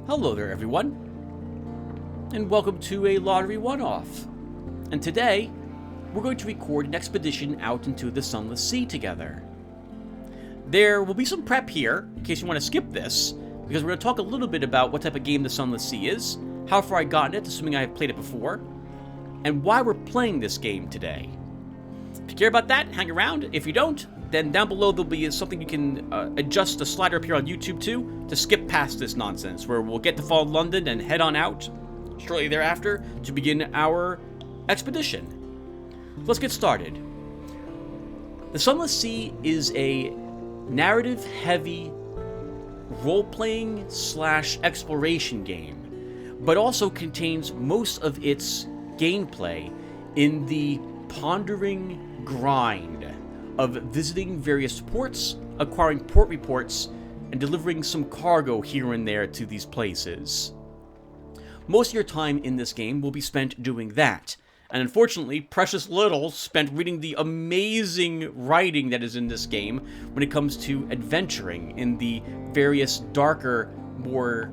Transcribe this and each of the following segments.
Hello there everyone, and welcome to a Lotaeri One Off. And today, we're going to record an expedition out into the Sunless Sea together. There will be some prep here, in case you want to skip this, because we're going to talk a little bit about what type of game the Sunless Sea is, how far I've gotten it, assuming I have played it before, and why we're playing this game today. If you care about that, hang around. If you don't, then down below there'll be something you can adjust the slider up here on YouTube to skip past this nonsense, where we'll get to fall London and head on out shortly thereafter to begin our expedition. Let's get started. The Sunless Sea is a narrative-heavy role-playing / exploration game, but also contains most of its gameplay in the pondering grind of visiting various ports, acquiring port reports, and delivering some cargo here and there to these places. Most of your time in this game will be spent doing that, and unfortunately, precious little spent reading the amazing writing that is in this game when it comes to adventuring in the various darker, more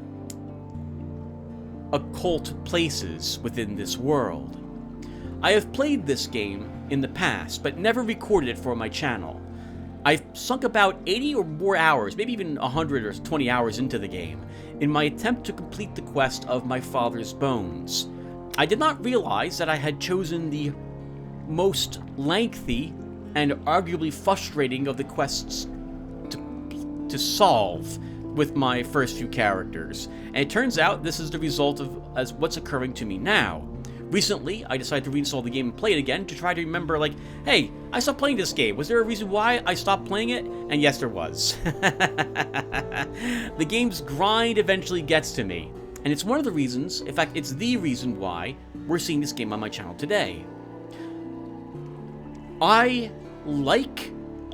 occult places within this world. I have played this game in the past, but never recorded it for my channel. I've sunk about 80 or more hours, maybe even 100 or 20 hours into the game, in my attempt to complete the quest of my father's bones. I did not realize that I had chosen the most lengthy and arguably frustrating of the quests to solve with my first few characters, and it turns out this is the result of what's occurring to me now. Recently, I decided to reinstall the game and play it again to try to remember, like, hey, I stopped playing this game. Was there a reason why I stopped playing it? And yes, there was. The game's grind eventually gets to me, and it's one of the reasons, in fact, it's the reason why we're seeing this game on my channel today. I like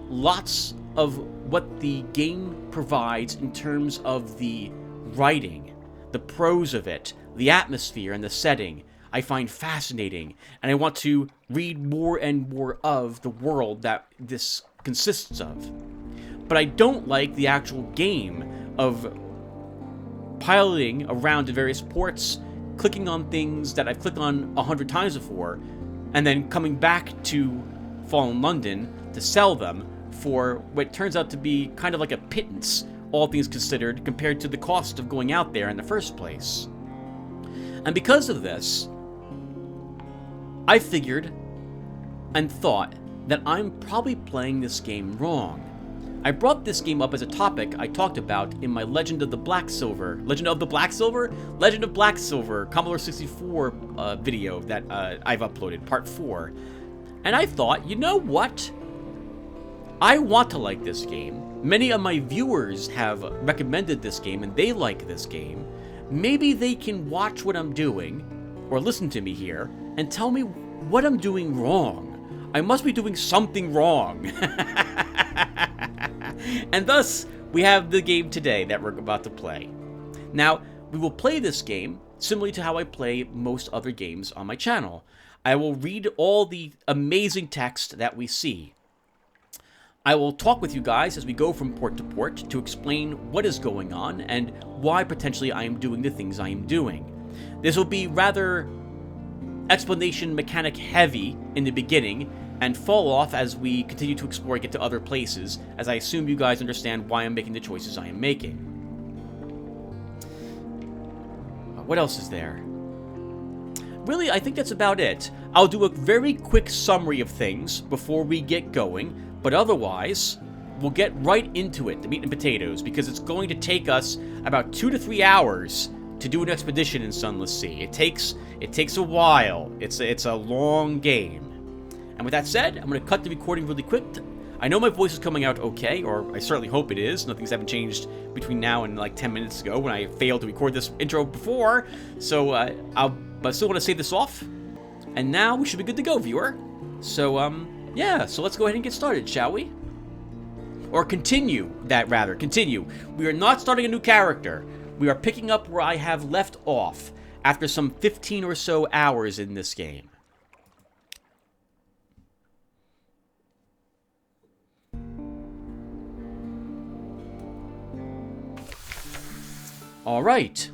lots of what the game provides in terms of the writing, the prose of it, the atmosphere, and the setting. I find fascinating, and I want to read more and more of the world that this consists of. But I don't like the actual game of piloting around to various ports, clicking on things that I've clicked on 100 times before, and then coming back to Fallen London to sell them for what turns out to be kind of like a pittance, all things considered, compared to the cost of going out there in the first place. And because of this, I figured and thought that I'm probably playing this game wrong. I brought this game up as a topic I talked about in my Legend of Black Silver, Commodore 64 video that I've uploaded, part 4. And I thought, you know what? I want to like this game. Many of my viewers have recommended this game and they like this game. Maybe they can watch what I'm doing, or listen to me here, and tell me what I'm doing wrong. I must be doing something wrong. And thus, we have the game today that we're about to play. Now, we will play this game similarly to how I play most other games on my channel. I will read all the amazing text that we see. I will talk with you guys as we go from port to port to explain what is going on and why potentially I am doing the things I am doing. This will be rather explanation mechanic heavy in the beginning and fall off as we continue to explore and get to other places, as I assume you guys understand why I'm making the choices I am making. What else is there? Really, I think that's about it. I'll do a very quick summary of things before we get going, but otherwise, we'll get right into it, the meat and potatoes, because it's going to take us about 2 to 3 hours to do an expedition in Sunless Sea. It takes a while. It's a long game. And with that said, I'm going to cut the recording really quick. I know my voice is coming out okay, or I certainly hope it is. Nothing's haven't changed between now and like 10 minutes ago when I failed to record this intro before. So I still want to save this off. And now we should be good to go, viewer. So yeah, so let's go ahead and get started, shall we? Or continue. We are not starting a new character. We are picking up where I have left off after some 15 or so hours in this game. Alright,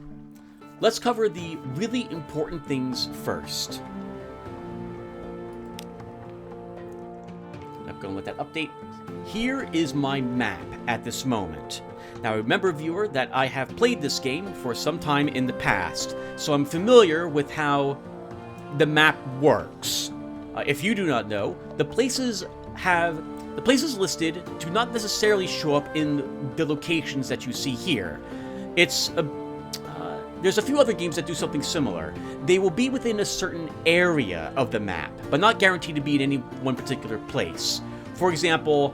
let's cover the really important things first. I'm going to let that update. Here is my map at this moment. Now remember, viewer, that I have played this game for some time in the past, so I'm familiar with how the map works. If you do not know, the places listed do not necessarily show up in the locations that you see here. There's a few other games that do something similar. They will be within a certain area of the map, but not guaranteed to be in any one particular place. For example,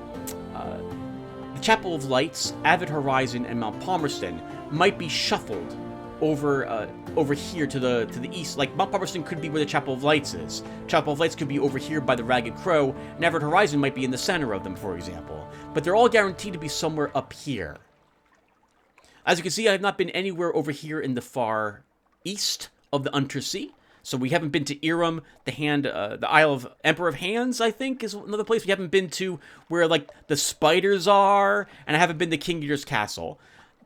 the Chapel of Lights, Avid Horizon, and Mount Palmerston might be shuffled over here to the east. Like, Mount Palmerston could be where the Chapel of Lights is. Chapel of Lights could be over here by the Ragged Crow, and Avid Horizon might be in the center of them, for example. But they're all guaranteed to be somewhere up here. As you can see, I have not been anywhere over here in the far east of the Untersea. So we haven't been to Irem, the Isle of Emperor of Hands, I think, is another place we haven't been to, where, like, the spiders are, and I haven't been to King Eater's Castle.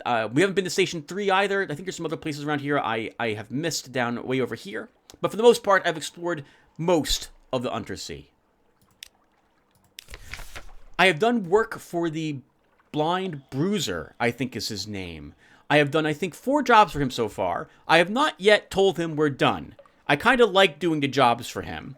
We haven't been to Station 3 either. I think there's some other places around here I have missed down way over here. But for the most part, I've explored most of the Untersea. I have done work for the Blind Bruiser, I think is his name. I have done, I think, 4 jobs for him so far. I have not yet told him we're done. I kind of like doing the jobs for him.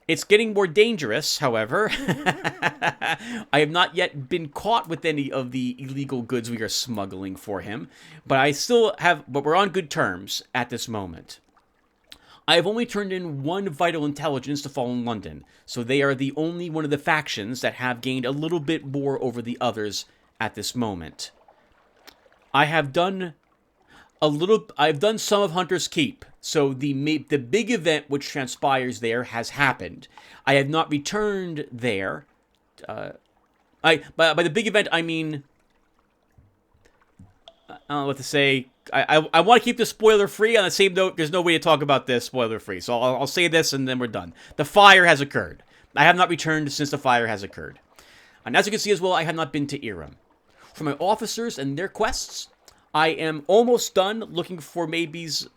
It's getting more dangerous, however. I have not yet been caught with any of the illegal goods we are smuggling for him, but we're on good terms at this moment. I have only turned in 1 vital intelligence to Fallen London, so they are the only one of the factions that have gained a little bit more over the others at this moment. I have done some of Hunter's Keep, so the big event which transpires there has happened. I have not returned there. By the big event, I mean, I don't know what to say. I want to keep this spoiler-free. On the same note, there's no way to talk about this spoiler-free, so I'll say this and then we're done. The fire has occurred. I have not returned since the fire has occurred. And as you can see as well, I have not been to Irem. For my officers and their quests, I am almost done looking for Maybe's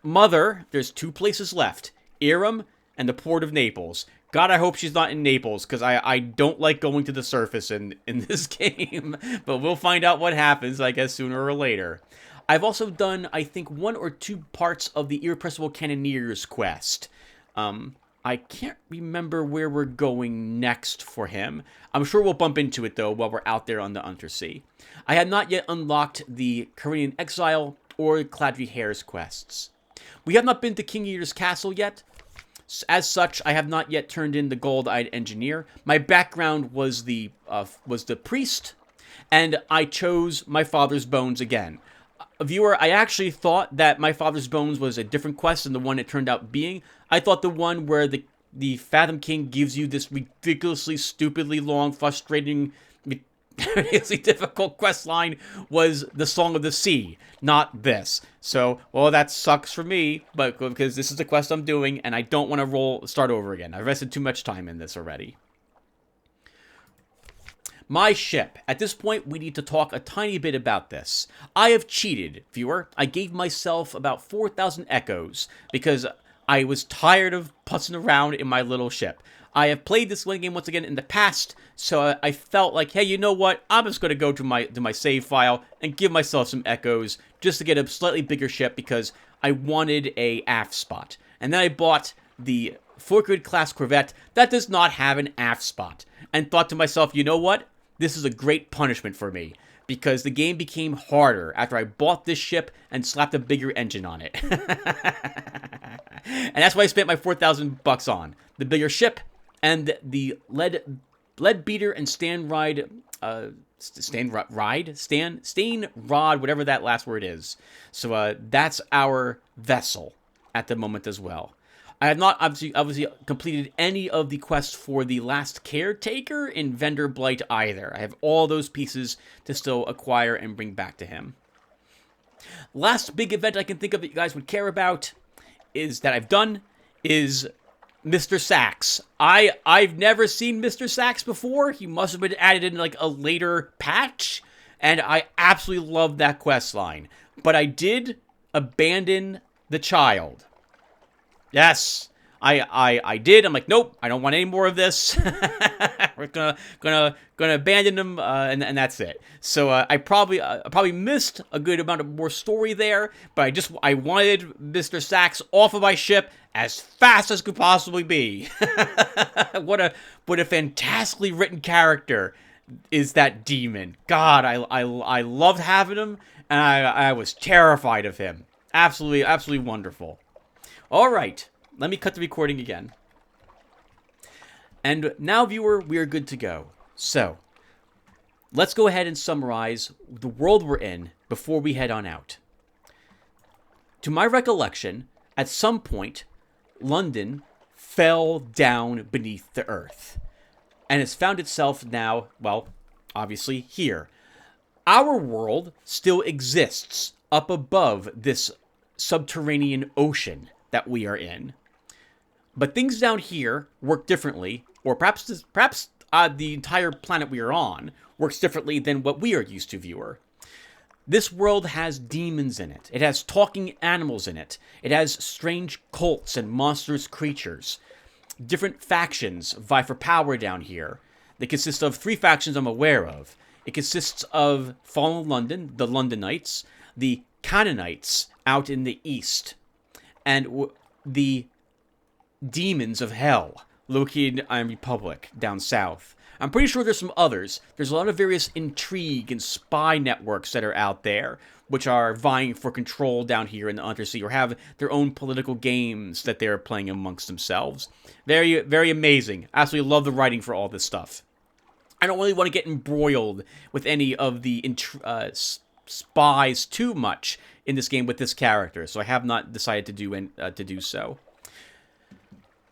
mother. There's 2 places left. Irem and the Port of Naples. God, I hope she's not in Naples, because I don't like going to the surface in this game. But we'll find out what happens, I guess, sooner or later. I've also done, I think, 1 or 2 parts of the Irrepressible Cannoneers quest. I can't remember where we're going next for him. I'm sure we'll bump into it, though, while we're out there on the Untersea. I had not yet unlocked the Carinian Exile or Cladry Hare's quests. We have not been to King Eater's Castle yet. As such, I have not yet turned in the Gold-Eyed Engineer. My background was the priest, and I chose My Father's Bones again. Viewer, I actually thought that My Father's Bones was a different quest than the one it turned out being. I thought the one where the Fathom King gives you this ridiculously, stupidly long, frustrating, ridiculously difficult quest line was the Song of the Sea, not this. So, well, that sucks for me, but because this is the quest I'm doing, and I don't want to start over again. I've invested too much time in this already. My ship. At this point, we need to talk a tiny bit about this. I have cheated, viewer. I gave myself about 4,000 echoes because I was tired of putzing around in my little ship. I have played this game once again in the past, so I felt like, hey, you know what? I'm just going to go to my save file and give myself some echoes just to get a slightly bigger ship because I wanted a aft spot. And then I bought the Forkwood class corvette that does not have an aft spot and thought to myself, you know what? This is a great punishment for me because the game became harder after I bought this ship and slapped a bigger engine on it. And that's what I spent my 4,000 bucks on. The bigger ship and the lead beater and stain rod, whatever that last word is. So that's our vessel at the moment as well. I have not obviously completed any of the quests for the last caretaker in Vendor Blight either. I have all those pieces to still acquire and bring back to him. Last big event I can think of that you guys would care about is Mr. Sax. I've never seen Mr. Sax before. He must have been added in like a later patch, and I absolutely love that quest line. But I did abandon the child. Yes, I did. I'm like, nope, I don't want any more of this. We're gonna abandon him, and that's it. So I probably missed a good amount of more story there, but I wanted Mr. Sachs off of my ship as fast as could possibly be. What a fantastically written character is that demon. God, I loved having him, and I was terrified of him. Absolutely wonderful. All right, let me cut the recording again. And now, viewer, we are good to go. So, let's go ahead and summarize the world we're in before we head on out. To my recollection, at some point, London fell down beneath the earth and has found itself now, well, obviously here. Our world still exists up above this subterranean ocean that we are in. But things down here work differently, or perhaps the entire planet we are on works differently than what we are used to, viewer. This world has demons in it. It has talking animals in it. It has strange cults and monstrous creatures. Different factions vie for power down here. They consist of 3 factions I'm aware of. It consists of Fallen London, the Londonites, the Canaanites out in the east, and the Demons of Hell, located in Iron Republic, down south. I'm pretty sure there's some others. There's a lot of various intrigue and spy networks that are out there, which are vying for control down here in the Undersea, or have their own political games that they're playing amongst themselves. Very, very amazing. Absolutely love the writing for all this stuff. I don't really want to get embroiled with any of the spies too much in this game with this character, so I have not decided to do so.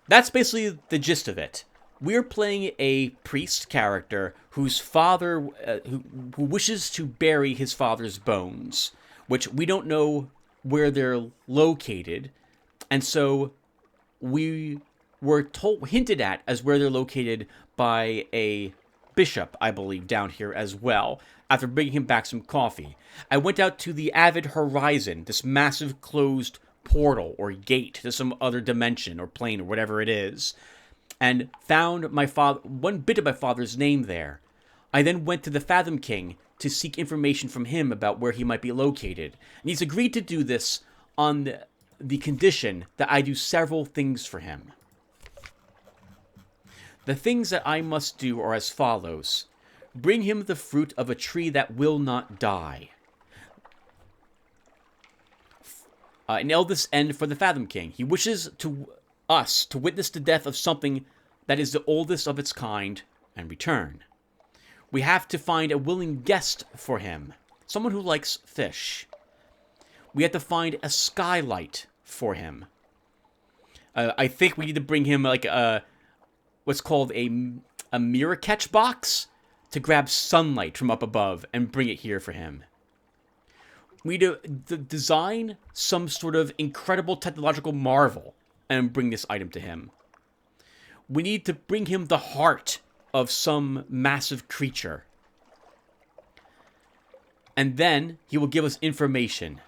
That's basically the gist of it. We're playing a priest character whose father, who wishes to bury his father's bones, which we don't know where they're located, and so we were hinted at as where they're located by a bishop, I believe, down here as well, after bringing him back some coffee. I went out to the Avid Horizon, this massive closed portal or gate to some other dimension or plane or whatever it is, and found one bit of my father's name there. I then went to the Fathom King to seek information from him about where he might be located, and he's agreed to do this on the condition that I do several things for him. The things that I must do are as follows. Bring him the fruit of a tree that will not die. An eldest end for the Fathom King. He wishes us to witness the death of something that is the oldest of its kind and return. We have to find a willing guest for him, someone who likes fish. We have to find a skylight for him. I think we need to bring him like what's called a mirror catch box to grab sunlight from up above and bring it here for him. We need to design some sort of incredible technological marvel and bring this item to him. We need to bring him the heart of some massive creature. And then he will give us information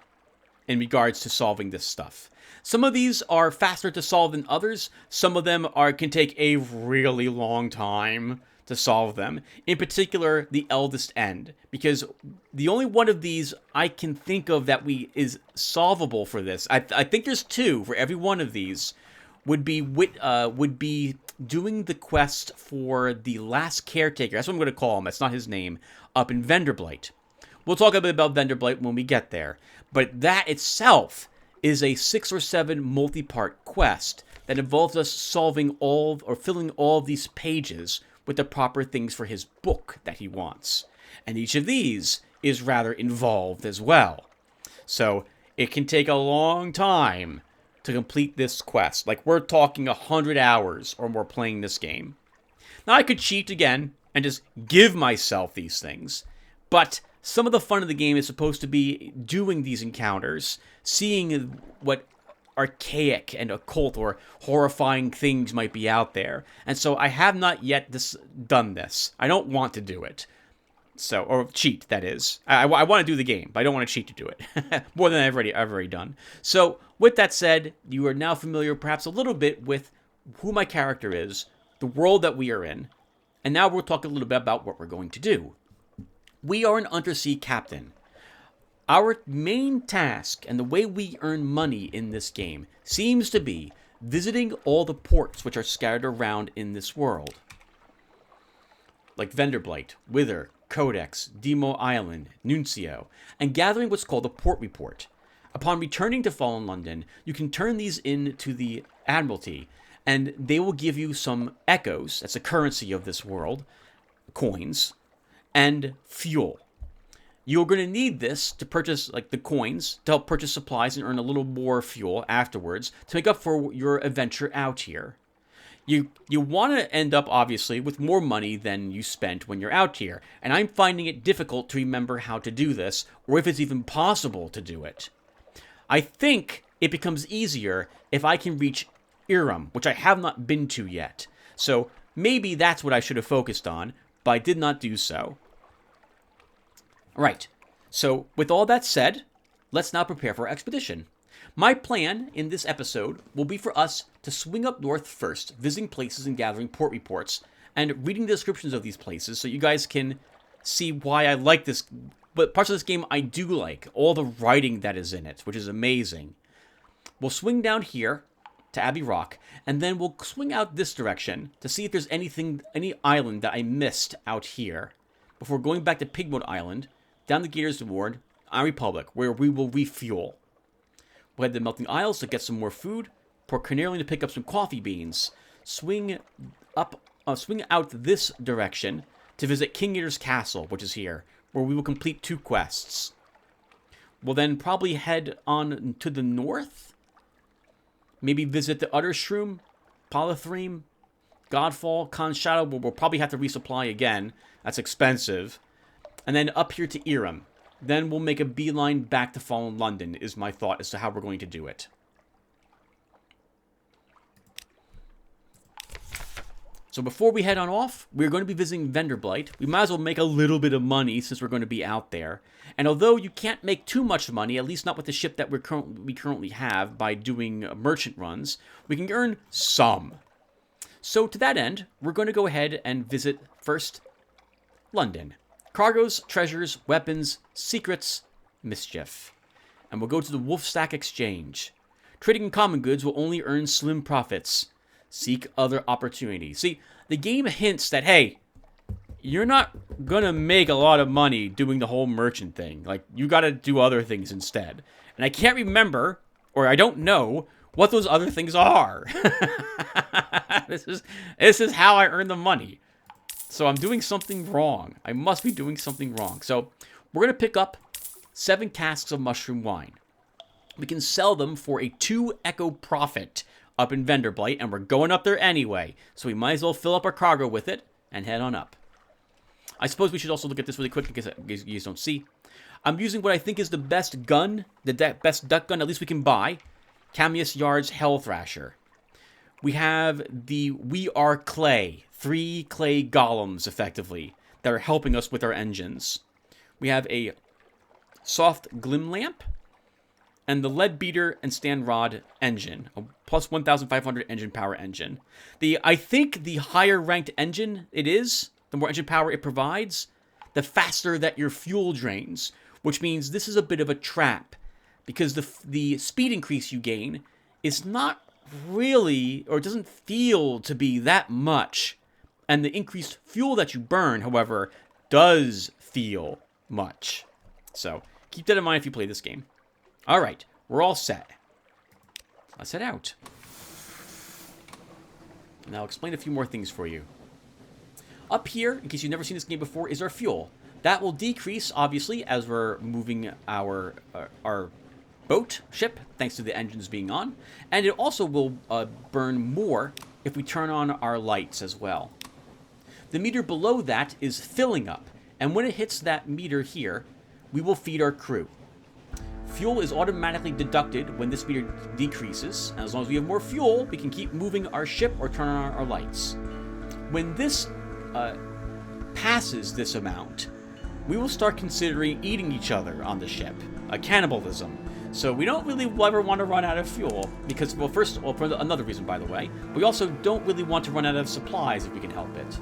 in regards to solving this stuff. Some of these are faster to solve than others. Some of them can take a really long time to solve them. In particular, the eldest end, because the only one of these I can think of that is solvable for this. I think there's 2 for every one of these. Would be doing the quest for the last caretaker. That's what I'm going to call him. That's not his name. Up in Venderblight. We'll talk a bit about Venderblight when we get there. But that itself is a 6 or 7 multi-part quest that involves us solving filling all of these pages with the proper things for his book that he wants. And each of these is rather involved as well. So it can take a long time to complete this quest. Like, we're talking 100 hours or more playing this game. Now, I could cheat again and just give myself these things, but some of the fun of the game is supposed to be doing these encounters, seeing what archaic and occult or horrifying things might be out there. And so I have not yet done this. I don't want to do it. So, or cheat, that is. I want to do the game, but I don't want to cheat to do it. More than I've already done. So, with that said, you are now familiar perhaps a little bit with who my character is, the world that we are in, and now we'll talk a little bit about what we're going to do. We are an undersea captain. Our main task and the way we earn money in this game seems to be visiting all the ports which are scattered around in this world. Like Venderblight, Wither, Codex, Demo Island, Nuncio, and gathering what's called a port report. Upon returning to Fallen London, you can turn these in to the Admiralty, and they will give you some echoes, that's the currency of this world, coins, and fuel. You're going to need this to purchase, like, the coins, to help purchase supplies and earn a little more fuel afterwards to make up for your adventure out here. You want to end up, obviously, with more money than you spent when you're out here, and I'm finding it difficult to remember how to do this, or if it's even possible to do it. I think it becomes easier if I can reach Iram, which I have not been to yet. So maybe that's what I should have focused on, but I did not do so. Alright, so with all that said, let's now prepare for our expedition. My plan in this episode will be for us to swing up north first, visiting places and gathering port reports, and reading the descriptions of these places so you guys can see why I like this. But parts of this game I do like, all the writing that is in it, which is amazing. We'll swing down here to Abbey Rock, and then we'll swing out this direction to see if there's any island that I missed out here, before going back to Pigmoat Island, down the Gator's Ward, Iron Republic, where we will refuel. We'll head to the Melting Isles to get some more food, Port Carnelian to pick up some coffee beans, swing out this direction to visit King Gator's Castle, which is here, where we will complete 2 quests. We'll then probably head on to the north, maybe visit the Uttershroom, Polythreme, Godfall, Khan's Shadow, where we'll probably have to resupply again. That's expensive. And then up here to Iram. Then we'll make a beeline back to Fallen London, is my thought as to how we're going to do it. So before we head on off, we're going to be visiting Venderblight. We might as well make a little bit of money since we're going to be out there. And although you can't make too much money, at least not with the ship that we currently have by doing merchant runs, we can earn some. So to that end, we're going to go ahead and visit first London. Cargoes, treasures, weapons, secrets, mischief. And we'll go to the Wolfstack Exchange. Trading in common goods will only earn slim profits. Seek other opportunities. See, the game hints that, hey, you're not gonna make a lot of money doing the whole merchant thing. Like, you gotta do other things instead. And I can't remember, or I don't know, what those other things are. This is how I earn the money. So I'm doing something wrong. I must be doing something wrong. So we're going to pick up 7 casks of mushroom wine. We can sell them for a 2 echo profit up in Venderblight, and we're going up there anyway. So we might as well fill up our cargo with it and head on up. I suppose we should also look at this really quick in case you guys don't see. I'm using what I think is the best gun, the best duck gun at least we can buy. Camius Yard's Hell Thrasher. We have the We Are Clay, 3 clay golems, effectively, that are helping us with our engines. We have a soft glim lamp, and the lead beater and stand rod engine, a plus 1,500 engine power engine. I think the higher ranked engine it is, the more engine power it provides, the faster that your fuel drains, which means this is a bit of a trap, because the speed increase you gain is not really, or it doesn't feel to be that much. And the increased fuel that you burn, however, does feel much. So, keep that in mind if you play this game. Alright, we're all set. Let's head out. Now I'll explain a few more things for you. Up here, in case you've never seen this game before, is our fuel. That will decrease, obviously, as we're moving our ship, thanks to the engines being on. And it also will burn more if we turn on our lights as well. The meter below that is filling up, and when it hits that meter here, we will feed our crew. Fuel is automatically deducted when this meter decreases, and as long as we have more fuel, we can keep moving our ship or turn on our lights. When this passes this amount, we will start considering eating each other on the ship. Cannibalism. So we don't really ever want to run out of fuel, because, well, first, well, for another reason, by the way, we also don't really want to run out of supplies if we can help it.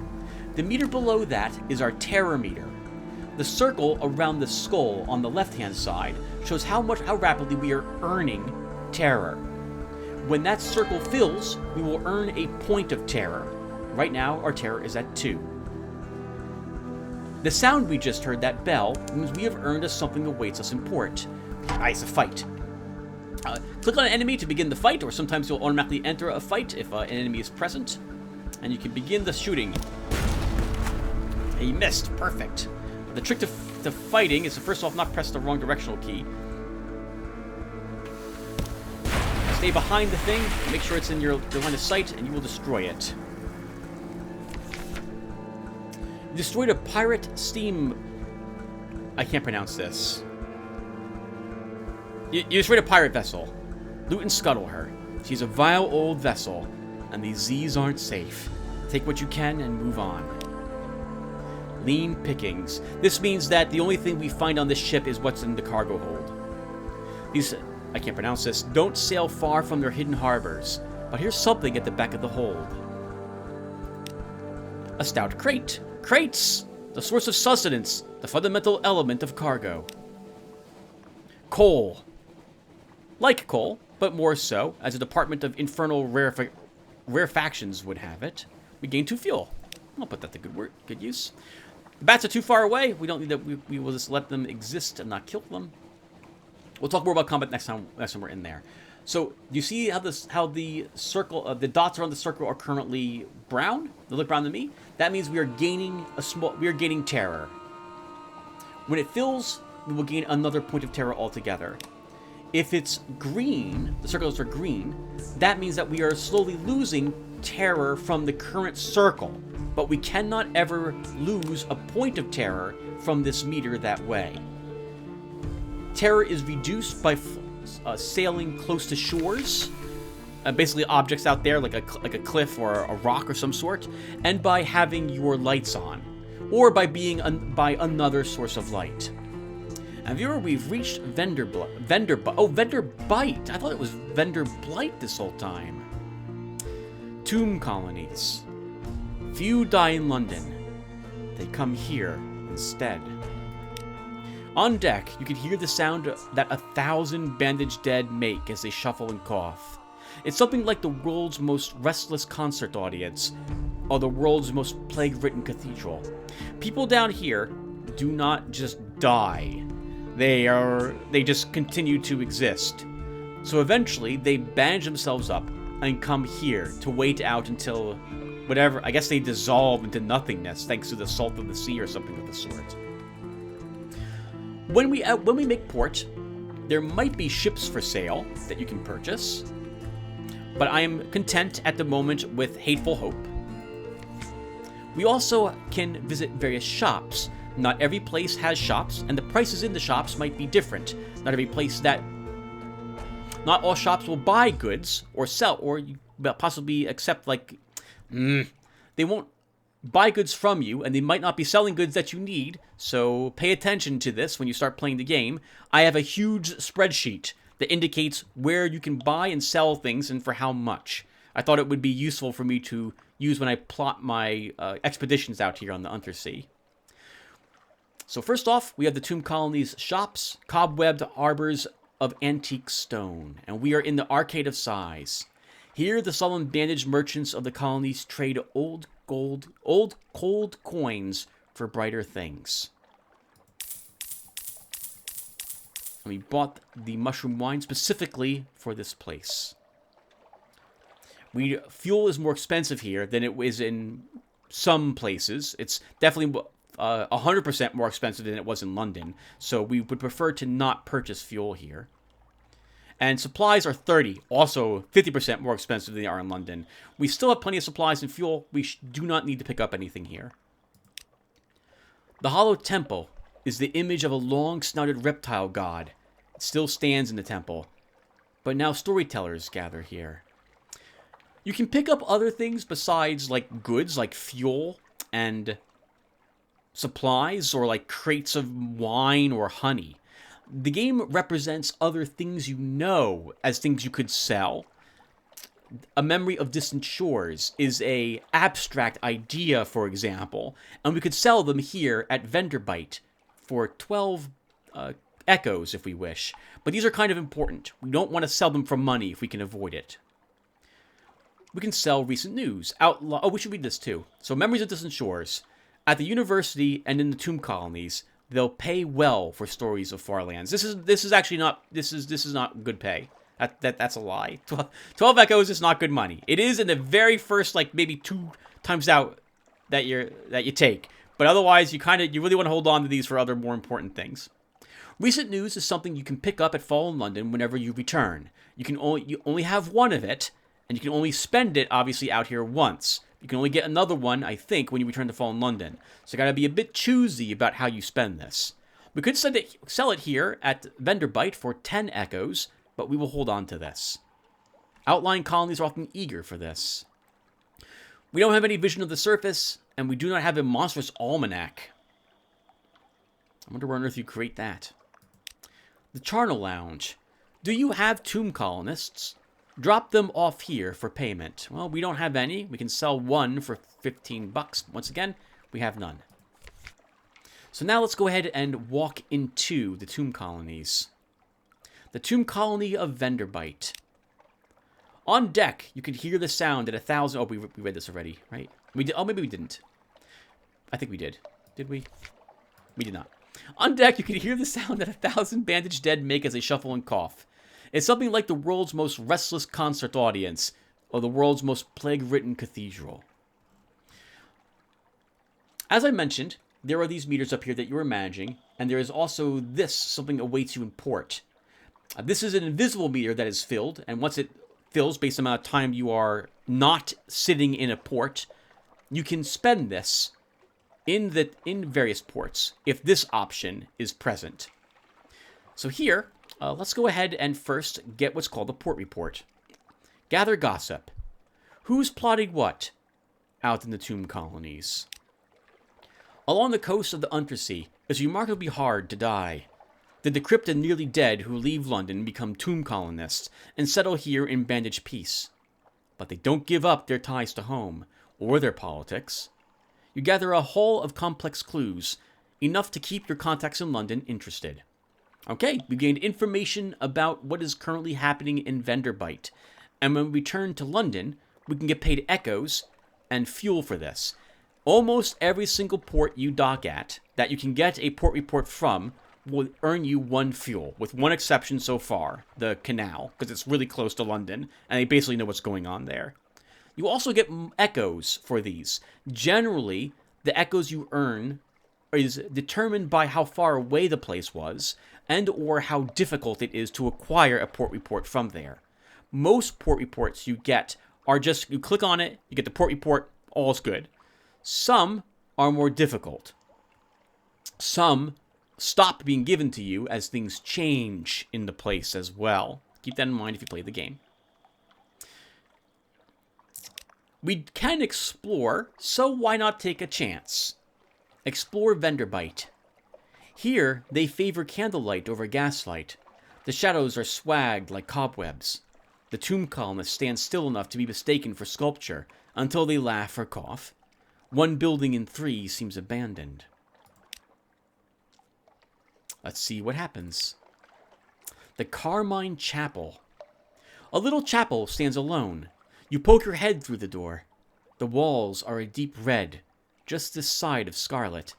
The meter below that is our terror meter. The circle around the skull on the left-hand side shows how rapidly we are earning terror. When that circle fills, we will earn a point of terror. Right now, our terror is at 2. The sound we just heard, that bell, means we have earned us something awaits us in port. It's a fight. Click on an enemy to begin the fight, or sometimes you'll automatically enter a fight if an enemy is present. And you can begin the shooting. He missed. Perfect. The trick to fighting is to first off not press the wrong directional key. Stay behind the thing, make sure it's in your line of sight, and you will destroy it. You destroyed a pirate steam... I can't pronounce this. You destroyed a pirate vessel. Loot and scuttle her. She's a vile old vessel, and these Z's aren't safe. Take what you can and move on. Lean pickings. This means that the only thing we find on this ship is what's in the cargo hold. These, I can't pronounce this, don't sail far from their hidden harbors, but here's something at the back of the hold. A stout crate. Crates! The source of sustenance, the fundamental element of cargo. Coal. Like coal, but more so, as a department of infernal rarefactions would have it. We gain 2 fuel. I'll put that to good use. The bats are too far away. We don't need that. We will just let them exist and not kill them. We'll talk more about combat next time we're in there. So you see how the circle, the dots around the circle are currently brown. They look brown to me. That means we are gaining terror. When it fills, we will gain another point of terror altogether. If it's green, the circles are green, that means that we are slowly losing terror from the current circle. But we cannot ever lose a point of terror from this meter that way. Terror is reduced by sailing close to shores, basically objects out there like a cliff or a rock or some sort, and by having your lights on, or by being by another source of light. And viewer, we've reached Vendor Bite. I thought it was Vendor Blight this whole time. Tomb colonies. Few die in London. They come here instead. On deck, you can hear the sound that 1,000 bandaged dead make as they shuffle and cough. It's something like the world's most restless concert audience, or the world's most plague-ridden cathedral. People down here do not just die. They just continue to exist. So eventually, they bandage themselves up and come here to wait out until whatever, I guess they dissolve into nothingness thanks to the salt of the sea or something of the sort. When we make port, there might be ships for sale that you can purchase, but I am content at the moment with Hateful Hope. We also can visit various shops. Not every place has shops, and the prices in the shops might be different. Not all shops will buy goods or sell, or possibly accept, they won't buy goods from you, and they might not be selling goods that you need, so pay attention to this when you start playing the game. I have a huge spreadsheet that indicates where you can buy and sell things and for how much. I thought it would be useful for me to use when I plot my expeditions out here on the Untersea. So first off, we have the Tomb Colony's shops, cobwebbed arbors of antique stone, and we are in the Arcade of Sighs. Here, the solemn bandaged merchants of the colonies trade old cold coins for brighter things. And we bought the mushroom wine specifically for this place. Fuel is more expensive here than it is in some places. It's definitely 100% more expensive than it was in London, so we would prefer to not purchase fuel here. And supplies are 30, also 50% more expensive than they are in London. We still have plenty of supplies and fuel. We do not need to pick up anything here. The Hollow Temple is the image of a long-snouted reptile god. It still stands in the temple, but now storytellers gather here. You can pick up other things besides, like, goods, like fuel and supplies or like crates of wine or honey. The game represents other things you know as things you could sell. A memory of distant shores is a abstract idea, for example, and we could sell them here at VendorByte for 12 echoes if we wish. But these are kind of important. We don't want to sell them for money if we can avoid it. We can sell recent news. Oh, we should read this too. So, memories of distant shores. At the university and in the tomb colonies, they'll pay well for stories of far lands. This is actually not this is not good pay. That's a lie. 12 echoes is not good money. It is in the very first, like, maybe 2 times out that you take. But otherwise, you really want to hold on to these for other more important things. Recent news is something you can pick up at Fallen London whenever you return. You only have one of it, and you can only spend it, obviously, out here once. You can only get another one, I think, when you return to Fallen London. So you gotta be a bit choosy about how you spend this. We could sell it here at VendorByte for 10 echoes, but we will hold on to this. Outlying colonies are often eager for this. We don't have any vision of the surface, and we do not have a monstrous almanac. I wonder where on earth you create that. The Charnel Lounge. Do you have tomb colonists? Drop them off here for payment. Well, we don't have any. We can sell one for 15 bucks. Once again, we have none. So now let's go ahead and walk into the tomb colonies. The tomb colony of VendorByte. On deck, you could hear the sound at 1,000... Oh, we read this already, right? We did. Oh, maybe we didn't. I think we did. Did we? We did not. On deck, you could hear the sound that 1,000 bandaged dead make as they shuffle and cough. It's something like the world's most restless concert audience, or the world's most plague-ridden cathedral. As I mentioned, there are these meters up here that you're managing, and there is also this, something awaits you in port. This is an invisible meter that is filled, and once it fills, based on the amount of time you are not sitting in a port, you can spend this in various ports, if this option is present. So here, let's go ahead and first get what's called a port report. Gather gossip. Who's plotting what out in the tomb colonies? Along the coast of the Untersea, it's remarkably hard to die. The decrepit and nearly dead who leave London become tomb colonists and settle here in bandaged peace. But they don't give up their ties to home, or their politics. You gather a haul of complex clues, enough to keep your contacts in London interested. Okay, we gained information about what is currently happening in VendorByte, and when we return to London, we can get paid echoes and fuel for this. Almost every single port you dock at that you can get a port report from will earn you 1 fuel, with one exception so far, the canal, because it's really close to London, and they basically know what's going on there. You also get echoes for these. Generally, the echoes you earn is determined by how far away the place was, and or how difficult it is to acquire a port report from there. Most port reports you get are just, you click on it, you get the port report, all's good. Some are more difficult. Some stop being given to you as things change in the place as well. Keep that in mind if you play the game. We can explore, so why not take a chance? Explore VendorByte. Here, they favor candlelight over gaslight. The shadows are swagged like cobwebs. The tomb colonists stand still enough to be mistaken for sculpture until they laugh or cough. 1 building in 3 seems abandoned. Let's see what happens. The Carmine Chapel. A little chapel stands alone. You poke your head through the door. The walls are a deep red, just this side of scarlet.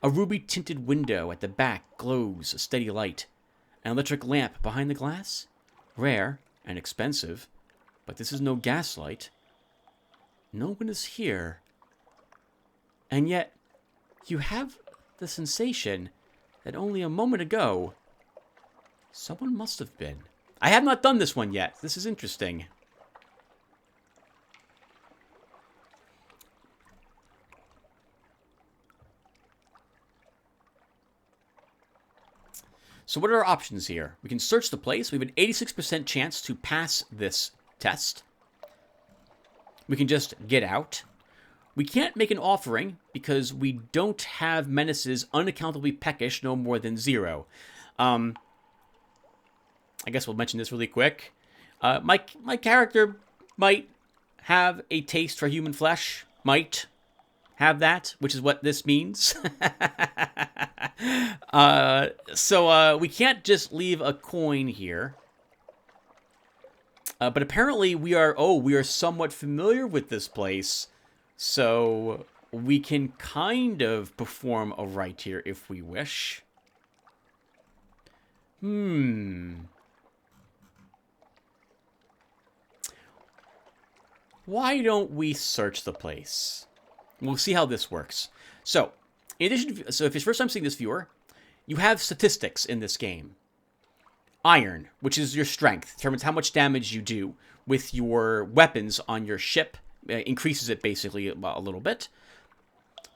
A ruby-tinted window at the back glows a steady light. An electric lamp behind the glass? Rare and expensive, but this is no gaslight. No one is here. And yet, you have the sensation that only a moment ago, someone must have been. I have not done this one yet. This is interesting. So what are our options here? We can search the place. We have an 86% chance to pass this test. We can just get out. We can't make an offering because we don't have menaces unaccountably peckish no more than 0. I guess we'll mention this really quick. My character might have a taste for human flesh. Might have that, which is what this means. So we can't just leave a coin here. But apparently we are somewhat familiar with this place. So we can kind of perform a rite here if we wish. Why don't we search the place? We'll see how this works. So, in addition to, so if it's first time seeing this, viewer, you have statistics in this game. Iron, which is your strength, determines how much damage you do with your weapons on your ship. Increases it basically a little bit.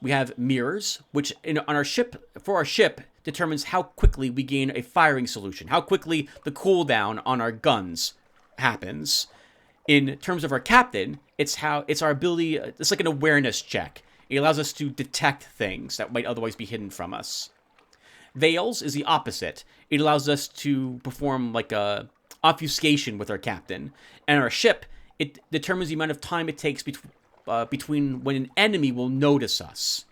We have mirrors, which on our ship, for our ship, determines how quickly we gain a firing solution, how quickly the cooldown on our guns happens. In terms of our captain, it's our ability, it's like an awareness check. It allows us to detect things that might otherwise be hidden from us. Veils is the opposite. It allows us to perform like a obfuscation with our captain. And our ship, it determines the amount of time it takes between when an enemy will notice us.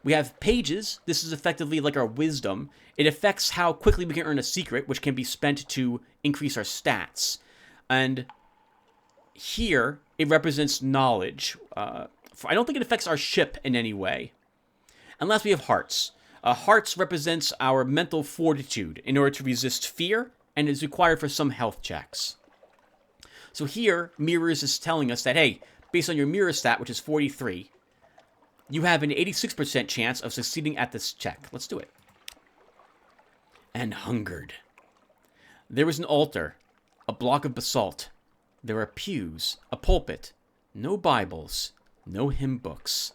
We have pages. This is effectively like our wisdom. It affects how quickly we can earn a secret, which can be spent to increase our stats. And here, it represents knowledge. I don't think it affects our ship in any way. Unless we have hearts. Hearts represents our mental fortitude in order to resist fear, and is required for some health checks. So here, Mirrors is telling us that, hey, based on your mirror stat, which is 43, you have an 86% chance of succeeding at this check. Let's do it. And hungered. There was an altar, a block of basalt. There are pews, a pulpit, no Bibles, no hymn books.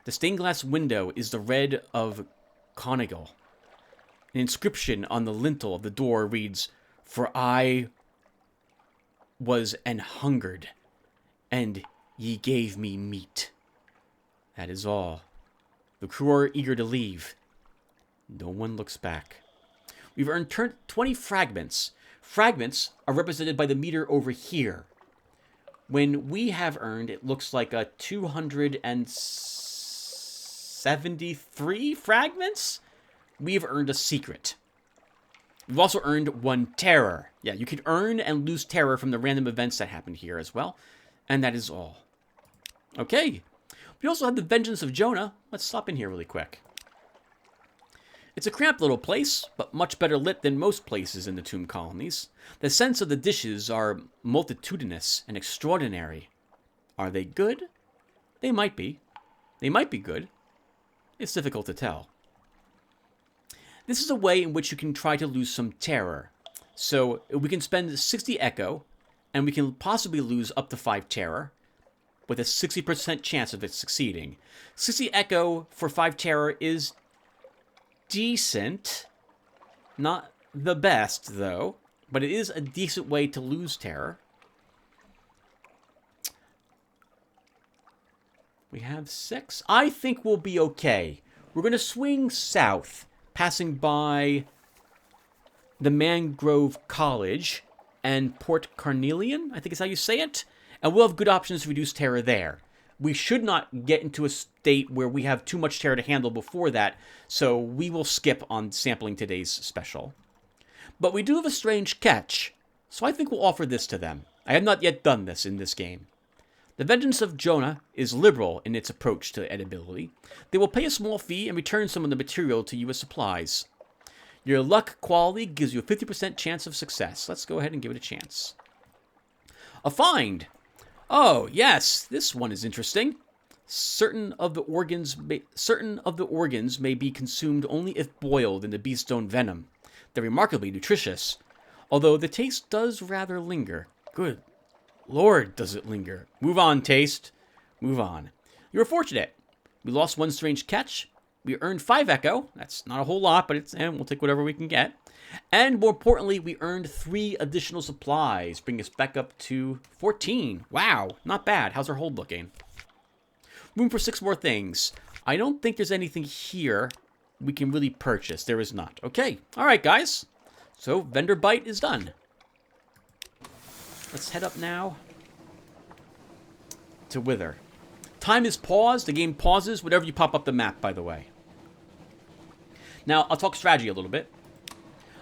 The stained glass window is the red of conigal. An inscription on the lintel of the door reads, "For I was an hungered, and ye gave me meat." That is all. The crew are eager to leave. No one looks back. We've earned 20 fragments. Fragments are represented by the meter over here. When we have earned, it looks like a 273 fragments. We've earned a secret. We've also earned 1 terror. Yeah, you can earn and lose terror from the random events that happen here as well. And that is all. Okay. We also have the Vengeance of Jonah. Let's stop in here really quick. It's a cramped little place, but much better lit than most places in the tomb colonies. The scents of the dishes are multitudinous and extraordinary. Are they good? They might be. They might be good. It's difficult to tell. This is a way in which you can try to lose some terror. So we can spend 60 echo, and we can possibly lose up to 5 terror, with a 60% chance of it succeeding. 60 echo for 5 terror is decent. Not the best, though, but it is a decent way to lose terror. We have 6. I think we'll be okay. We're going to swing south, passing by the Mangrove College and Port Carnelian, I think is how you say it. And we'll have good options to reduce terror there. We should not get into a state where we have too much terror to handle before that, so we will skip on sampling today's special. But we do have a strange catch, so I think we'll offer this to them. I have not yet done this in this game. The Vengeance of Jonah is liberal in its approach to edibility. They will pay a small fee and return some of the material to you as supplies. Your luck quality gives you a 50% chance of success. Let's go ahead and give it a chance. A find! Oh, yes, this one is interesting. Certain of the organs may be consumed only if boiled in the beastone venom. They're remarkably nutritious, although the taste does rather linger. Good Lord, does it linger. Move on, taste. Move on. You were fortunate. We lost 1 strange catch. We earned 5 echo. That's not a whole lot, but we'll take whatever we can get. And more importantly, we earned 3 additional supplies, bringing us back up to 14. Wow, not bad. How's our hold looking? Room for 6 more things. I don't think there's anything here we can really purchase. There is not. Okay. All right, guys. So, vendor bite is done. Let's head up now to Wither. Time is paused. The game pauses whenever you pop up the map, by the way. Now, I'll talk strategy a little bit.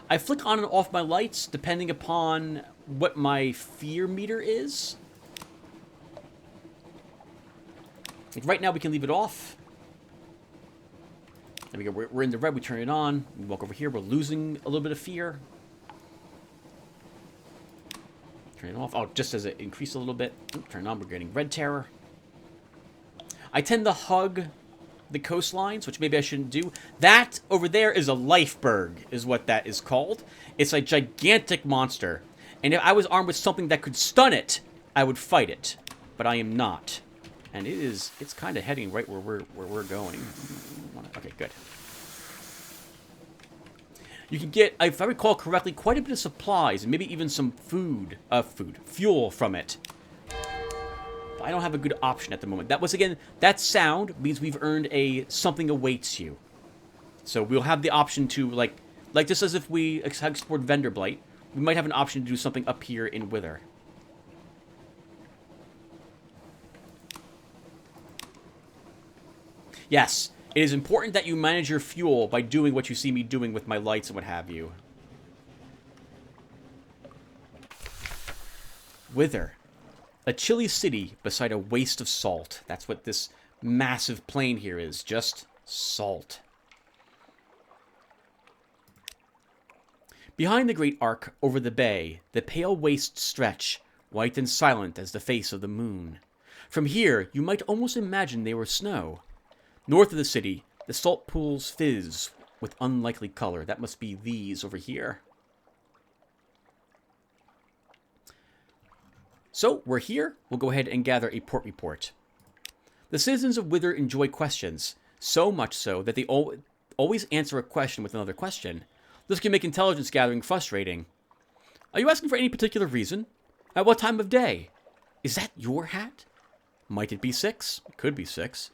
I flick on and off my lights depending upon what my fear meter is. Like right now, we can leave it off. There we go. We're in the red. We turn it on. We walk over here. We're losing a little bit of fear. Turn it off. Oh, just as it increased a little bit. Turn it on. We're getting red terror. I tend to hug the coastlines, which maybe I shouldn't do. That over there is a lifeberg, is what that is called. It's a gigantic monster. And if I was armed with something that could stun it, I would fight it. But I am not. And it's kind of heading right where we're going. Okay, good. You can get, if I recall correctly, quite a bit of supplies and maybe even some fuel from it. But I don't have a good option at the moment. That was, again, that sound means we've earned a something awaits you. So we'll have the option to, like just as if we explored Vendor Blight, we might have an option to do something up here in Wither. Yes, it is important that you manage your fuel by doing what you see me doing with my lights and what have you. Wither. A chilly city beside a waste of salt. That's what this massive plain here is. Just salt. Behind the great arc over the bay, the pale wastes stretch, white and silent as the face of the moon. From here, you might almost imagine they were snow. North of the city, the salt pools fizz with unlikely color. That must be these over here. So, we're here. We'll go ahead and gather a port report. The citizens of Wither enjoy questions, so much so that they always answer a question with another question. This can make intelligence gathering frustrating. Are you asking for any particular reason? At what time of day? Is that your hat? Might it be 6? It could be 6.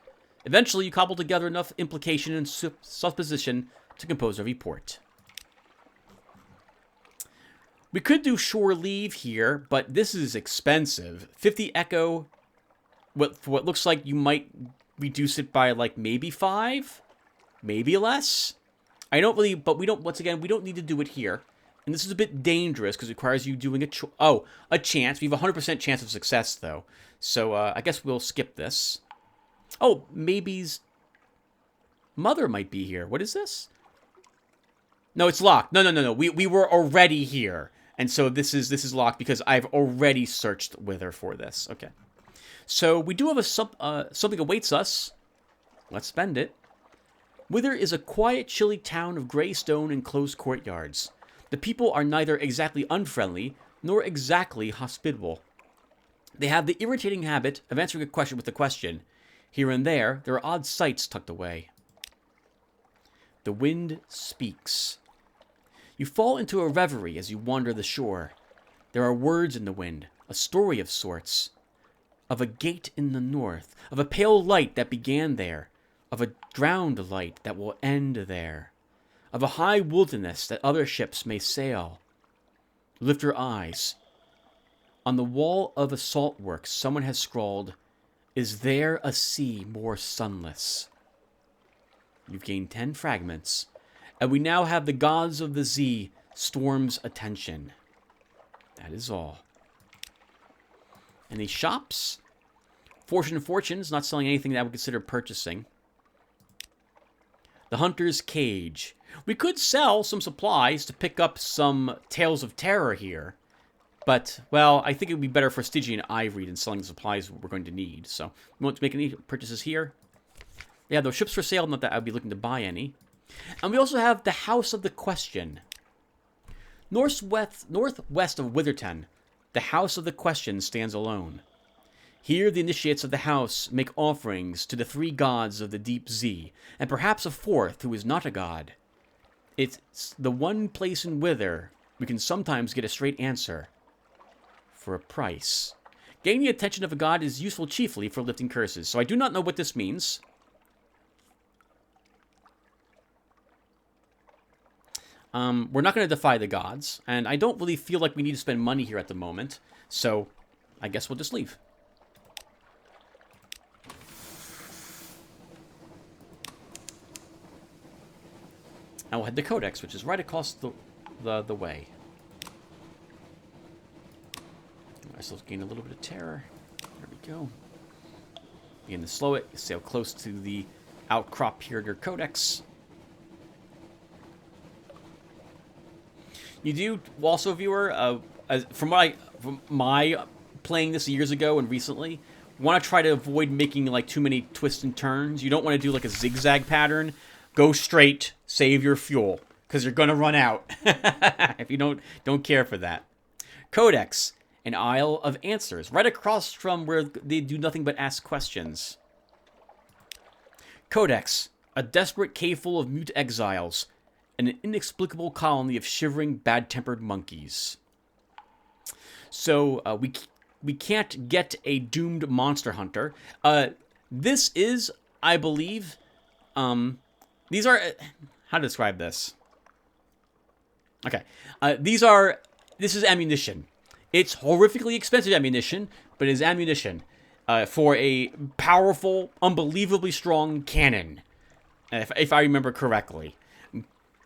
Eventually, you cobble together enough implication and supposition to compose a report. We could do shore leave here, but this is expensive. 50 echo, for what looks like you might reduce it by like maybe 5? Maybe less? I don't really, but we don't, once again, we don't need to do it here. And this is a bit dangerous because it requires you doing a chance. We have a 100% chance of success, though. So I guess we'll skip this. Oh, maybe's mother might be here. What is this? No, it's locked. No. We were already here. And so this is locked because I've already searched Wither for this. Okay. So we do have something awaits us. Let's spend it. Wither is a quiet, chilly town of gray stone and closed courtyards. The people are neither exactly unfriendly nor exactly hospitable. They have the irritating habit of answering a question with a question. Here and there are odd sights tucked away. The wind speaks. You fall into a reverie as you wander the shore. There are words in the wind, a story of sorts. Of a gate in the north, of a pale light that began there, of a drowned light that will end there, of a high wilderness that other ships may sail. Lift your eyes. On the wall of a salt works, someone has scrawled, "Is there a sea more sunless?" You've gained 10 fragments, and we now have the gods of the sea Storm's attention. That is all. Any shops? Fortune's not selling anything that I would consider purchasing. The Hunter's Cage. We could sell some supplies to pick up some Tales of Terror here. But, well, I think it would be better for Stygian Ivory than selling the supplies we're going to need. So, we won't make any purchases here. Yeah, those ships for sale, not that I'd be looking to buy any. And we also have the House of the Question. Northwest of Witherton, the House of the Question stands alone. Here the initiates of the house make offerings to the 3 gods of the deep sea, and perhaps a 4th who is not a god. It's the one place in Wither we can sometimes get a straight answer. For a price. Gaining the attention of a god is useful chiefly for lifting curses. So I do not know what this means. We're not going to defy the gods, and I don't really feel like we need to spend money here at the moment, so I guess we'll just leave. And we'll head to Codex, which is right across the way. I still gain a little bit of terror. There we go. Begin to slow it, sail close to the outcrop here near Codex. You do also, viewer, from my playing this years ago and recently, want to try to avoid making like too many twists and turns. You don't want to do like a zigzag pattern. Go straight, save your fuel, because you're gonna run out if you don't care for that. Codex, an Isle of Answers, right across from where they do nothing but ask questions. Codex, a desperate cave full of mute exiles, and an inexplicable colony of shivering, bad-tempered monkeys. So, we can't get a doomed monster hunter. This is, I believe, these are... How to describe this? Okay. This is ammunition. It's horrifically expensive ammunition, but it is ammunition for a powerful, unbelievably strong cannon, if I remember correctly.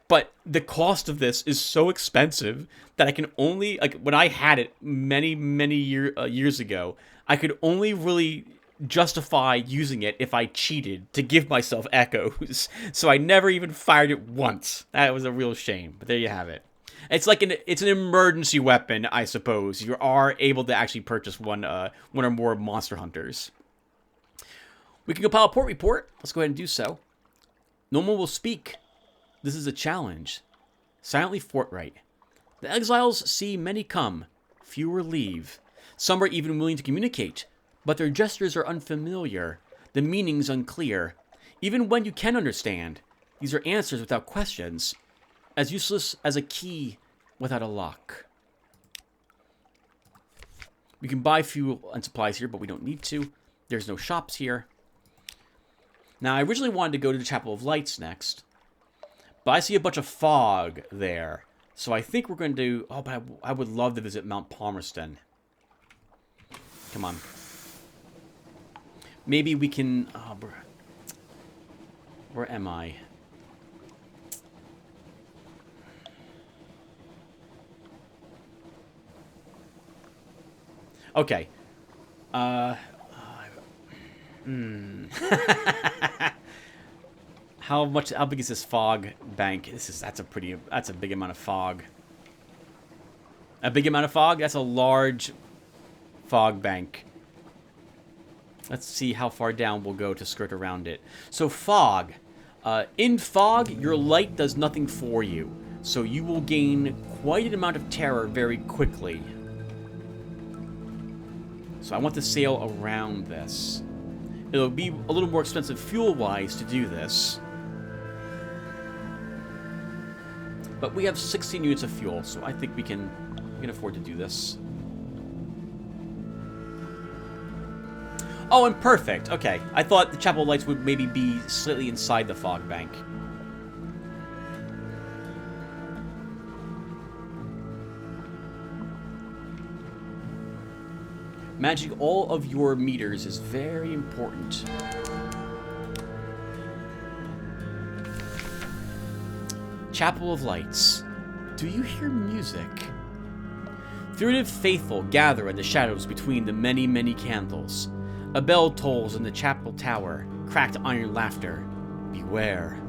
But the cost of this is so expensive that I can only, like, when I had it many, many years ago, I could only really justify using it if I cheated to give myself echoes. So I never even fired it once. That was a real shame, but there you have it. It's like it's an emergency weapon, I suppose. You are able to actually purchase one or more monster hunters. We can compile a port report. Let's go ahead and do so. No one will speak. This is a challenge. Silently forthright. The exiles see many come, fewer leave. Some are even willing to communicate, but their gestures are unfamiliar, the meanings unclear. Even when you can understand, these are answers without questions, as useless as a key without a lock. We can buy fuel and supplies here, but we don't need to. There's no shops here. Now, I originally wanted to go to the Chapel of Lights next, but I see a bunch of fog there. So I think we're going to do... Oh, but I would love to visit Mount Palmerston. Come on. Maybe we can... Oh, where am I? Okay. How big is this fog bank? That's a big amount of fog. A big amount of fog? That's a large fog bank. Let's see how far down we'll go to skirt around it. So fog. In fog, your light does nothing for you. So you will gain quite an amount of terror very quickly. So I want to sail around this. It'll be a little more expensive fuel-wise to do this. But we have 16 units of fuel, so I think we can afford to do this. Oh, and perfect. Okay. I thought the Chapel of Lights would maybe be slightly inside the fog bank. Managing all of your meters is very important. Chapel of Lights. Do you hear music? Furtive faithful gather in the shadows between the many, many candles. A bell tolls in the chapel tower, cracked iron laughter. Beware.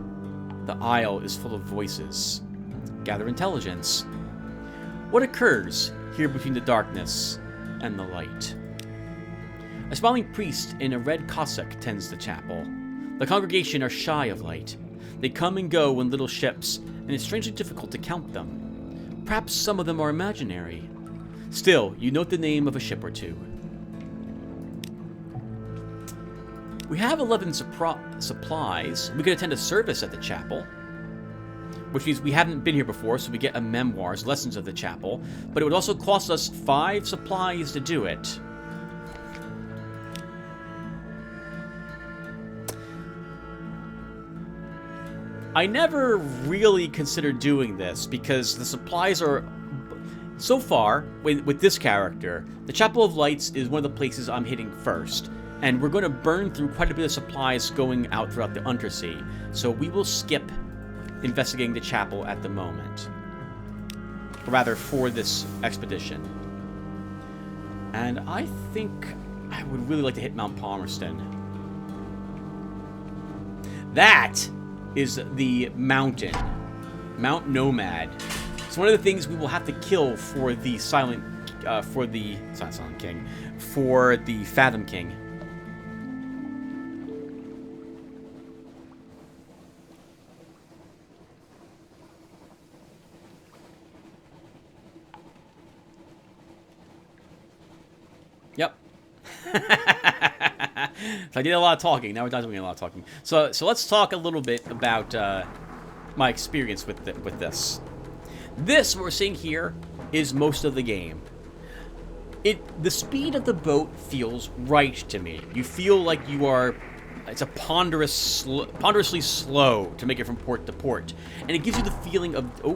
The aisle is full of voices. Gather intelligence. What occurs here between the darkness and the light? A smiling priest in a red cassock tends the chapel. The congregation are shy of light. They come and go in little ships, and it's strangely difficult to count them. Perhaps some of them are imaginary. Still, you note the name of a ship or two. We have 11 supplies. We could attend a service at the chapel, which means we haven't been here before, so we get a memoirs, lessons of the chapel, but it would also cost us 5 supplies to do it. I never really considered doing this because the supplies are... So far, with this character, the Chapel of Lights is one of the places I'm hitting first. And we're going to burn through quite a bit of supplies going out throughout the Undersea. So we will skip investigating the chapel at the moment. Or rather, for this expedition. And I think I would really like to hit Mount Palmerston. That is the mountain. Mount Nomad. It's one of the things we will have to kill for the it's not Silent King, for the Fathom King. Yep. So I did a lot of talking. Now we're done doing a lot of talking. So let's talk a little bit about my experience with this. This, what we're seeing here, is most of the game. The speed of the boat feels right to me. You feel like you are... It's a ponderously slow to make it from port to port. And it gives you the feeling of... Oh,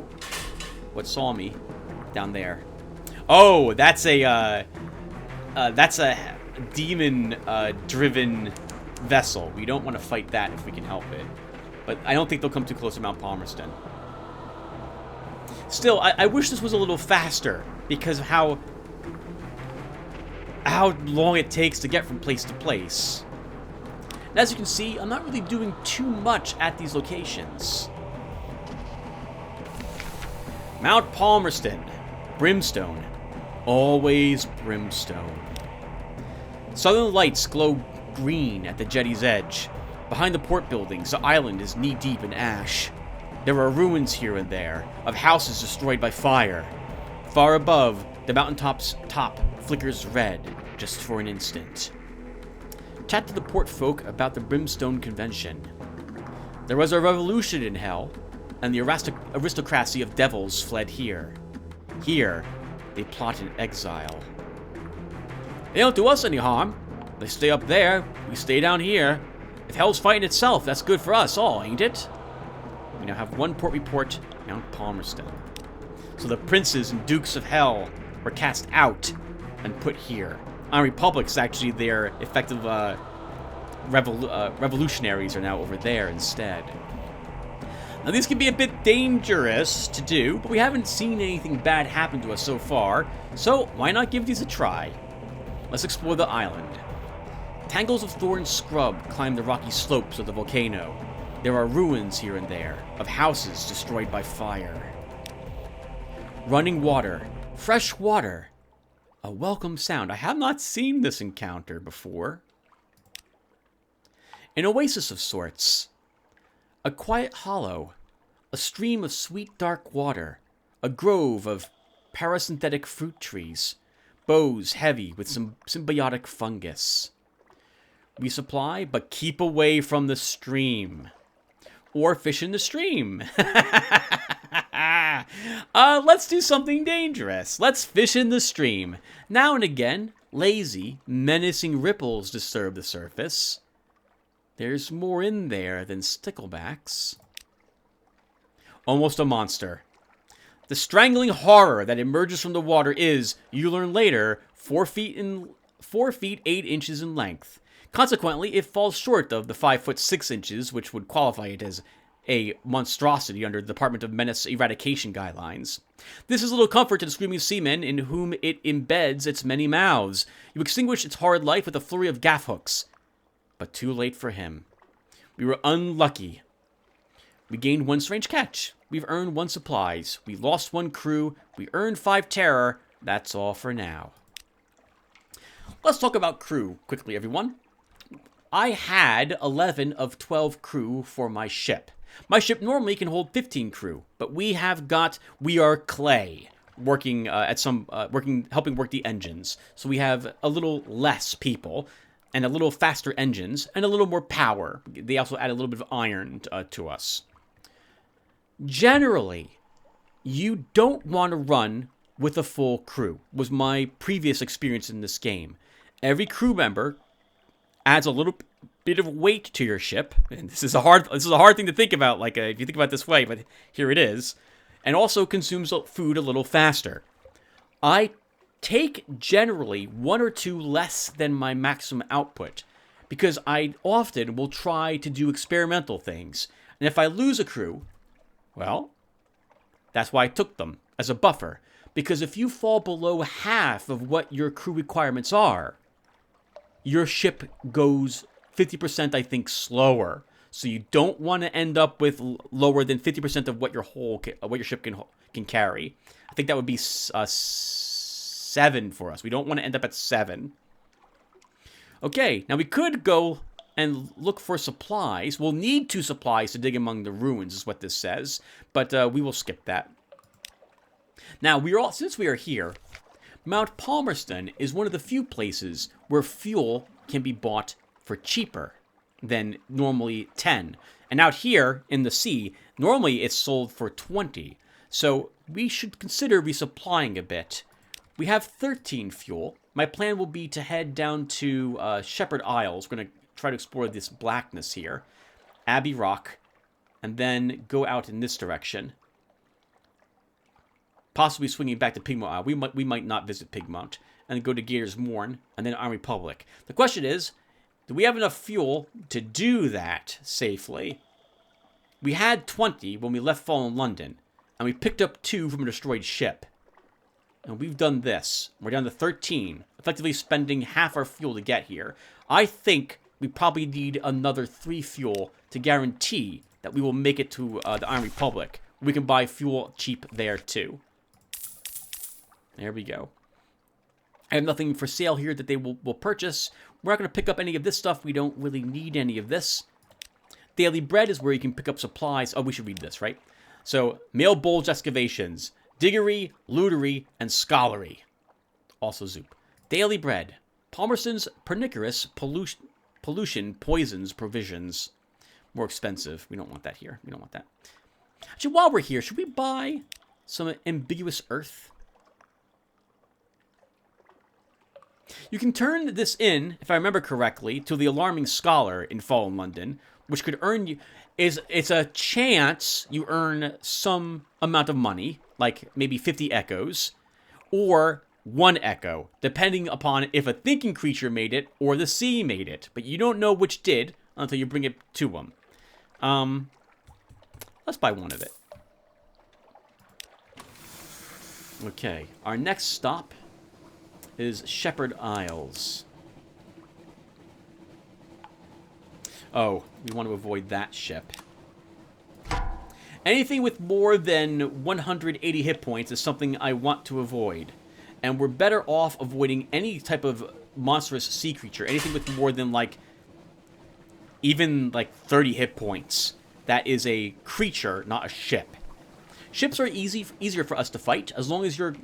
what saw me down there? Oh, that's a demon-driven vessel. We don't want to fight that if we can help it. But I don't think they'll come too close to Mount Palmerston. Still, I wish this was a little faster, because of how long it takes to get from place to place. And as you can see, I'm not really doing too much at these locations. Mount Palmerston. Brimstone. Always brimstone. Southern lights glow green at the jetty's edge. Behind the port buildings, the island is knee-deep in ash. There are ruins here and there, of houses destroyed by fire. Far above, the mountaintop's top flickers red, just for an instant. Chat to the port folk about the Brimstone Convention. There was a revolution in hell, and the aristocracy of devils fled here. Here, they plot in exile. They don't do us any harm. They stay up there, we stay down here. If hell's fighting itself, that's good for us all, ain't it? We now have one port report, Mount Palmerston. So the princes and dukes of hell were cast out and put here. Iron Republic's actually their effective revolutionaries are now over there instead. Now these can be a bit dangerous to do, but we haven't seen anything bad happen to us so far, so why not give these a try? Let's explore the island. Tangles of thorn scrub climb the rocky slopes of the volcano. There are ruins here and there, of houses destroyed by fire. Running water. Fresh water. A welcome sound. I have not seen this encounter before. An oasis of sorts. A quiet hollow. A stream of sweet dark water. A grove of parasynthetic fruit trees. Boughs heavy with some symbiotic fungus. Resupply, but keep away from the stream. Or fish in the stream. Let's do something dangerous. Let's fish in the stream. Now and again, lazy, menacing ripples disturb the surface. There's more in there than sticklebacks. Almost a monster. The strangling horror that emerges from the water is, you learn later, 4 feet 8 inches in length. Consequently, it falls short of the 5 foot 6 inches, which would qualify it as a monstrosity under the Department of Menace eradication guidelines. This is little comfort to the screaming seamen in whom it embeds its many mouths. You extinguish its horrid life with a flurry of gaff hooks. But too late for him. We were unlucky. We gained 1 strange catch. We've earned 1 supplies. We lost 1 crew. We earned 5 terror. That's all for now. Let's talk about crew quickly, everyone. I had 11 of 12 crew for my ship. My ship normally can hold 15 crew, but we are Clay working helping work the engines. So we have a little less people and a little faster engines and a little more power. They also add a little bit of iron to us. Generally, you don't want to run with a full crew, was my previous experience in this game. Every crew member adds a little bit of weight to your ship, and this is a hard thing to think about, like if you think about it this way, but here it is, and also consumes food a little faster. I take generally 1 or 2 less than my maximum output, because I often will try to do experimental things, and if I lose a crew, well, that's why I took them as a buffer, because if you fall below half of what your crew requirements are, your ship goes 50%, I think, slower. So you don't want to end up with lower than 50% of what your ship can carry. I think that would be 7 for us. We don't want to end up at 7. Okay, now we could go and look for supplies. We'll need 2 supplies to dig among the ruins, is what this says. But we will skip that. Now, since we are here, Mount Palmerston is one of the few places where fuel can be bought for cheaper than normally 10. And out here in the sea, normally it's sold for 20. So we should consider resupplying a bit. We have 13 fuel. My plan will be to head down to Shepherd Isles. We're going to try to explore this blackness here. Abbey Rock. And then go out in this direction. Possibly swinging back to Pigmont Isle. We might not visit Pigmont. And then go to Gator's Morn. And then Iron Republic. The question is, do we have enough fuel to do that safely? We had 20 when we left Fallen London. And we picked up 2 from a destroyed ship. And we've done this. We're down to 13. Effectively spending half our fuel to get here. I think we probably need another 3 fuel to guarantee that we will make it to the Iron Republic. We can buy fuel cheap there too. There we go. I have nothing for sale here that they will purchase. We're not going to pick up any of this stuff. We don't really need any of this. Daily Bread is where you can pick up supplies. Oh, we should read this, right? So, Mail Bulge Excavations, Diggery, Lootery, and Scholarly. Also Zoop. Daily Bread. Palmerston's Pernicerous Pollution, Poisons, Provisions. More expensive. We don't want that here. We don't want that. Actually, while we're here, should we buy some ambiguous earth? You can turn this in, if I remember correctly, to the Alarming Scholar in Fallen London, which could earn you... It's a chance you earn some amount of money, like maybe 50 echoes, or 1 echo, depending upon if a thinking creature made it or the sea made it. But you don't know which did until you bring it to them. Let's buy 1 of it. Okay, our next stop is Shepherd Isles. Oh, we want to avoid that ship. Anything with more than 180 hit points is something I want to avoid. And we're better off avoiding any type of monstrous sea creature. Anything with more than, even 30 hit points. That is a creature, not a ship. Ships are easier for us to fight, as long as you're...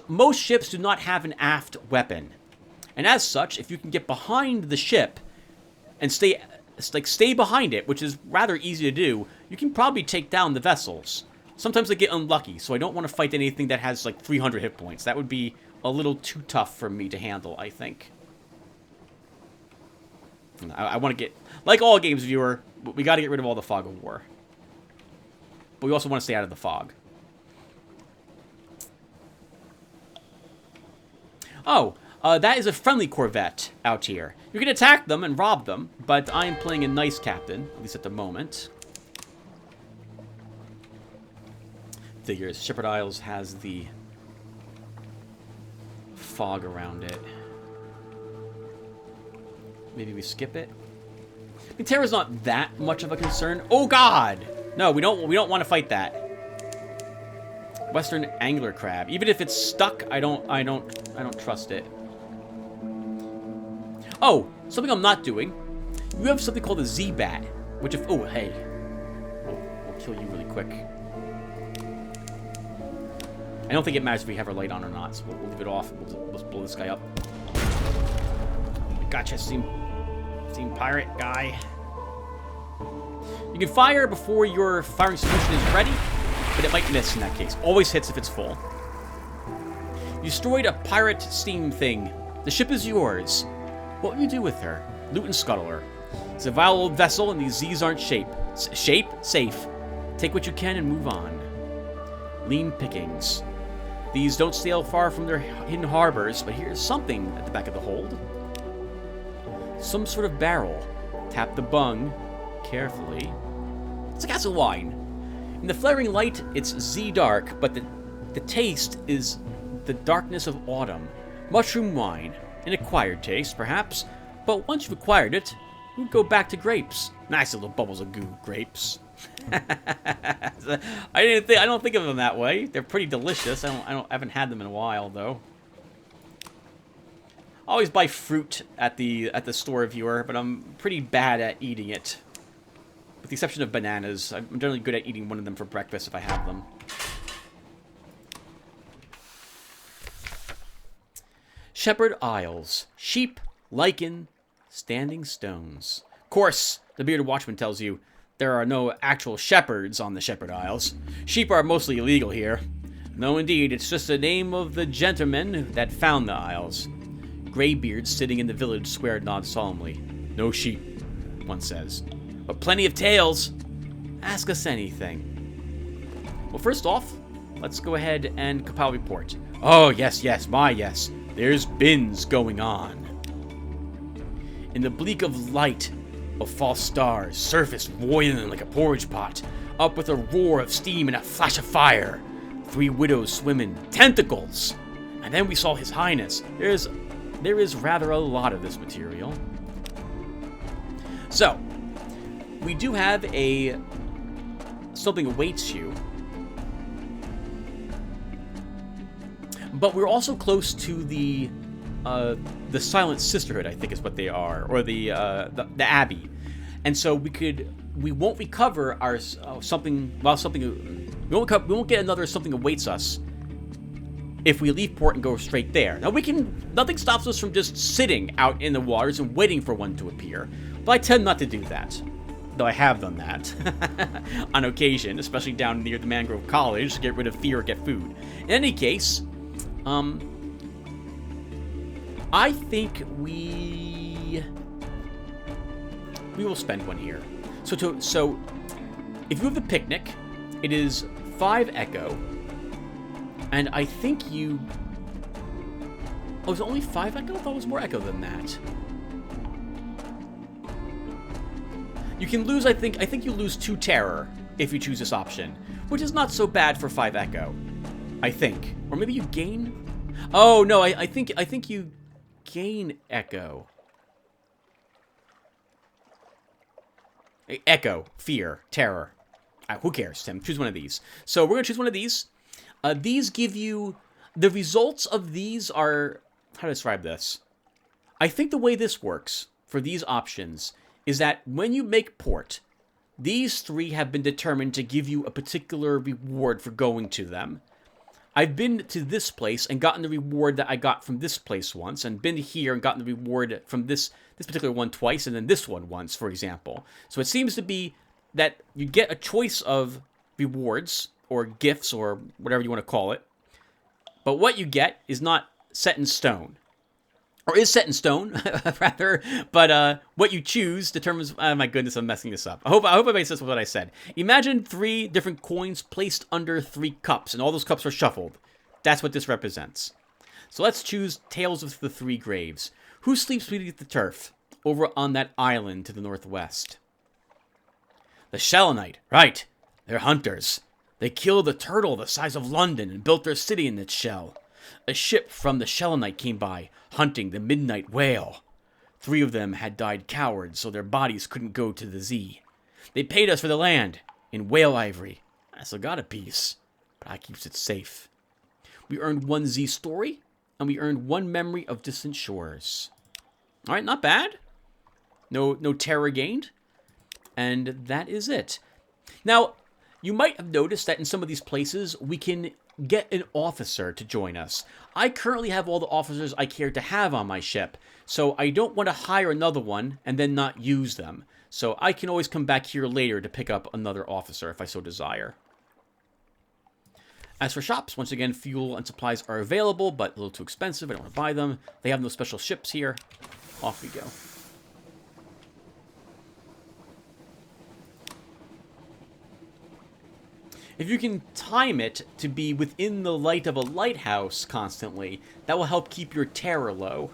most ships do not have an aft weapon. And as such, if you can get behind the ship and stay behind it, which is rather easy to do, you can probably take down the vessels. Sometimes they get unlucky, so I don't want to fight anything that has 300 hit points. That would be a little too tough for me to handle, I think. I want to get... Like all games, viewer, we got to get rid of all the fog of war. But we also want to stay out of the fog. Oh, that is a friendly corvette out here. You can attack them and rob them, but I am playing a nice captain, at least at the moment. Figures. Shepherd Isles has the fog around it. Maybe we skip it? I mean, Terra's not that much of a concern. Oh God! No, we don't want to fight that. Western angler crab. Even if it's stuck, I don't trust it. Oh, something I'm not doing. You have something called a Z-Bat, which if... Oh, hey. We'll kill you really quick. I don't think it matters if we have our light on or not, so we'll leave it off. We'll blow this guy up. Gotcha, Steam Pirate guy. You can fire before your firing solution is ready, but it might miss in that case. Always hits if it's full. You destroyed a pirate steam thing. The ship is yours. What will you do with her? Loot and scuttle her. It's a vile old vessel, and these Z's aren't safe. Take what you can and move on. Lean pickings. These don't sail far from their hidden harbors, but here's something at the back of the hold. Some sort of barrel. Tap the bung carefully. It's a glass of wine. In the flaring light, it's Z dark, but the taste is the darkness of autumn. Mushroom wine. An acquired taste, perhaps, but once you've acquired it, you go back to grapes. Nice little bubbles of goo, grapes. I don't think of them that way. They're pretty delicious. I haven't had them in a while though. I always buy fruit at the store viewer, but I'm pretty bad at eating it. With the exception of bananas, I'm generally good at eating one of them for breakfast if I have them. Shepherd Isles. Sheep, lichen, standing stones. Of course, the bearded watchman tells you there are no actual shepherds on the Shepherd Isles. Sheep are mostly illegal here. No, indeed, it's just the name of the gentleman that found the Isles. Greybeards sitting in the village square nod solemnly. No sheep, one says. But plenty of tales. Ask us anything. Well, first off, let's go ahead and compile a report. Oh, yes, my yes. There's bins going on. In the bleak of light of false stars, surface boiling like a porridge pot, up with a roar of steam and a flash of fire. 3 widows swimming, tentacles. And then we saw His Highness. There is rather a lot of this material. So, we do have something awaits you. But we're also close to the Silent Sisterhood, I think is what they are, or the Abbey, and so we won't recover our we won't get another something awaits us if we leave port and go straight there. Now nothing stops us from just sitting out in the waters and waiting for one to appear, but I tend not to do that. Though I have done that on occasion, especially down near the Mangrove College to get rid of fear or get food. In any case, I think we will spend one here. So if you have the picnic, it is 5 echo, and I think you. Oh, is it only 5 echo? I thought it was more echo than that. You can lose, I think you lose 2 terror if you choose this option, which is not so bad for 5 echo, I think. Or maybe you gain. Oh no, I think you gain echo. Echo, fear, terror. Who cares, Tim? Choose one of these. So we're gonna choose one of these. These give you the results of these are how to describe this. I think the way this works for these options is that when you make port, these 3 have been determined to give you a particular reward for going to them. I've been to this place and gotten the reward that I got from this place once, and been here and gotten the reward from this particular one twice, and then this one once, for example. So it seems to be that you get a choice of rewards, or gifts, or whatever you want to call it, but what you get is not set in stone. Or is set in stone, rather, but what you choose determines. Oh my goodness, I'm messing this up. I hope I made sense with what I said. Imagine 3 different coins placed under 3 cups, and all those cups are shuffled. That's what this represents. So let's choose Tales of the 3 Graves. Who sleeps beneath the turf? Over on that island to the northwest. The Shellonite, right? They're hunters. They killed a turtle the size of London and built their city in its shell. A ship from the Shellonite came by, hunting the midnight whale. 3 of them had died cowards, so their bodies couldn't go to the Z. They paid us for the land, in whale ivory. I still got a piece, but I keeps it safe. We earned 1 Z story, and we earned 1 memory of distant shores. Alright, not bad. No terror gained. And that is it. Now, you might have noticed that in some of these places, we can get an officer to join us. I currently have all the officers I care to have on my ship, so I don't want to hire another one and then not use them. So I can always come back here later to pick up another officer if I so desire. As for shops, once again, fuel and supplies are available, but a little too expensive. I don't want to buy them. They have no special ships here. Off we go. If you can time it to be within the light of a lighthouse constantly, that will help keep your terror low.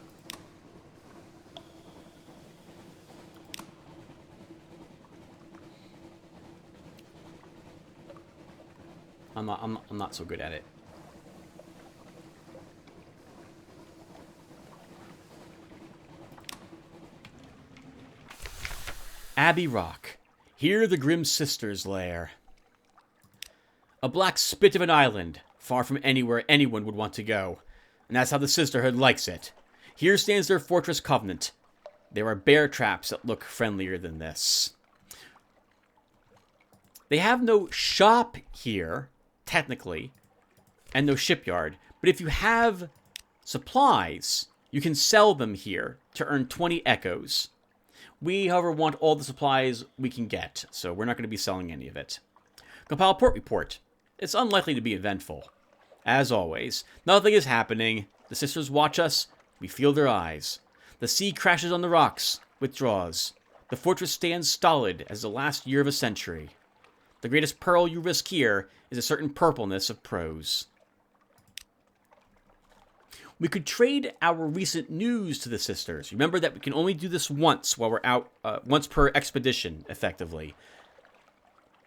I'm not so good at it. Abbey Rock. Here the grim sisters' lair. A black spit of an island, far from anywhere anyone would want to go. And that's how the sisterhood likes it. Here stands their fortress covenant. There are bear traps that look friendlier than this. They have no shop here, technically, and no shipyard. But if you have supplies, you can sell them here to earn 20 echoes. We, however, want all the supplies we can get, so we're not going to be selling any of it. Compile port report. It's unlikely to be eventful. As always, nothing is happening. The sisters watch us. We feel their eyes. The sea crashes on the rocks, withdraws. The fortress stands stolid as the last year of a century. The greatest peril you risk here is a certain purpleness of prose. We could trade our recent news to the sisters. Remember that we can only do this once while we're out, once per expedition, effectively.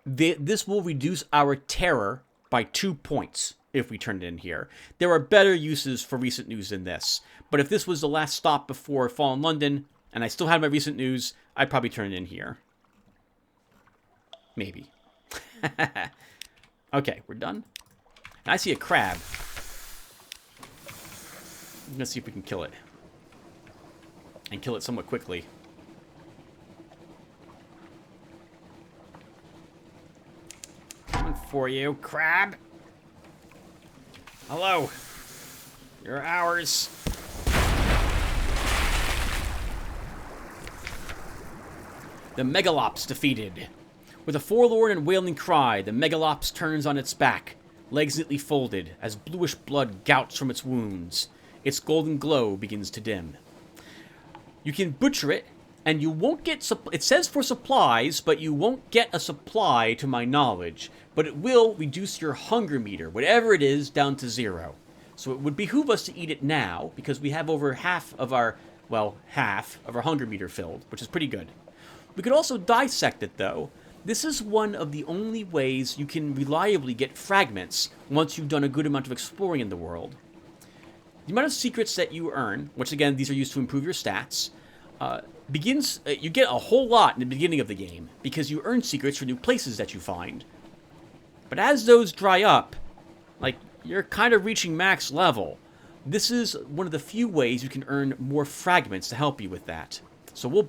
This will reduce our terror by 2 points if we turn it in here. There are better uses for recent news than this. But if this was the last stop before Fallen London, and I still had my recent news, I'd probably turn it in here. Maybe. Okay, we're done. And I see a crab. I'm going to see if we can kill it. And kill it somewhat quickly. Coming for you, crab. Hello. You're ours. The Megalops defeated. With a forlorn and wailing cry, the Megalops turns on its back, legs neatly folded, as bluish blood gouts from its wounds. Its golden glow begins to dim. You can butcher it, and you won't get... It says for supplies, but you won't get a supply to my knowledge. But it will reduce your hunger meter, whatever it is, down to 0. So it would behoove us to eat it now, because we have over half of our... Well, half of our hunger meter filled, which is pretty good. We could also dissect it, though. This is one of the only ways you can reliably get fragments once you've done a good amount of exploring in the world. The amount of secrets that you earn, which again, these are used to improve your stats, you get a whole lot in the beginning of the game, because you earn secrets for new places that you find. But as those dry up, like, you're kind of reaching max level, this is one of the few ways you can earn more fragments to help you with that. So we'll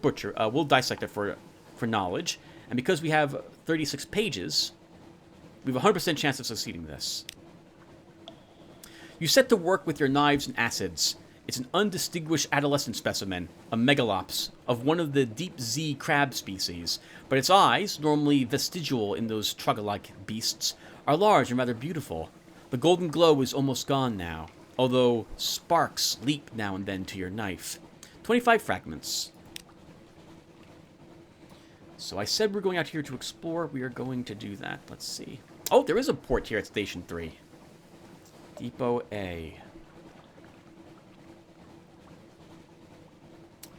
dissect it for knowledge, and because we have 36 pages, we have a 100% chance of succeeding this. You set to work with your knives and acids. It's an undistinguished adolescent specimen, a megalops, of one of the deep Z crab species, but its eyes, normally vestigial in those trogger-like beasts, are large and rather beautiful. The golden glow is almost gone now, although sparks leap now and then to your knife. 25 fragments. So I said we're going out here to explore. We are going to do that. Let's see. Oh, there is a port here at Station 3. Depot A.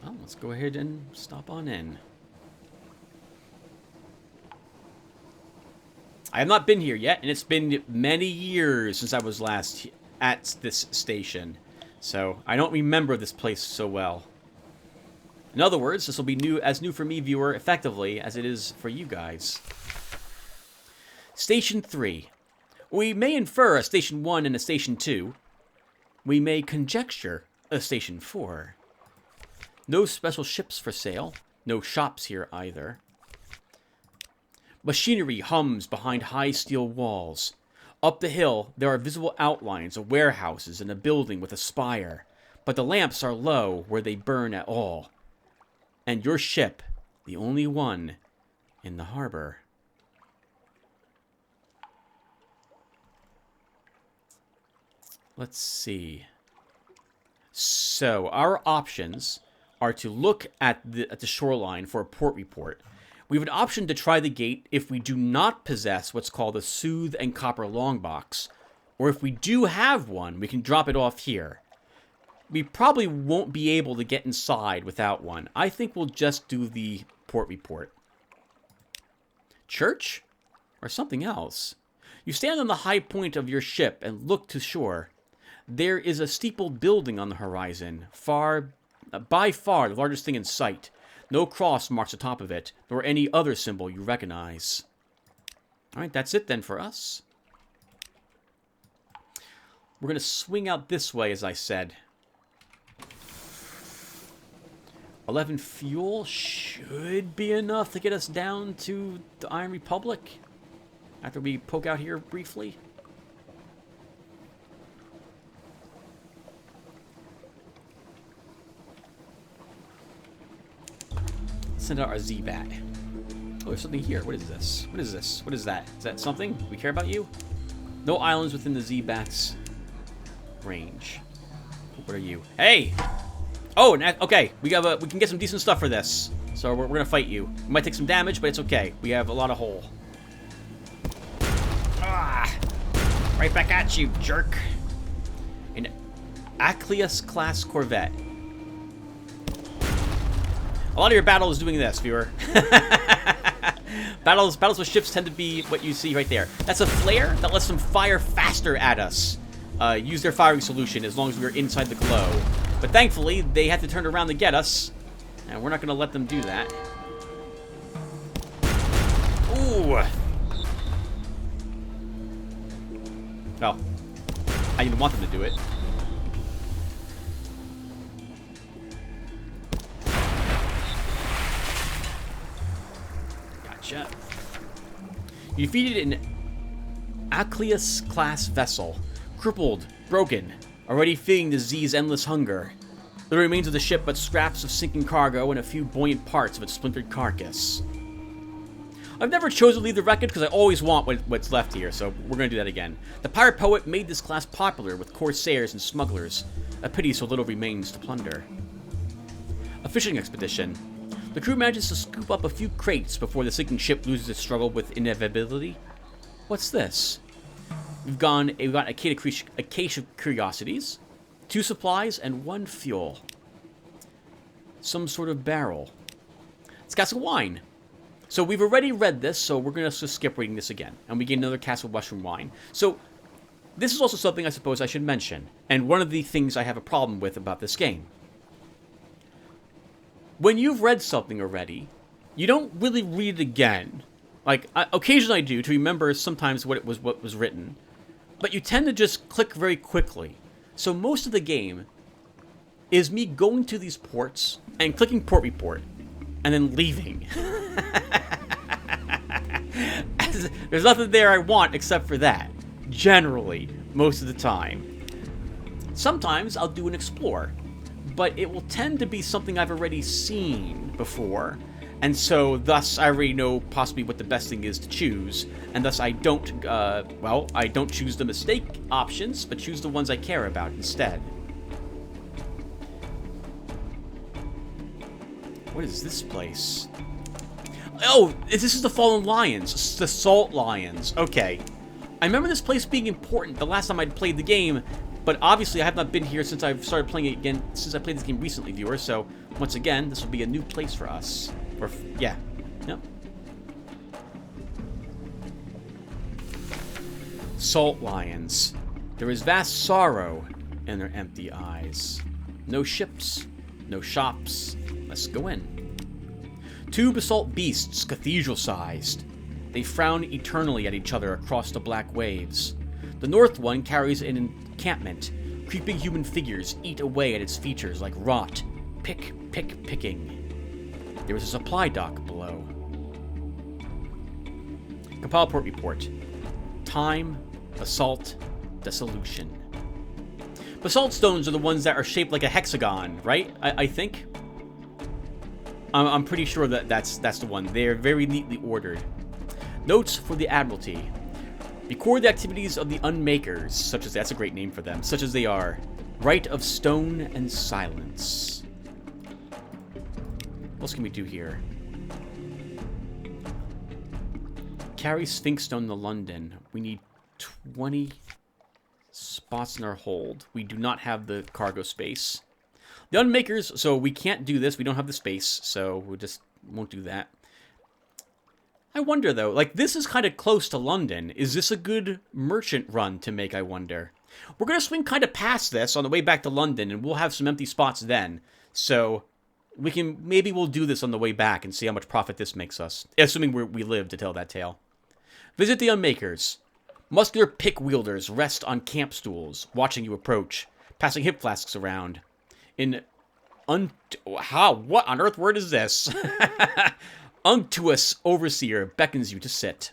Well, let's go ahead and stop on in. I have not been here yet, and it's been many years since I was last at this station. So I don't remember this place so well. In other words, this will be as new for me, viewer, effectively, as it is for you guys. Station 3. We may infer a Station 1 and a Station 2. We may conjecture a Station 4. No special ships for sale. No shops here either. Machinery hums behind high steel walls. Up the hill, there are visible outlines of warehouses and a building with a spire. But the lamps are low where they burn at all. And your ship, the only one in the harbor. Let's see. So, our options are to look at the shoreline for a port report. We have an option to try the gate if we do not possess what's called a Soothe and Copper Longbox, or if we do have one, we can drop it off here. We probably won't be able to get inside without one. I think we'll just do the port report. Church? Or something else? You stand on the high point of your ship and look to shore. There is a steepled building on the horizon, by far the largest thing in sight. No cross marks the top of it, nor any other symbol you recognize. Alright, that's it then for us. We're going to swing out this way, as I said. 11 fuel should be enough to get us down to the Iron Republic after we poke out here briefly. Send out our Z-Bat. Oh, there's something here. What is this? What is this? What is that? Is that something? We care about you? No islands within the Z-Bat's range. What are you? Hey! Oh, okay. We can get some decent stuff for this. So we're gonna fight you. We might take some damage, but it's okay. We have a lot of hull. Ah! Right back at you, jerk. An Acleus-class corvette. A lot of your battle is doing this, viewer. Battles with ships tend to be what you see right there. That's a flare that lets them fire faster at us. Use their firing solution as long as we're inside the glow. But thankfully, they had to turn around to get us. And we're not going to let them do that. Ooh. Well, I didn't want them to do it. Gotcha. You defeated an Acleus-class vessel. Crippled, broken, already feeding the Z's endless hunger. The remains of the ship but scraps of sinking cargo and a few buoyant parts of its splintered carcass. I've never chosen to leave the wreckage because I always want what's left here, so we're going to do that again. The pirate poet made this class popular with corsairs and smugglers. A pity so little remains to plunder. A fishing expedition. The crew manages to scoop up a few crates before the sinking ship loses its struggle with inevitability. What's this? We've got a cache of curiosities, 2 supplies, and 1 fuel. Some sort of barrel. It's a cask of wine. So we've already read this, so we're going to just skip reading this again. And we get another cask of mushroom wine. So this is also something I suppose I should mention. And one of the things I have a problem with about this game. When you've read something already, you don't really read it again. Like, occasionally I do, to remember sometimes what was written. But you tend to just click very quickly. So most of the game is me going to these ports and clicking port report and then leaving. There's nothing there I want except for that. Generally, most of the time. Sometimes I'll do an explore, but it will tend to be something I've already seen before. And so, thus, I already know possibly what the best thing is to choose. And thus, I don't, I don't choose the mistake options, but choose the ones I care about instead. What is this place? Oh, this is the Fallen Lions. The Salt Lions. Okay. I remember this place being important the last time I'd played the game, but obviously I have not been here since I've started playing it again, since I played this game recently, viewers. So, once again, this will be a new place for us. Or, yeah. Yep. Salt Lions. There is vast sorrow in their empty eyes. No ships, no shops. Let's go in. 2 basalt beasts, cathedral-sized. They frown eternally at each other across the black waves. The north one carries an encampment. Creeping human figures eat away at its features like rot. Picking. There is a supply dock below. Compile port report. Time, basalt, dissolution. Basalt stones are the ones that are shaped like a hexagon, right? I think. I'm pretty sure that that's the one. They're very neatly ordered. Notes for the Admiralty. Record the activities of the Unmakers, such as, that's a great name for them, such as they are Rite of Stone and Silence. What else can we do here? Carry Sphinx Stone to London. We need 20 spots in our hold. We do not have the cargo space. The Unmakers, so we can't do this. We don't have the space, so we just won't do that. I wonder, though, like, this is kind of close to London. Is this a good merchant run to make, I wonder? We're going to swing kind of past this on the way back to London, and we'll have some empty spots then. So, maybe we'll do this on the way back and see how much profit this makes us. Assuming we live to tell that tale. Visit the Unmakers. Muscular pick wielders rest on camp stools, watching you approach, passing hip flasks around. What on earth word is this? Unctuous overseer beckons you to sit.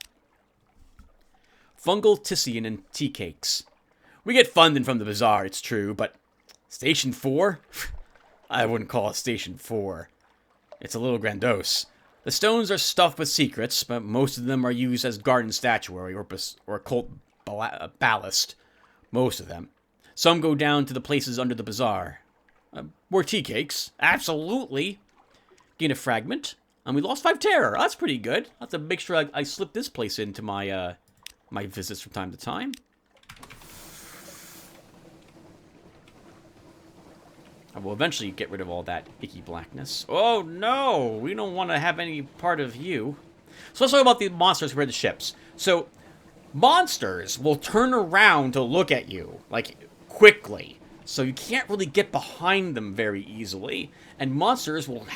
Fungal Tissian and tea cakes. We get funding from the bazaar, it's true, but Station 4? I wouldn't call it Station 4. It's a little grandiose. The stones are stuffed with secrets, but most of them are used as garden statuary or occult ballast. Most of them. Some go down to the places under the bazaar. More tea cakes. Absolutely. Gain a fragment. And we lost 5 terror. That's pretty good. I'll have to make sure I slip this place into my my visits from time to time. I will eventually get rid of all that icky blackness. Oh no! We don't want to have any part of you. So let's talk about the monsters compared to ships. So, monsters will turn around to look at you, like, quickly. So you can't really get behind them very easily. And monsters will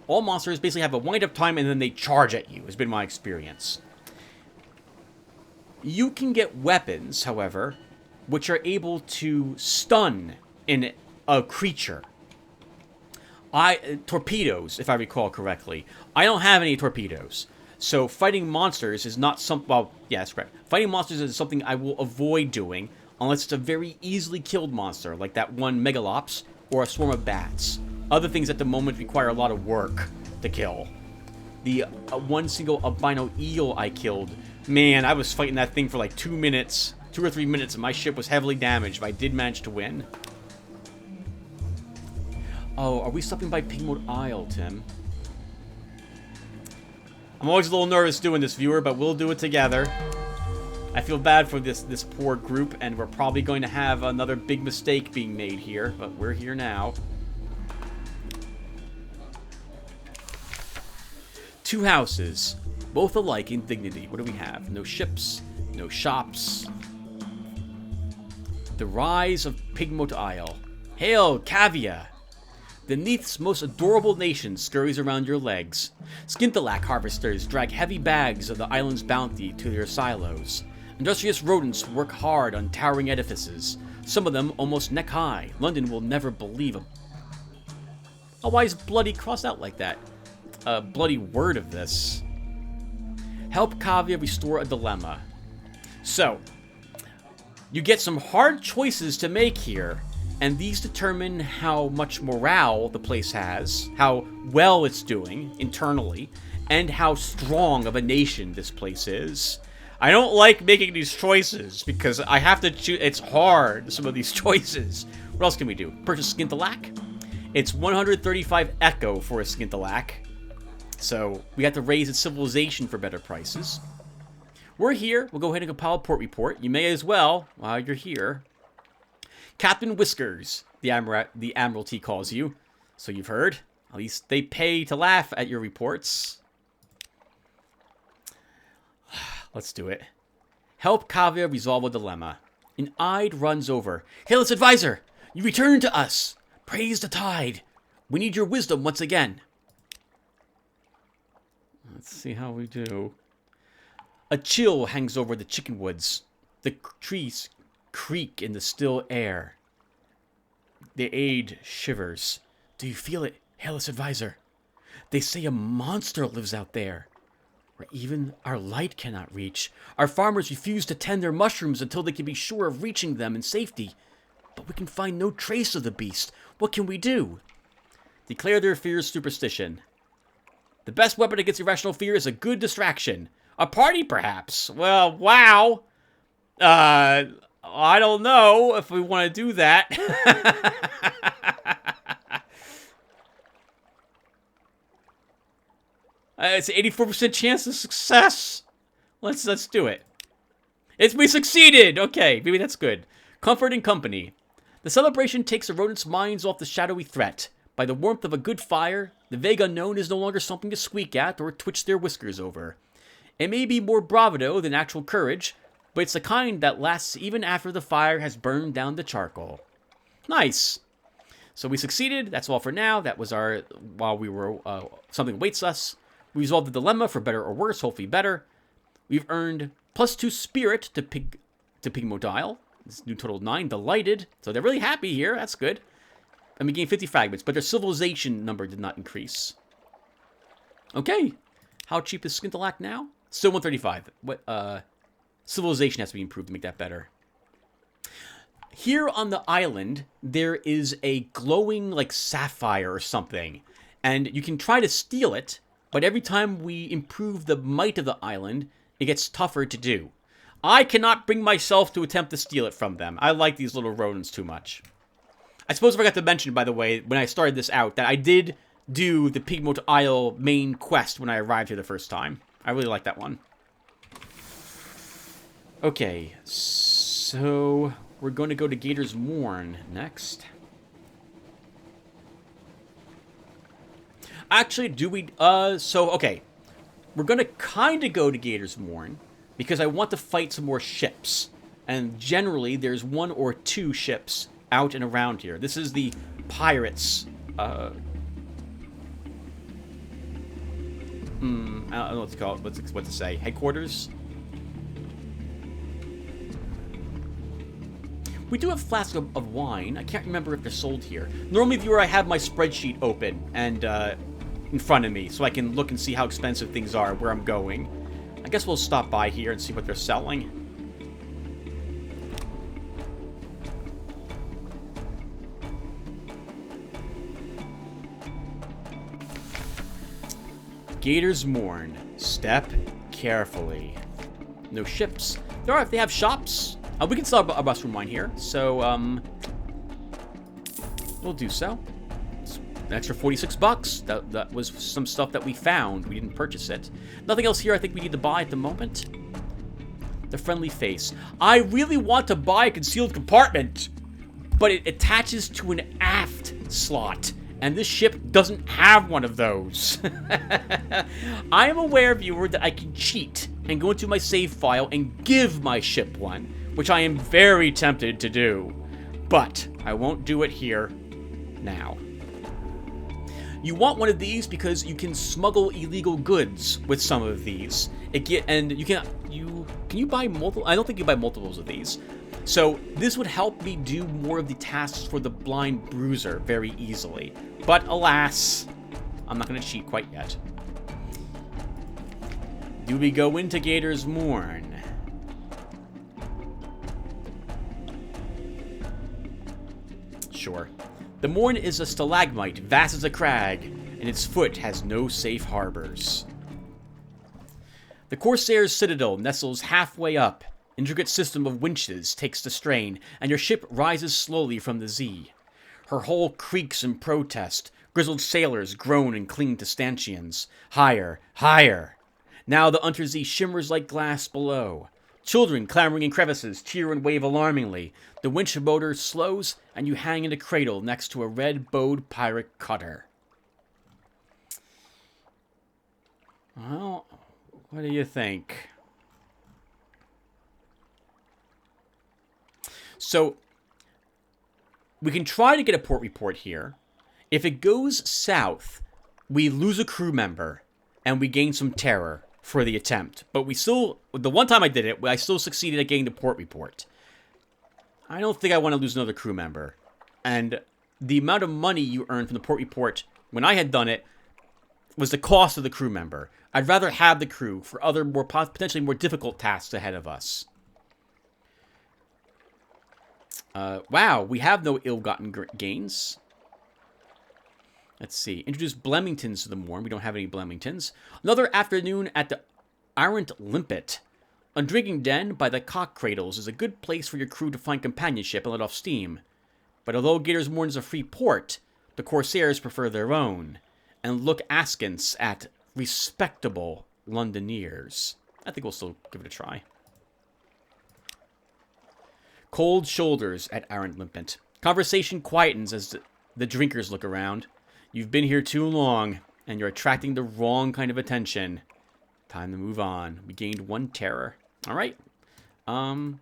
all monsters basically have a wind-up time and then they charge at you, has been my experience. You can get weapons, however, which are able to stun a creature. Torpedoes, if I recall correctly. I don't have any torpedoes. So fighting monsters is not something... Well, yeah, that's correct. Fighting monsters is something I will avoid doing unless it's a very easily killed monster, like that one Megalops or a swarm of bats. Other things at the moment require a lot of work to kill. The one single albino eel I killed, man, I was fighting that thing for like 2 minutes, 2 or 3 minutes, and my ship was heavily damaged, but I did manage to win. Oh, are we stopping by Pigmoat Isle, Tim? I'm always a little nervous doing this, viewer, but we'll do it together. I feel bad for this poor group, and we're probably going to have another big mistake being made here, but we're here now. 2 houses, both alike in dignity. What do we have? No ships, no shops. The rise of Pigmoat Isle. Hail, Cavia! The Neath's most adorable nation scurries around your legs. Skintalak harvesters drag heavy bags of the island's bounty to their silos. Industrious rodents work hard on towering edifices, some of them almost neck-high. London will never believe them. Oh, why is bloody crossed out like that? A bloody word of this. Help Kavya restore a dilemma. So, you get some hard choices to make here, and these determine how much morale the place has, how well it's doing internally, and how strong of a nation this place is. I don't like making these choices because I have to choose. It's hard, some of these choices. What else can we do? Purchase Skintalak. It's 135 Echo for a Skintalak. So we have to raise its civilization for better prices. We're here. We'll go ahead and compile a port report. You may as well while you're here. Captain Whiskers, the Admiralty calls you. So you've heard. At least they pay to laugh at your reports. Let's do it. Help Kavya resolve a dilemma. An Ide runs over. Hail's advisor, you return to us. Praise the tide. We need your wisdom once again. Let's see how we do. A chill hangs over the chicken woods. The trees creak in the still air. The Aide shivers. Do you feel it, Hail's advisor? They say a monster lives out there, where even our light cannot reach. Our farmers refuse to tend their mushrooms until they can be sure of reaching them in safety. But we can find no trace of the beast. What can we do? Declare their fears superstition. The best weapon against irrational fear is a good distraction. A party, perhaps. Well, wow. I don't know if we want to do that. It's an 84% chance of success. Let's do it. We succeeded! Okay, maybe that's good. Comfort and company. The celebration takes the rodents' minds off the shadowy threat. By the warmth of a good fire, the vague unknown is no longer something to squeak at or twitch their whiskers over. It may be more bravado than actual courage, but it's the kind that lasts even after the fire has burned down the charcoal. Nice. So we succeeded. That's all for now. That was our, while we were, something awaits us. We resolved the dilemma for better or worse, hopefully better. We've earned +2 spirit to Pigmodile. This new total 9. Delighted. So they're really happy here. That's good. And we gained 50 fragments, but their civilization number did not increase. Okay. How cheap is Skintalak now? Still 135. What, civilization has to be improved to make that better. Here on the island, there is a glowing, like, sapphire or something. And you can try to steal it, but every time we improve the might of the island, it gets tougher to do. I cannot bring myself to attempt to steal it from them. I like these little rodents too much. I suppose I forgot to mention, by the way, when I started this out, that I did do the Pigmote Isle main quest when I arrived here the first time. I really like that one. Okay, so we're going to go to Gator's Mourn next. Actually, do we, okay. We're going to kind of go to Gator's Mourn because I want to fight some more ships. And generally, there's 1 or 2 ships out and around here. This is the pirates, I don't know what to call it, what to say. Headquarters? We do have flasks of wine. I can't remember if they're sold here. Normally, viewer, I have my spreadsheet open and in front of me so I can look and see how expensive things are, where I'm going. I guess we'll stop by here and see what they're selling. Gator's Mourn. Step carefully. No ships. They have shops. We can sell a mushroom wine here, so we'll do so. It's an extra 46 bucks. That was some stuff that we found. We didn't purchase it. Nothing else here I think we need to buy at the moment. The friendly face. I really want to buy a concealed compartment, but it attaches to an aft slot. And this ship doesn't have one of those. I am aware, viewer, that I can cheat and go into my save file and give my ship one, which I am very tempted to do. But I won't do it here now. You want one of these because you can smuggle illegal goods with some of these. Can you buy multiple? I don't think you buy multiples of these. So this would help me do more of the tasks for the blind bruiser very easily. But alas, I'm not going to cheat quite yet. Do we go into Gator's Mourn? Sure. The Mourn is a stalagmite, vast as a crag, and its foot has no safe harbors. The Corsair's citadel nestles halfway up. Intricate system of winches takes the strain, and your ship rises slowly from the Z. Her hull creaks in protest. Grizzled sailors groan and cling to stanchions. Higher, higher. Now the Untersee shimmers like glass below. Children clambering in crevices cheer and wave alarmingly. The winch motor slows, and you hang in a cradle next to a red-bowed pirate cutter. Well, what do you think? So, we can try to get a port report here. If it goes south, we lose a crew member, and we gain some terror for the attempt. But we still, the one time I did it, I still succeeded at getting the port report. I don't think I want to lose another crew member. And the amount of money you earn from the port report, when I had done it, was the cost of the crew member. I'd rather have the crew for other, potentially more difficult tasks ahead of us. Wow, we have no ill-gotten gains. Let's see. Introduce Blemmingtons to the Mourn. We don't have any Blemmingtons. Another afternoon at the Arrant Limpet. A drinking den by the cock cradles is a good place for your crew to find companionship and let off steam. But although Gator's Mourn is a free port, the Corsairs prefer their own, and look askance at respectable Londoners. I think we'll still give it a try. Cold shoulders at Arrant Limpant. Conversation quietens as the drinkers look around. You've been here too long, and you're attracting the wrong kind of attention. Time to move on. We gained 1 terror. All right. I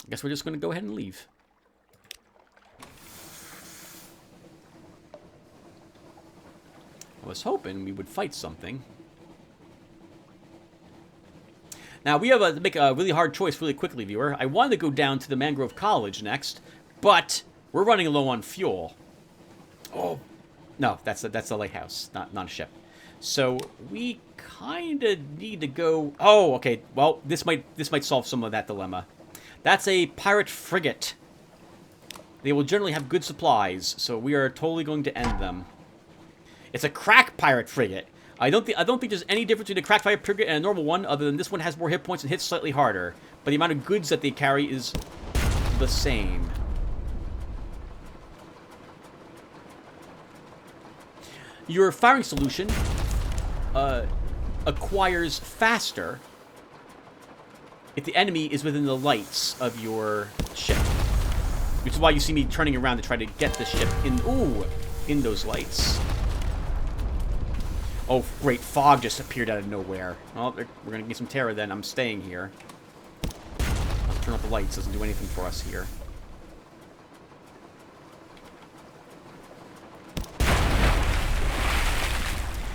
guess we're just going to go ahead and leave. I was hoping we would fight something. Now, we have to make a really hard choice really quickly, viewer. I wanted to go down to the Mangrove College next, but we're running low on fuel. Oh, no, that's a lighthouse, not a ship. So we kind of need to go... Oh, okay. Well, this might solve some of that dilemma. That's a pirate frigate. They will generally have good supplies, so we are totally going to end them. It's a crack pirate frigate. I don't think there's any difference between a crack pirate frigate and a normal one, other than this one has more hit points and hits slightly harder. But the amount of goods that they carry is the same. Your firing solution acquires faster if the enemy is within the lights of your ship. Which is why you see me turning around to try to get the ship in those lights. Oh, great. Fog just appeared out of nowhere. Well, we're going to get some terror then. I'm staying here. Let's turn off the lights. Doesn't do anything for us here.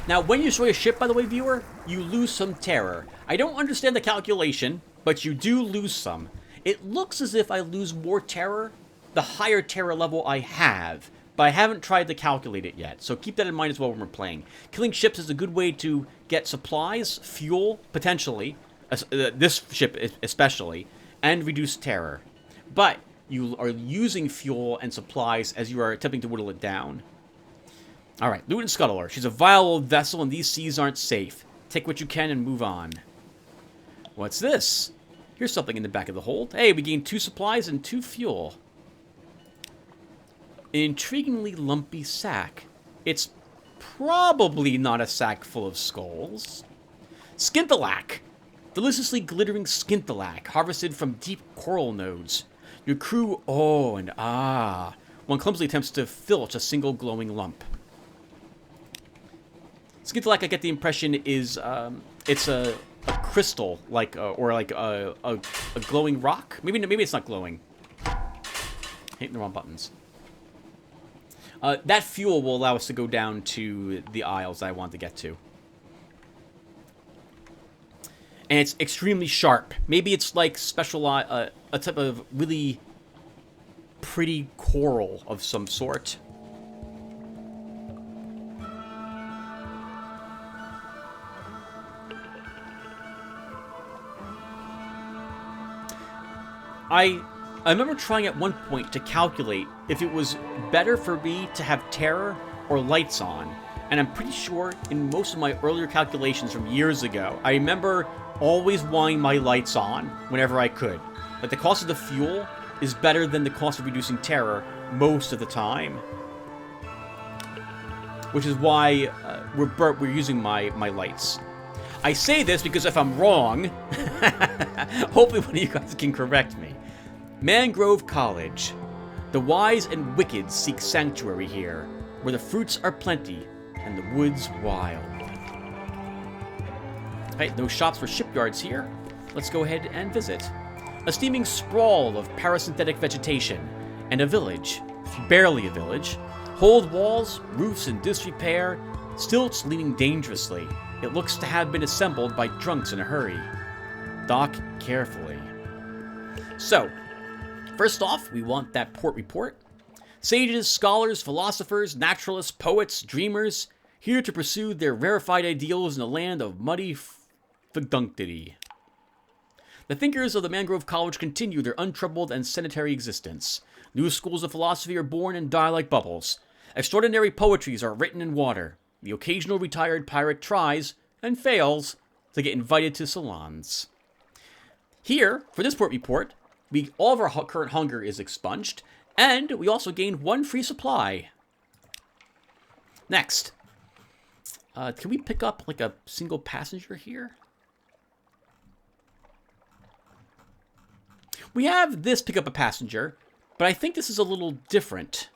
Now, when you destroy a ship, by the way, viewer, you lose some terror. I don't understand the calculation, but you do lose some. It looks as if I lose more terror the higher terror level I have, but I haven't tried to calculate it yet, so keep that in mind as well when we're playing. Killing ships is a good way to get supplies, fuel, potentially, this ship especially, and reduce terror. But you are using fuel and supplies as you are attempting to whittle it down. Alright, Luton Scuttler. She's a vile old vessel and these seas aren't safe. Take what you can and move on. What's this? Here's something in the back of the hold. Hey, we gained 2 supplies and 2 fuel. An intriguingly lumpy sack. It's probably not a sack full of skulls. Skinthalak. Deliciously glittering skinthalak, harvested from deep coral nodes. Your crew, oh and ah. One clumsily attempts to filch a single glowing lump. Skinthalak, I get the impression, is it's a crystal, like or like a glowing rock. Maybe it's not glowing. Hitting the wrong buttons. That fuel will allow us to go down to the isles I want to get to. And it's extremely sharp. Maybe it's like a type of really pretty coral of some sort. I remember trying at one point to calculate if it was better for me to have terror or lights on. And I'm pretty sure in most of my earlier calculations from years ago, I remember always wanting my lights on whenever I could. Like the cost of the fuel is better than the cost of reducing terror most of the time. Which is why we're using my lights. I say this because if I'm wrong, hopefully one of you guys can correct me. Mangrove College. The wise and wicked seek sanctuary here, where the fruits are plenty and the woods wild. Alright, no shops or shipyards here. Let's go ahead and visit. A steaming sprawl of parasynthetic vegetation, and a village. Barely a village. Hold walls, roofs in disrepair, stilts leaning dangerously. It looks to have been assembled by drunks in a hurry. Dock carefully. So, first off, we want that port report. Sages, scholars, philosophers, naturalists, poets, dreamers, here to pursue their rarefied ideals in a land of muddy functity. The thinkers of the Mangrove College continue their untroubled and sedentary existence. New schools of philosophy are born and die like bubbles. Extraordinary poetries are written in water. The occasional retired pirate tries, and fails, to get invited to salons. Here, for this port report, all of our current hunger is expunged, and we also gained 1 free supply. Next. Can we pick up, like, a single passenger here? We have this pick up a passenger, but I think this is a little different.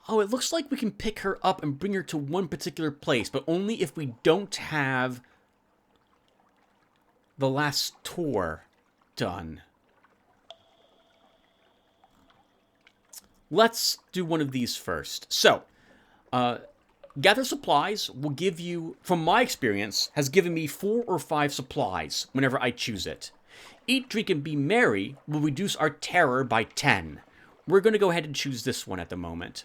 Oh, it looks like we can pick her up and bring her to one particular place, but only if we don't have the last tour done. Let's do one of these first. So, gather supplies will give you, from my experience, has given me 4 or 5 supplies whenever I choose it. Eat, drink, and be merry will reduce our terror by 10. We're going to go ahead and choose this one at the moment.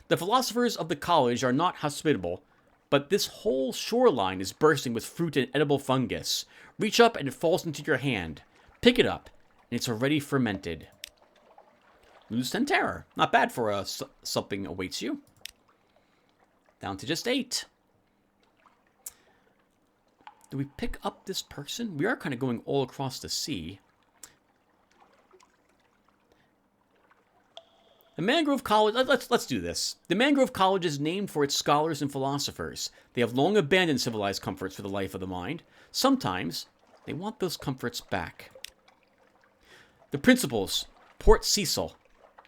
The philosophers of the college are not hospitable, but this whole shoreline is bursting with fruit and edible fungus. Reach up and it falls into your hand. Pick it up, and it's already fermented. Lose 10 terror. Not bad for something awaits you. Down to just 8. Do we pick up this person? We are kind of going all across the sea. The Mangrove College, let's do this. The Mangrove College is named for its scholars and philosophers. They have long abandoned civilized comforts for the life of the mind. Sometimes, they want those comforts back. The principals, Port Cecil,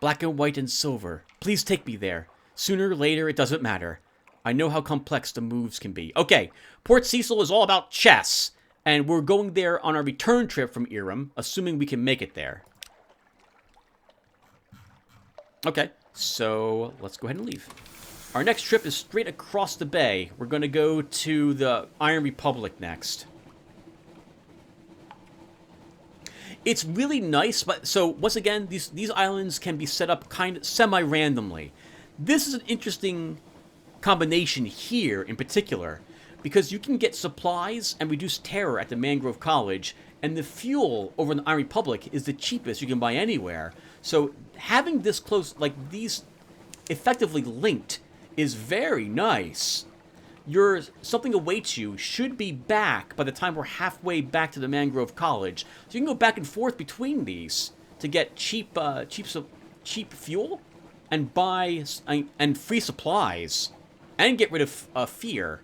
black and white and silver. Please take me there. Sooner or later, it doesn't matter. I know how complex the moves can be. Okay, Port Cecil is all about chess, and we're going there on our return trip from Irem, assuming we can make it there. Okay, so let's go ahead and leave. Our next trip is straight across the bay. We're going to go to the Iron Republic next. It's really nice, but so once again, these islands can be set up kind of semi-randomly. This is an interesting combination here in particular, because you can get supplies and reduce terror at the Mangrove College, and the fuel over in the Iron Republic is the cheapest you can buy anywhere. So having this close, like these effectively linked, is very nice. Something awaits you should be back by the time we're halfway back to the Mangrove College. So you can go back and forth between these to get cheap fuel and buy and free supplies and get rid of fear.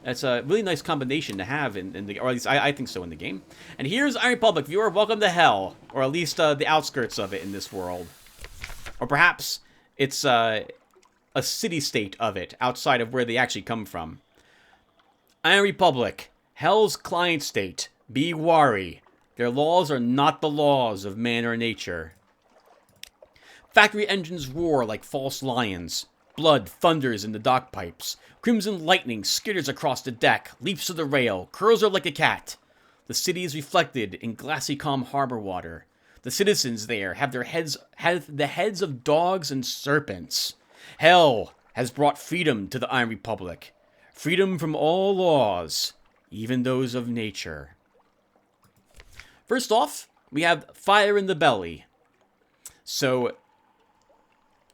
That's a really nice combination to have in the, or at least I think so in the game. And here's Iron Republic. Viewer, welcome to hell, or at least the outskirts of it in this world, or perhaps it's a city-state of it outside of where they actually come from. Iron Republic, hell's client state. Be wary. Their laws are not the laws of man or nature. Factory engines roar like false lions. Blood thunders in the dock pipes. Crimson lightning skitters across the deck, leaps to the rail, curls her like a cat. The city is reflected in glassy calm harbor water. The citizens there have the heads of dogs and serpents. Hell has brought freedom to the Iron Republic. Freedom from all laws, even those of nature. First off, we have fire in the belly. So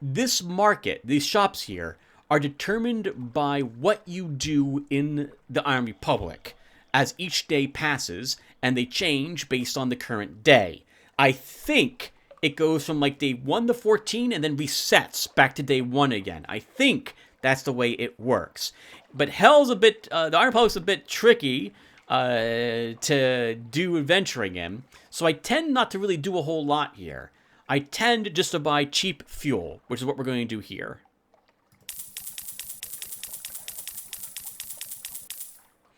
this market, these shops here, are determined by what you do in the Iron Republic as each day passes, and they change based on the current day. I think it goes from like day 1 to 14 and then resets back to day 1 again. I think that's the way it works. But hell's a bit, the Iron Republic's a bit tricky to do adventuring in, so I tend not to really do a whole lot here. I tend just to buy cheap fuel, which is what we're going to do here.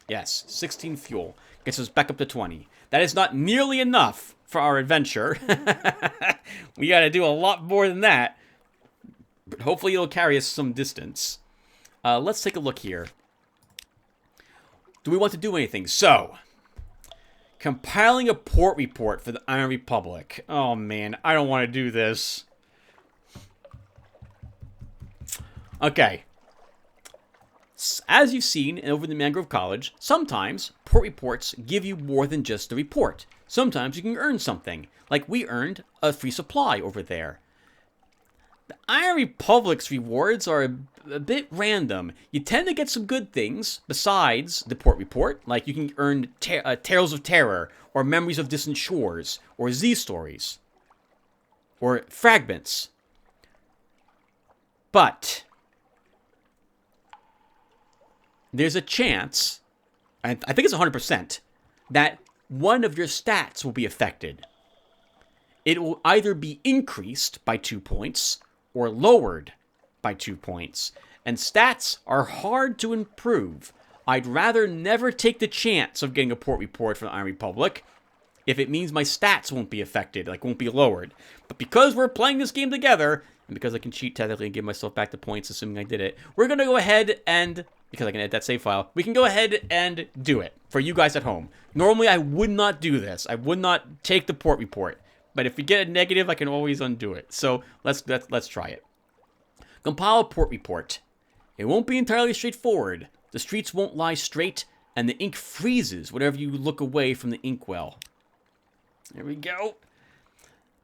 Yes, 16 fuel. Gets us back up to 20. That is not nearly enough for our adventure. We got to do a lot more than that. But hopefully it'll carry us some distance. Let's take a look here. Do we want to do anything? So, compiling a port report for the Iron Republic. Oh man, I don't want to do this. Okay. As you've seen over the Mangrove College, sometimes port reports give you more than just the report. Sometimes you can earn something, like we earned a free supply over there. The Iron Republic's rewards are a bit random. You tend to get some good things besides the port report, like you can earn Tales of Terror, or Memories of Distant Shores, or Z-Stories, or Fragments. But there's a chance, I think it's 100%, that one of your stats will be affected. It will either be increased by 2 points or lowered by 2 points. And stats are hard to improve. I'd rather never take the chance of getting a port report from the Iron Republic if it means my stats won't be affected, like won't be lowered. But because we're playing this game together, and because I can cheat technically and give myself back the points, assuming I did it, we're going to go ahead and, because I can edit that save file, we can go ahead and do it for you guys at home. Normally, I would not do this. I would not take the port report. But if we get a negative, I can always undo it. So let's try it. Compile a port report. It won't be entirely straightforward. The streets won't lie straight, and the ink freezes whenever you look away from the inkwell. There we go.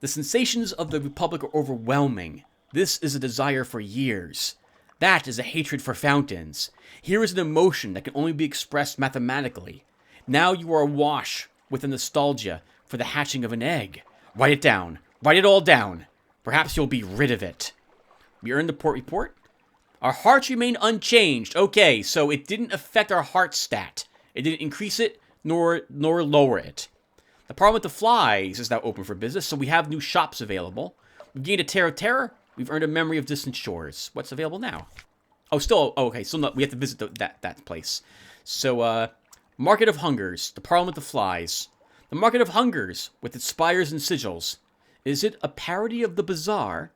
The sensations of the Republic are overwhelming. This is a desire for years. That is a hatred for fountains. Here is an emotion that can only be expressed mathematically. Now you are awash with a nostalgia for the hatching of an egg. Write it down. Write it all down. Perhaps you'll be rid of it. We earned the port report. Our hearts remain unchanged. Okay, so it didn't affect our heart stat. It didn't increase it nor lower it. The Parliament of Flies is now open for business, so we have new shops available. We've gained a Tear of Terror. We've earned a Memory of Distant Shores. What's available now? Oh, still, okay, still not, we have to visit that place. So, Market of Hungers, the Parliament of Flies. The Market of Hungers, with its spires and sigils. Is it a parody of the bazaar?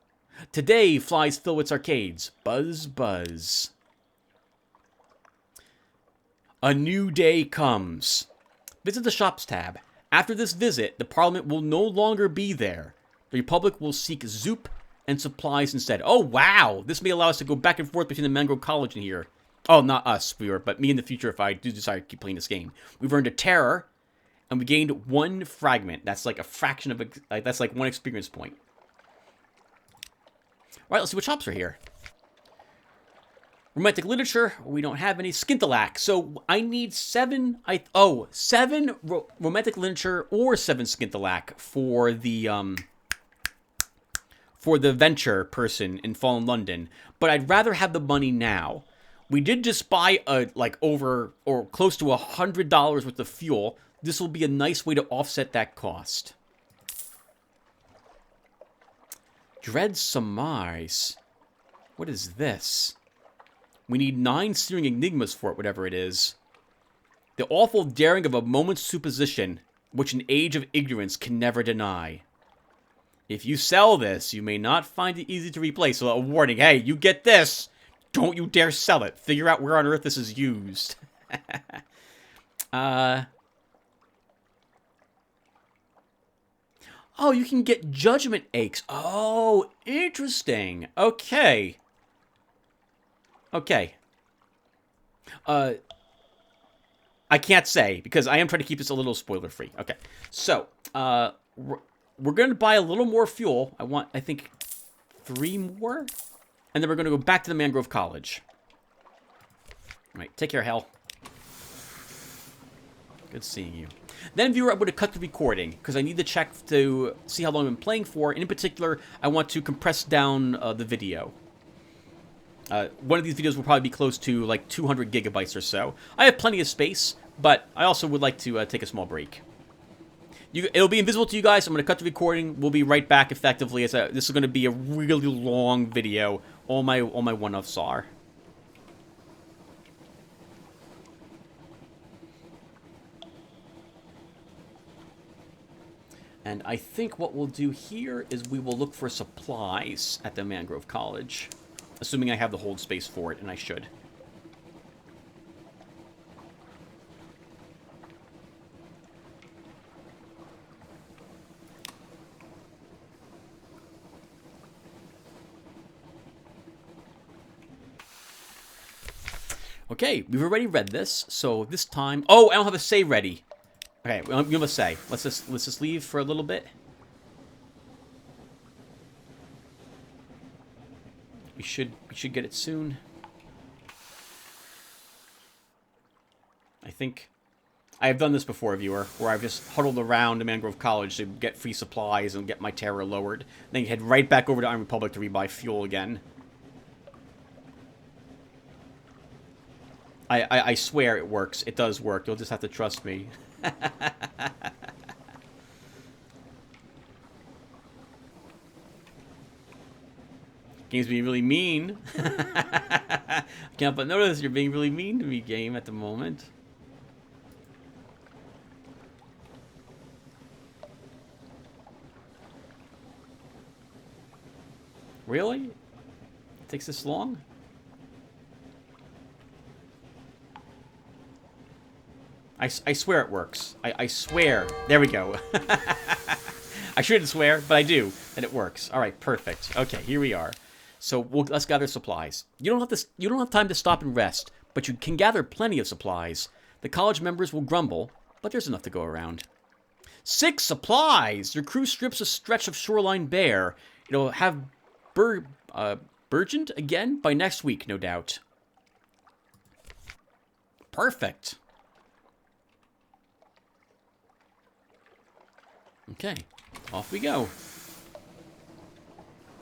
Today, flies fill its arcades. Buzz, buzz. A new day comes. Visit the Shops tab. After this visit, the Parliament will no longer be there. The Republic will seek Zoop and supplies instead. Oh, wow! This may allow us to go back and forth between the Mangrove College and here. Oh, not us, viewer, but me in the future if I do decide to keep playing this game. We've earned a Terror, and we gained 1 fragment. That's like a fraction of that's like 1 experience point. All right, let's see what shops are here. Romantic literature. We don't have any. Skintalak. So I need 7. 7 romantic literature or 7 Skintalak for the venture person in Fallen London. But I'd rather have the money now. We did just buy over or close to $100 worth of fuel. This will be a nice way to offset that cost. Dread Surmise. What is this? We need 9 searing enigmas for it, whatever it is. The awful daring of a moment's supposition, which an age of ignorance can never deny. If you sell this, you may not find it easy to replace. So a warning, hey, you get this. Don't you dare sell it. Figure out where on earth this is used. Oh, you can get judgment aches. Oh, interesting. Okay. Okay. I can't say, because I am trying to keep this a little spoiler-free. Okay. So, we're going to buy a little more fuel. I think, 3 more? And then we're going to go back to the Mangrove College. All right, take care, Hell. Good seeing you. Then, viewer, I'm going to cut the recording, because I need to check to see how long I've been playing for. And in particular, I want to compress down the video. One of these videos will probably be close to, like, 200 gigabytes or so. I have plenty of space, but I also would like to take a small break. It'll be invisible to you guys. I'm going to cut the recording. We'll be right back effectively. This is going to be a really long video. All my one-offs are. And I think what we'll do here is we will look for supplies at the Mangrove College. Assuming I have the hold space for it, and I should. Okay, we've already read this, so this time... Oh, I don't have a save ready. Okay, we have a save. Let's just leave for a little bit. We should get it soon. I think I have done this before, viewer, where I've just huddled around the Mangrove College to get free supplies and get my terror lowered. Then head right back over to Iron Republic to rebuy fuel again. I swear it works. It does work. You'll just have to trust me. Game's being really mean. I can't but notice you're being really mean to me, game, at the moment. Really? It takes this long? I swear it works. I swear. There we go. I shouldn't swear, but I do, and it works. All right, perfect. Okay, here we are. So let's gather supplies. You don't have time to stop and rest, but you can gather plenty of supplies. The college members will grumble, but there's enough to go around. 6 supplies! Your crew strips a stretch of shoreline bare. It'll have burgeoned again by next week, no doubt. Perfect. Okay, off we go.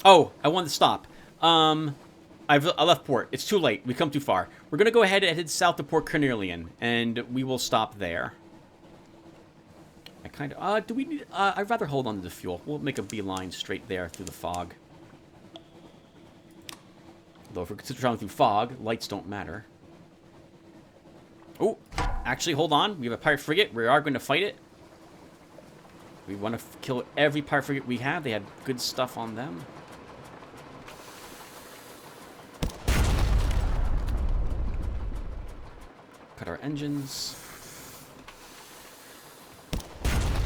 Oh, I wanted to stop. I left port. It's too late. We've come too far. We're going to go ahead and head south to Port Carnelian, and we will stop there. I kind of... do we need... I'd rather hold on to the fuel. We'll make a beeline straight there through the fog. Although if we're traveling through fog, lights don't matter. Oh, actually, hold on. We have a pirate frigate. We are going to fight it. We want to kill every pirate frigate we have. They had good stuff on them. Cut our engines.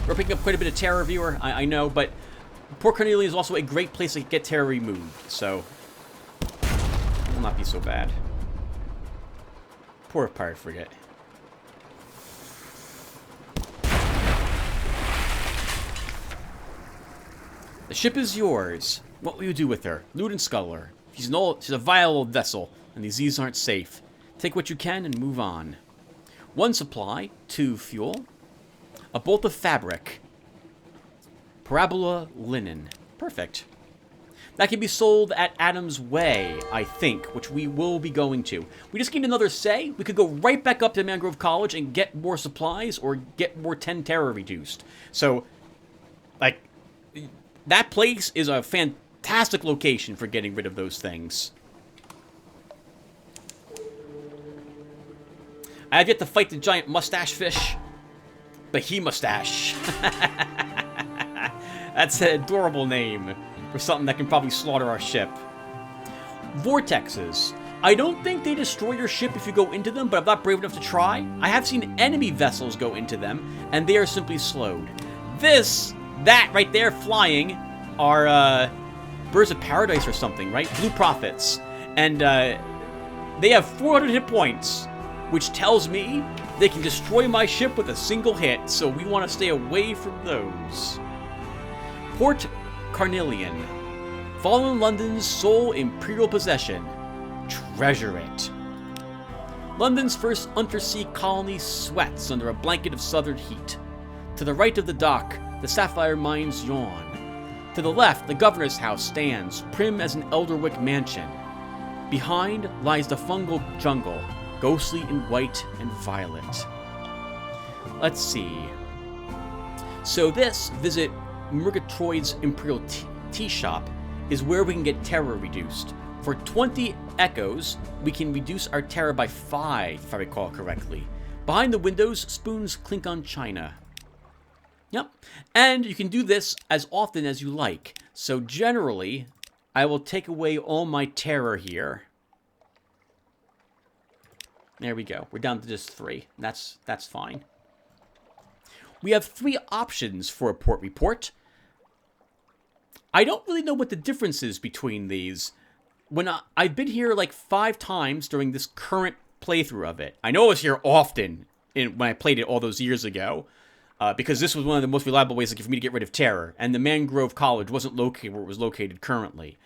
We're picking up quite a bit of terror, viewer. I know, but Port Carnelian is also a great place to get terror removed, so it will not be so bad. Poor pirate frigate. The ship is yours. What will you do with her? Loot and scuttle her. She's a vile old vessel, and these seas aren't safe. Take what you can and move on. 1 supply, 2 fuel, a bolt of fabric, parabola linen. Perfect. That can be sold at Adam's Way, I think, which we will be going to. We just need another say. We could go right back up to Mangrove College and get more supplies or get more 10 terror reduced. So, like... that place is a fantastic location for getting rid of those things. I have yet to fight the giant mustache fish. The He-Mustache. That's an adorable name for something that can probably slaughter our ship. Vortexes. I don't think they destroy your ship if you go into them, but I'm not brave enough to try. I have seen enemy vessels go into them, and they are simply slowed. That right there flying are Birds of Paradise or something, right? Blue Prophets. And they have 400 hit points, which tells me they can destroy my ship with a single hit, so we want to stay away from those. Port Carnelian. Fallen London's sole imperial possession. Treasure it. London's first undersea colony sweats under a blanket of southern heat. To the right of the dock, the sapphire mines yawn. To the left, the governor's house stands, prim as an Elderwick mansion. Behind lies the fungal jungle, ghostly in white and violet. Let's see. So this visit Murgatroyd's Imperial Tea Shop is where we can get terror reduced. For 20 echoes, we can reduce our terror by 5, if I recall correctly. Behind the windows, spoons clink on china. Yep. And you can do this as often as you like. So generally, I will take away all my terror here. There we go. We're down to just 3. That's fine. We have 3 options for a port report. I don't really know what the difference is between these. When I've been here like 5 times during this current playthrough of it. I know I was here often when I played it all those years ago. Because this was one of the most reliable ways for me to get rid of terror. And the Mangrove College wasn't located where it was located currently.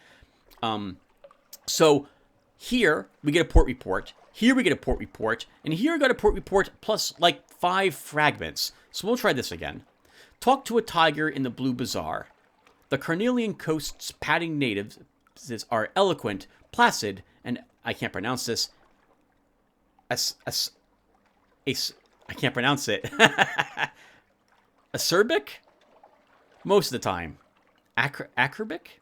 So here we get a port report. Here we get a port report. And here we got a port report plus like 5 fragments. So we'll try this again. Talk to a tiger in the Blue Bazaar. The Carnelian coast's padding natives are eloquent, placid, and I can't pronounce this, I can't pronounce it. Acerbic? Most of the time. Acerbic?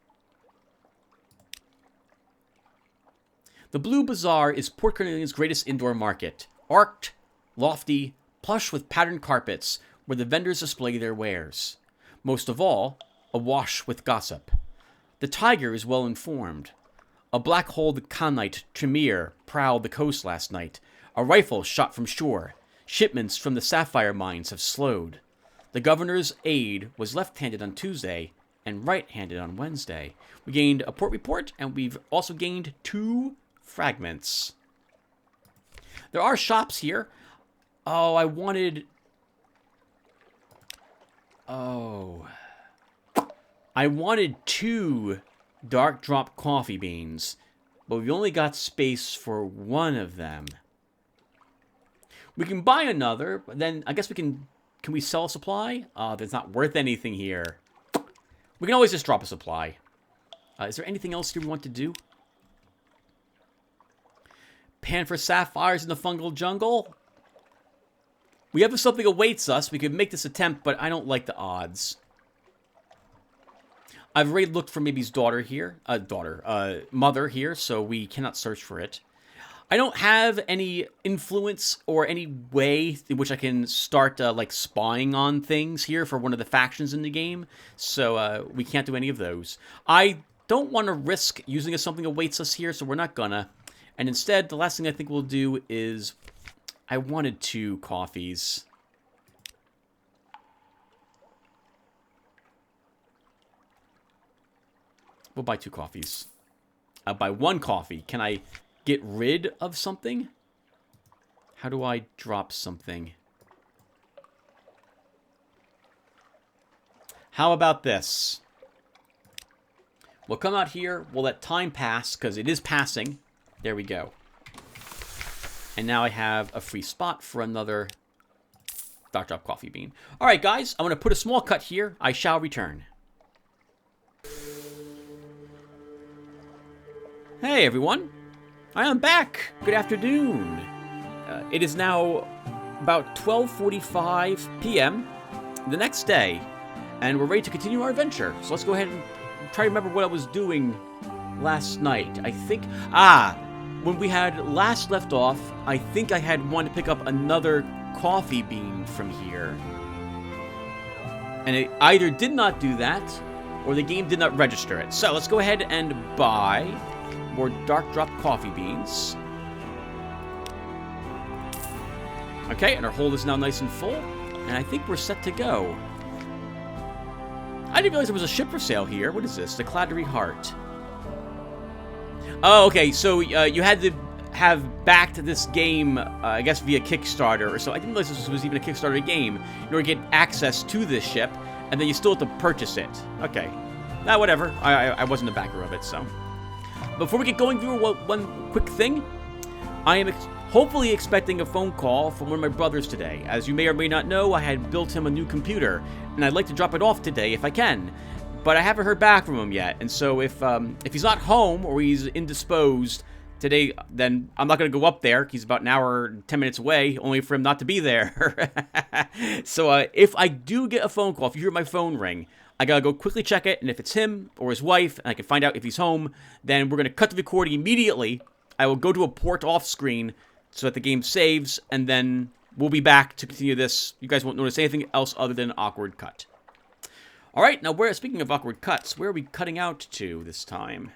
The Blue Bazaar is Port Carnelian's greatest indoor market. Arched, lofty, plush with patterned carpets, where the vendors display their wares. Most of all, awash with gossip. The tiger is well informed. A black-hulled Khanite Tremere prowled the coast last night. A rifle shot from shore. Shipments from the sapphire mines have slowed. The governor's aide was left-handed on Tuesday and right-handed on Wednesday. We gained a port report, and we've also gained 2 fragments. There are shops here. Oh, I wanted 2 dark drop coffee beans, but we only got space for 1 of them. We can buy another, but then I guess we can we sell a supply? That's not worth anything here. We can always just drop a supply. Is there anything else here we want to do? Pan for sapphires in the fungal jungle? We have something awaits us. We could make this attempt, but I don't like the odds. I've already looked for maybe's daughter here. Mother here, so we cannot search for it. I don't have any influence or any way in which I can start, like, spying on things here for one of the factions in the game. So, we can't do any of those. I don't want to risk using a something awaits us here, so we're not gonna. And instead, the last thing I think we'll do is... I wanted 2 coffees. We'll buy 2 coffees. I'll buy 1 coffee. Can I get rid of something? How do I drop something? How about this? We'll come out here. We'll let time pass, because it is passing. There we go. And now I have a free spot for another Dark Drop Coffee Bean. All right, guys. I'm going to put a small cut here. I shall return. Hey, everyone. I am back. Good afternoon. It is now about 12:45 p.m. the next day, and we're ready to continue our adventure. So let's go ahead and try to remember what I was doing last night. I think... when we had last left off, I think I had wanted to pick up another coffee bean from here. And it either did not do that, or the game did not register it. So let's go ahead and buy more Dark Drop Coffee Beans. Okay, and our hold is now nice and full. And I think we're set to go. I didn't realize there was a ship for sale here. What is this? The Clattery Heart. Oh, okay, so you had to have backed this game, I guess via Kickstarter or so. I didn't realize this was even a Kickstarter game in order to get access to this ship, and then you still have to purchase it. Okay. Whatever. I wasn't a backer of it, so. Before we get going through one quick thing, I am hopefully expecting a phone call from one of my brothers today. As you may or may not know, I had built him a new computer, and I'd like to drop it off today if I can. But I haven't heard back from him yet, and so if he's not home or he's indisposed today, then I'm not going to go up there. He's about an hour and 10 minutes away, only for him not to be there. So if I do get a phone call, if you hear my phone ring, I got to go quickly check it, and if it's him or his wife, and I can find out if he's home, then we're going to cut the recording immediately. I will go to a port off screen so that the game saves, and then we'll be back to continue this. You guys won't notice anything else other than an awkward cut. All right, now speaking of awkward cuts, where are we cutting out to this time?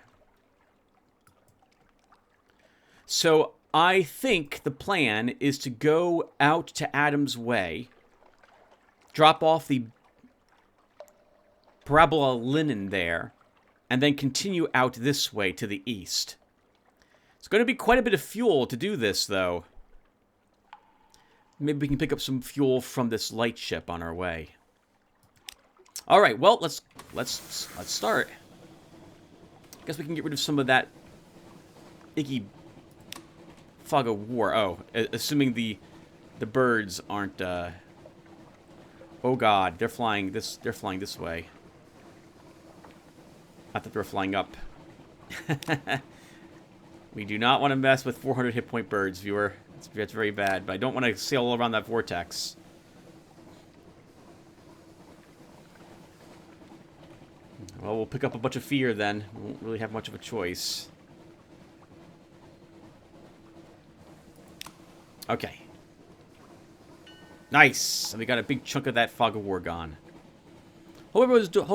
So I think the plan is to go out to Adam's Way, drop off the Parabola Linen there, and then continue out this way to the east. It's going to be quite a bit of fuel to do this, though. Maybe we can pick up some fuel from this light ship on our way. All right, well, let's start. I guess we can get rid of some of that icky fog of war. Oh, assuming the birds aren't. Oh God, they're flying this. They're flying this way. Not that they're flying up. We do not want to mess with 400 hit point birds, viewer. That's very bad, but I don't want to sail around that vortex. Well, we'll pick up a bunch of fear then. We won't really have much of a choice. Okay. Nice! And we got a big chunk of that fog of war gone. Hope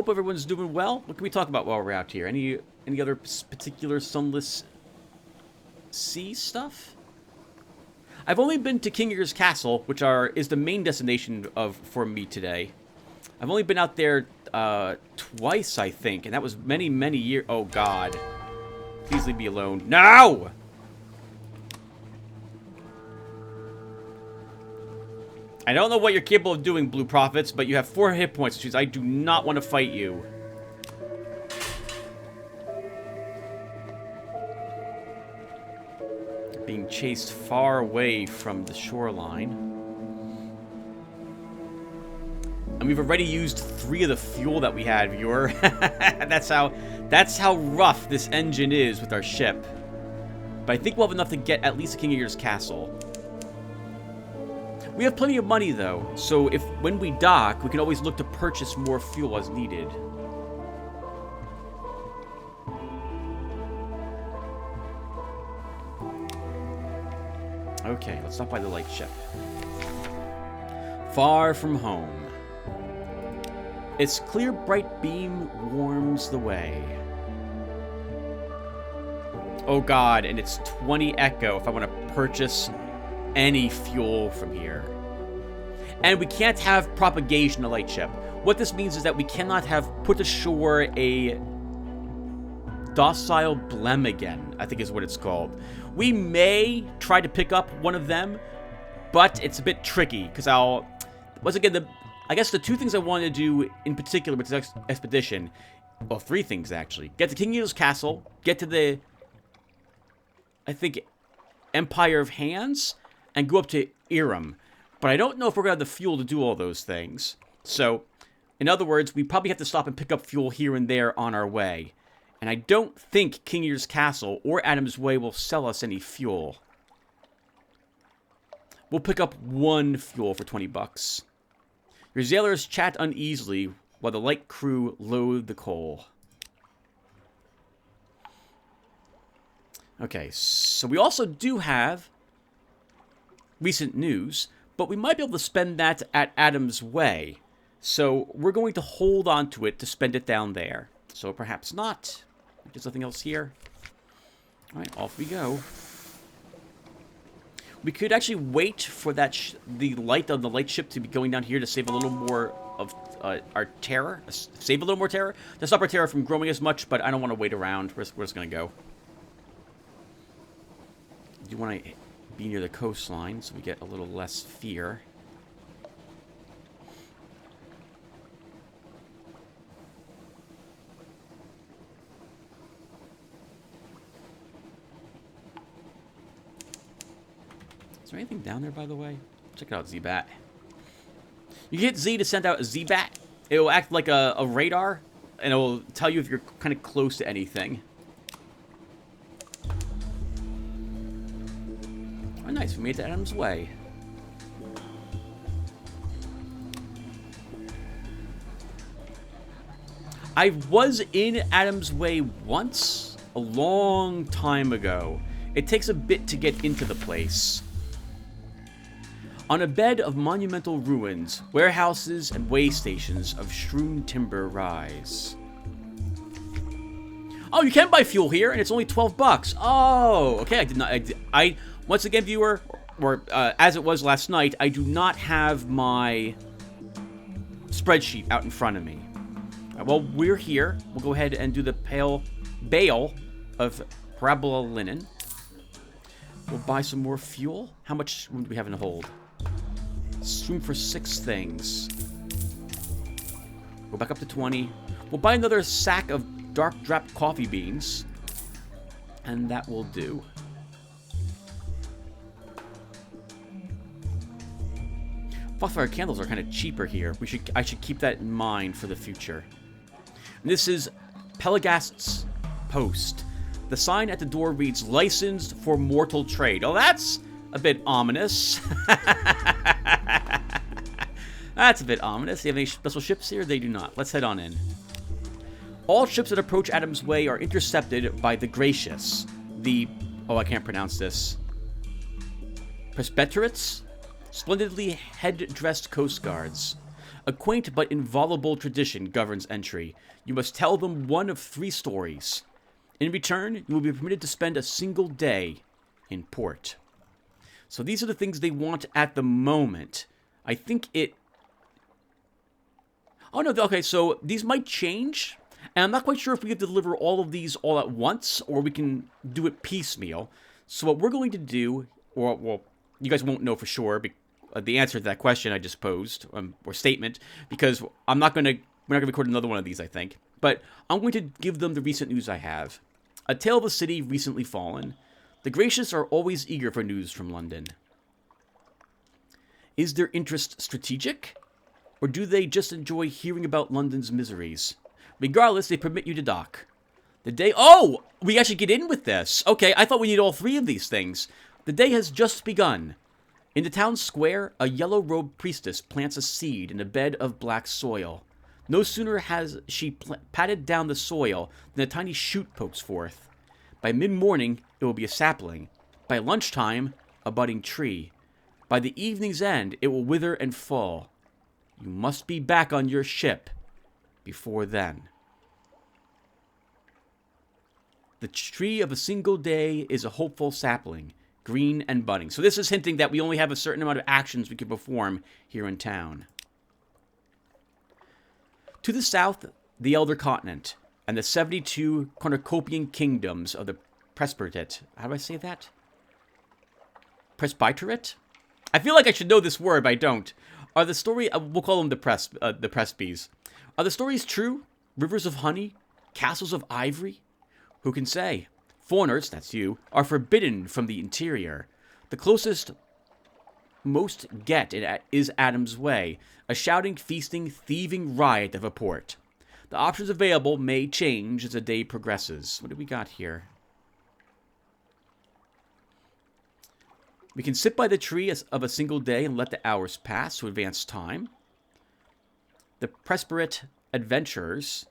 everyone's doing well. What can we talk about while we're out here? Any other particular Sunless Sea stuff? I've only been to King Ear's Castle, which is the main destination for me today. I've only been out there twice, I think, and that was many, many years. Oh God! Please leave me alone. No! I don't know what you're capable of doing, Blue Prophets, but you have 4 hit points, which means I do not want to fight you. Being chased far away from the shoreline. And we've already used 3 of the fuel that we had, viewer. That's how rough this engine is with our ship. But I think we'll have enough to get at least King Ear's Castle. We have plenty of money, though, so when we dock, we can always look to purchase more fuel as needed. Okay, let's stop by the light ship. Far from home. Its clear, bright beam warms the way. Oh God, and it's 20 Echo if I want to purchase any fuel from here. And we can't have propagation of light ship. What this means is that we cannot have put ashore a docile blem, I think is what it's called. We may try to pick up one of them, but it's a bit tricky because once again, I guess the 2 things I want to do in particular with this expedition, well, 3 things actually: get to King Ear's Castle, get to the, I think, Empire of Hands, and go up to Irem. But I don't know if we're going to have the fuel to do all those things. So, in other words, we probably have to stop and pick up fuel here and there on our way. And I don't think King Ear's Castle or Adam's Way will sell us any fuel. We'll pick up 1 fuel for 20 bucks. Your sailors chat uneasily while the light crew load the coal. Okay, so we also do have recent news, but we might be able to spend that at Adam's Way. So we're going to hold on to it to spend it down there. So perhaps not. There's nothing else here. All right, off we go. We could actually wait for the light on the light ship to be going down here to save a little more of our terror. Save a little more terror. To stop our terror from growing as much, but I don't want to wait around. We're just going to go. You want to be near the coastline so we get a little less fear. Is there anything down there, by the way? Check it out, Z-Bat. You hit Z to send out a Z-Bat. It will act like a radar, and it will tell you if you're kind of close to anything. Oh, nice. We made it to Adam's Way. I was in Adam's Way once, a long time ago. It takes a bit to get into the place. On a bed of monumental ruins, warehouses and way stations of strewn timber rise. Oh, you can buy fuel here, and it's only 12 bucks. Oh, okay. I did not. I once again, viewer, or as it was last night, I do not have my spreadsheet out in front of me. Well, we're here. We'll go ahead and do the bale of parabola linen. We'll buy some more fuel. How much room do we have in the hold? Room for 6 things. Go back up to 20. We'll buy another sack of dark drap coffee beans. And that will do. Foxfire candles are kind of cheaper here. I should keep that in mind for the future. And this is Pelagast's Post. The sign at the door reads, "Licensed for mortal trade." Oh, that's a bit ominous. That's a bit ominous. Do you have any special ships here? They do not. Let's head on in. All ships that approach Adam's Way are intercepted by the Gracious. The... oh, I can't pronounce this. Presbyterates? Splendidly head-dressed coast guards. A quaint but inviolable tradition governs entry. You must tell them one of 3 stories. In return, you will be permitted to spend a single day in port. So these are the things they want at the moment. I think it... oh, no, okay, so these might change. And I'm not quite sure if we can deliver all of these all at once, or we can do it piecemeal. So what we're going to do, or, well, you guys won't know for sure the answer to that question I just posed, or statement, because we're not going to record another one of these, I think. But I'm going to give them the recent news I have. A tale of a city recently fallen. The Gracious are always eager for news from London. Is their interest strategic? Or do they just enjoy hearing about London's miseries? Regardless, they permit you to dock. The day... oh! We actually get in with this. Okay, I thought we need all 3 of these things. The day has just begun. In the town square, a yellow-robed priestess plants a seed in a bed of black soil. No sooner has she patted down the soil than a tiny shoot pokes forth. By mid-morning, it will be a sapling. By lunchtime, a budding tree. By the evening's end, it will wither and fall. You must be back on your ship before then. The tree of a single day is a hopeful sapling, green and budding. So this is hinting that we only have a certain amount of actions we can perform here in town. To the south, the Elder Continent, and the 72 cornucopian kingdoms of the Presbyterate. How do I say that? Presbyterate? I feel like I should know this word, but I don't. Are the story... we'll call them the Presbys. Are the stories true? Rivers of honey? Castles of ivory? Who can say? Foreigners, that's you, are forbidden from the interior. The closest most get is Adam's Way, a shouting, feasting, thieving riot of a port. The options available may change as the day progresses. What do we got here? We can sit by the tree of a single day and let the hours pass to advance time. The Presbyterate adventurers.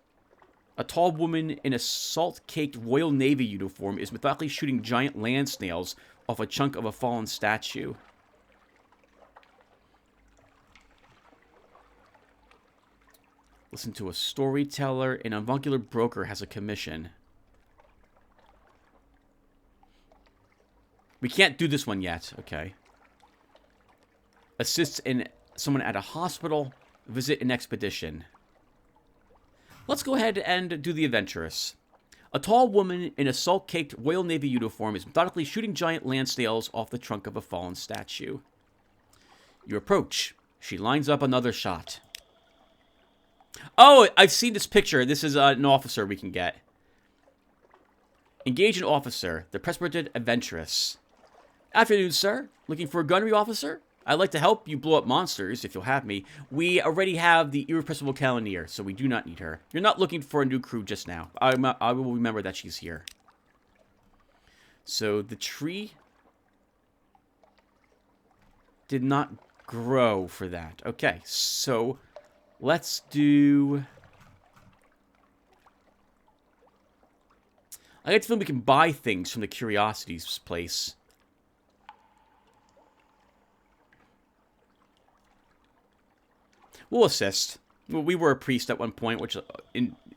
A tall woman in a salt-caked Royal Navy uniform is methodically shooting giant land snails off a chunk of a fallen statue. Listen to a storyteller. An avuncular broker has a commission. We can't do this one yet. Okay. Assists in someone at a hospital. Visit an expedition. Let's go ahead and do the adventurous. A tall woman in a salt-caked Royal Navy uniform is methodically shooting giant land snails off the trunk of a fallen statue. You approach. She lines up another shot. Oh, I've seen this picture. This is an officer we can get. Engage an officer. The Presbyterian adventurous. Afternoon, sir. Looking for a gunnery officer? I'd like to help you blow up monsters, if you'll have me. We already have the irrepressible Cannoneer, so we do not need her. You're not looking for a new crew just now. I will remember that she's here. So, the tree did not grow for that. Okay, so let's do... I get the feeling we can buy things from the Curiosities place. We'll assist. We were a priest at one point, which,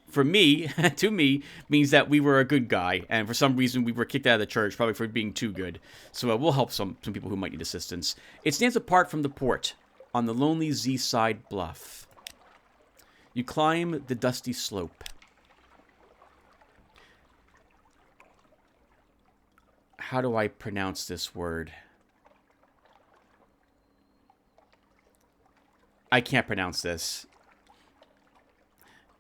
for me, to me, means that we were a good guy. And for some reason, we were kicked out of the church, probably for being too good. So we'll help some people who might need assistance. It stands apart from the port, on the lonely Z-side bluff. You climb the dusty slope. How do I pronounce this word? I can't pronounce this.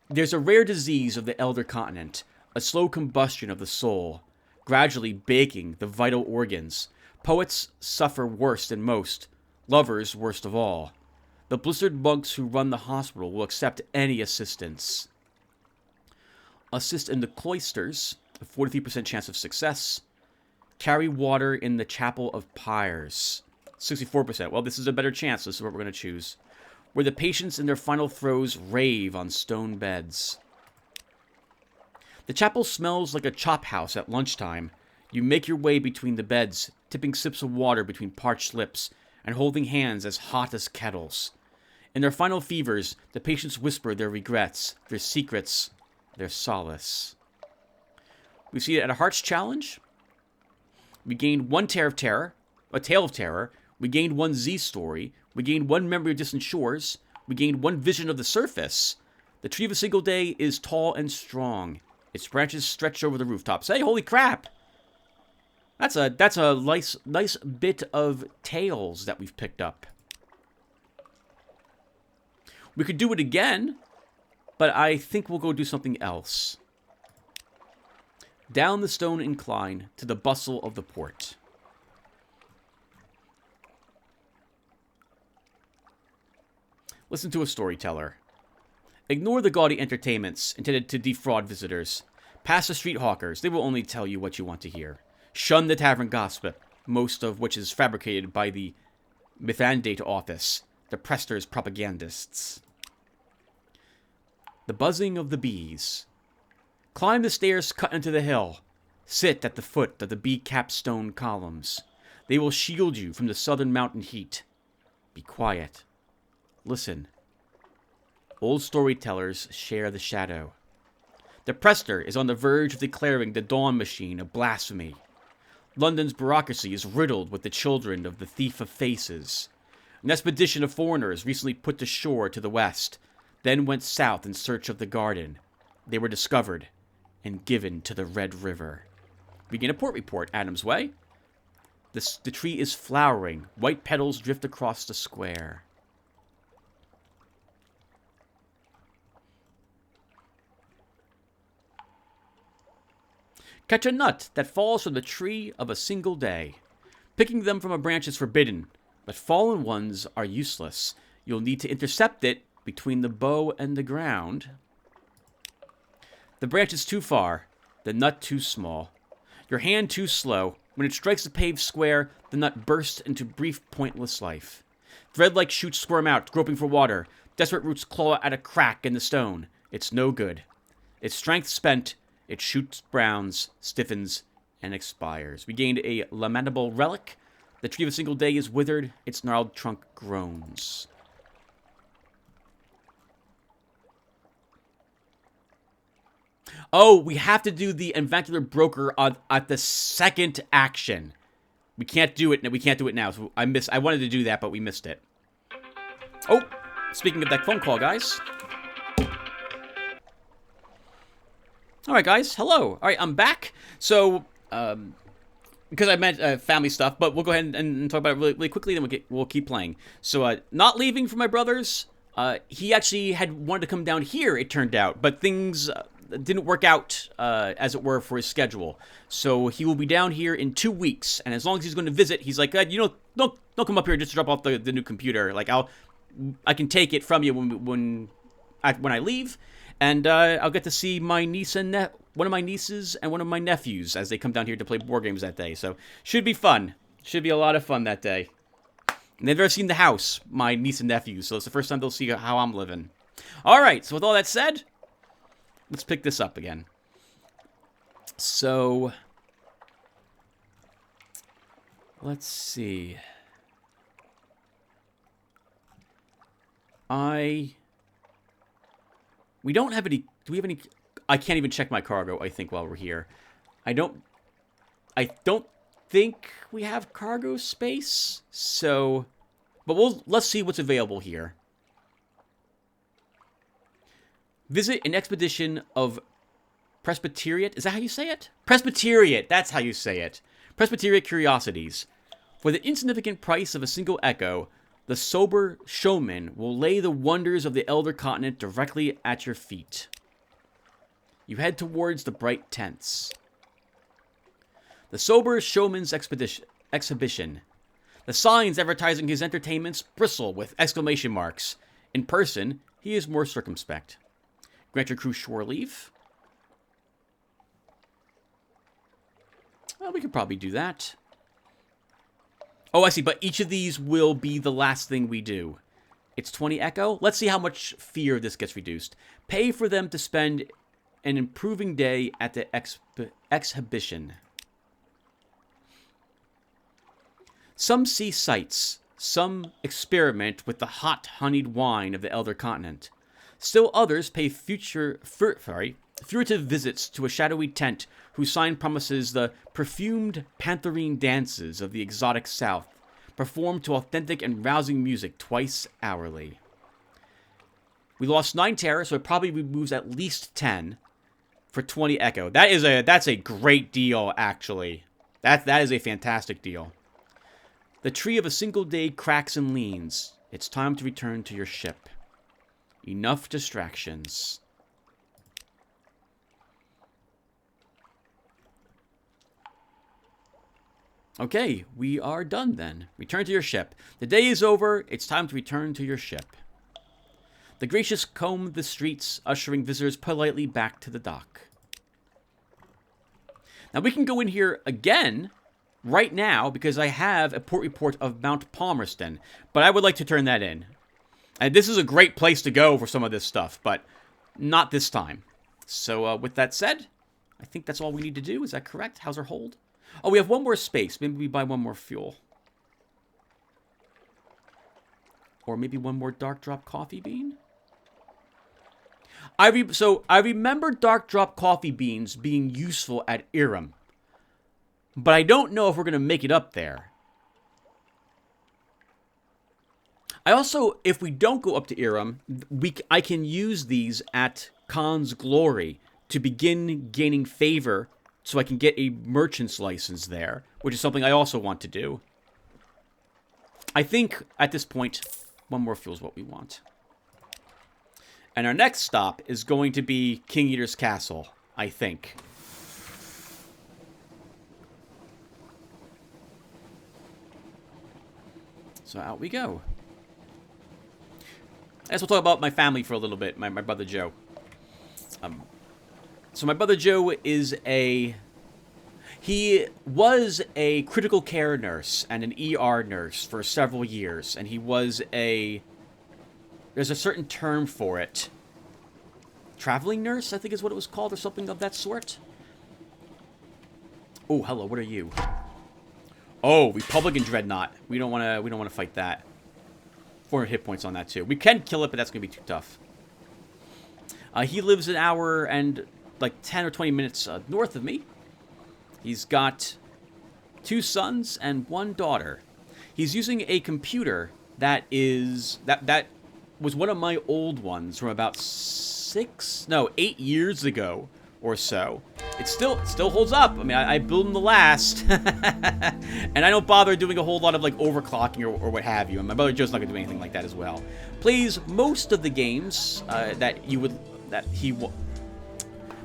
There's a rare disease of the Elder Continent, a slow combustion of the soul, gradually baking the vital organs. Poets suffer worse than most, lovers worst of all. The blistered monks who run the hospital will accept any assistance. Assist in the cloisters, a 43% chance of success. Carry water in the Chapel of Pyres. 64%. Well, this is a better chance. This is what we're going to choose. Where the patients in their final throes rave on stone beds. The chapel smells like a chop house at lunchtime. You make your way between the beds, tipping sips of water between parched lips, and holding hands as hot as kettles. In their final fevers, the patients whisper their regrets, their secrets, their solace. We see it at a Hearts Challenge. We gained 1 Tale of Terror. We gained 1 Z story. We gained 1 Memory of Distant Shores. We gained 1 Vision of the Surface. The tree of a single day is tall and strong. Its branches stretch over the rooftops. Hey, holy crap! That's a nice bit of tales that we've picked up. We could do it again, but I think we'll go do something else. Down the stone incline to the bustle of the port. Listen to a storyteller. Ignore the gaudy entertainments intended to defraud visitors. Pass the street hawkers. They will only tell you what you want to hear. Shun the tavern gossip, most of which is fabricated by the Mythandate office, the Prester's propagandists. The buzzing of the bees. Climb the stairs cut into the hill. Sit at the foot of the bee-capped stone columns. They will shield you from the southern mountain heat. Be quiet. Listen. Old storytellers share the shadow. The Prester is on the verge of declaring the dawn machine a blasphemy. London's bureaucracy is riddled with the children of the Thief of Faces. An expedition of foreigners recently put to shore to the west, then went south in search of the garden. They were discovered and given to the Red River. Begin a port report, Adams Way. The tree is flowering. White petals drift across the square. Catch a nut that falls from the tree of a single day. Picking them from a branch is forbidden, but fallen ones are useless. You'll need to intercept it between the bow and the ground. The branch is too far, the nut too small. Your hand too slow. When it strikes the paved square, the nut bursts into brief, pointless life. Thread-like shoots squirm out, groping for water. Desperate roots claw at a crack in the stone. It's no good. Its strength spent, it shoots browns, stiffens, and expires. We gained a lamentable relic. The tree of a single day is withered. Its gnarled trunk groans. Oh, we have to do the Avuncular Broker at the second action. We can't do it. We can't do it now. So I wanted to do that, but we missed it. Oh, speaking of that phone call, guys. All right, guys. Hello. All right, I'm back. So, because I meant family stuff, but we'll go ahead and talk about it really, really quickly. Then we'll keep playing. So, not leaving for my brother's. He actually had wanted to come down here. It turned out, but things didn't work out, as it were, for his schedule. So he will be down here in 2 weeks, and as long as he's going to visit, he's like, don't come up here just to drop off the new computer. Like I can take it from you when I leave. And I'll get to see my niece and one of my nieces and one of my nephews as they come down here to play board games that day. So should be fun. Should be a lot of fun that day. And they've never seen the house, my niece and nephews, so it's the first time they'll see how I'm living. All right, so with all that said, let's pick this up again. So, let's see. We don't have any, do we have any, I can't even check my cargo, I think, while we're here. I don't think we have cargo space, so, but let's see what's available here. Visit an expedition of Presbyteriate, is that how you say it? Presbyteriate, that's how you say it. Presbyteriate curiosities. For the insignificant price of a single echo, the sober showman will lay the wonders of the elder continent directly at your feet. You head towards the bright tents. The sober showman's exhibition. The signs advertising his entertainments bristle with exclamation marks. In person, he is more circumspect. Grant your crew shore leave. Well, we could probably do that. Oh, I see, but each of these will be the last thing we do. It's 20 echo. Let's see how much fear this gets reduced. Pay for them to spend an improving day at the exhibition. Some see sights. Some experiment with the hot honeyed wine of the Elder Continent. Still others pay furtive visits to a shadowy tent whose sign promises the perfumed pantherine dances of the exotic South, performed to authentic and rousing music twice hourly. We lost 9 terror, so it probably removes at least 10 for 20 echo. That's a great deal, actually. That is a fantastic deal. The tree of a single day cracks and leans. It's time to return to your ship. Enough distractions. Okay, we are done then. Return to your ship. The day is over. It's time to return to your ship. The gracious comb the streets, ushering visitors politely back to the dock. Now we can go in here again right now because I have a port report of Mount Palmerston, but I would like to turn that in. And this is a great place to go for some of this stuff, but not this time. So with that said, I think that's all we need to do. Is that correct? How's our hold? Oh, we have one more space. Maybe we buy one more fuel. Or maybe one more Dark Drop coffee bean? I remember Dark Drop coffee beans being useful at Irem. But I don't know if we're going to make it up there. I also, if we don't go up to Irem, I can use these at Khan's Glory to begin gaining favor so I can get a merchant's license there, which is something I also want to do. I think, at this point, one more fuel is what we want. And our next stop is going to be King Eater's Castle, I think. So out we go. I guess we'll talk about my family for a little bit, my brother Joe. So my brother Joe is he was a critical care nurse and an ER nurse for several years, and he was there's a certain term for it. Traveling nurse, I think is what it was called, or something of that sort. Oh, hello, what are you? Oh, Republican Dreadnought. We don't want to fight that. 400 hit points on that too. We can kill it, but that's going to be too tough. He lives an hour and like 10 or 20 minutes north of me. He's got 2 sons and 1 daughter. He's using a computer that was one of my old ones from about 8 years ago or so. It still holds up. I mean, I build them to last, and I don't bother doing a whole lot of like overclocking or what have you. And my brother Joe's not gonna do anything like that as well. Plays most of the games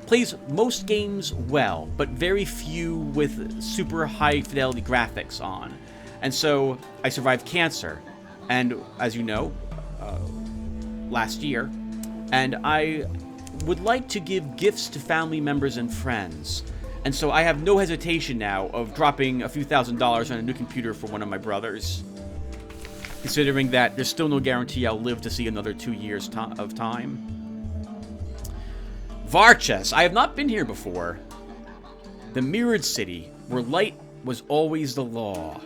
plays most games well, but very few with super high fidelity graphics on. And so I survived cancer, and as you know, last year, and I would like to give gifts to family members and friends. And so I have no hesitation now of dropping a few $1,000s on a new computer for one of my brothers, considering that there's still no guarantee I'll live to see another 2 years of time. Varchas. I have not been here before. The mirrored city, where light was always the law.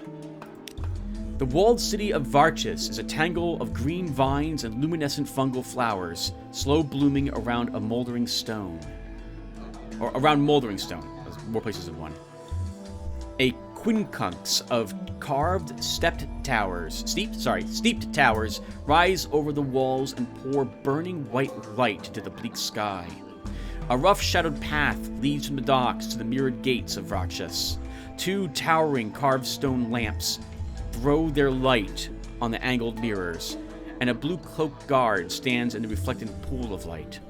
The walled city of Varchas is a tangle of green vines and luminescent fungal flowers, slow blooming around a moldering stone. Or around moldering stone. There's more places than one. A quincunx of carved steeped towers rise over the walls and pour burning white light to the bleak sky. A rough shadowed path leads from the docks to the mirrored gates of Varchas. 2 towering carved stone lamps throw their light on the angled mirrors, and a blue-cloaked guard stands in the reflected pool of light.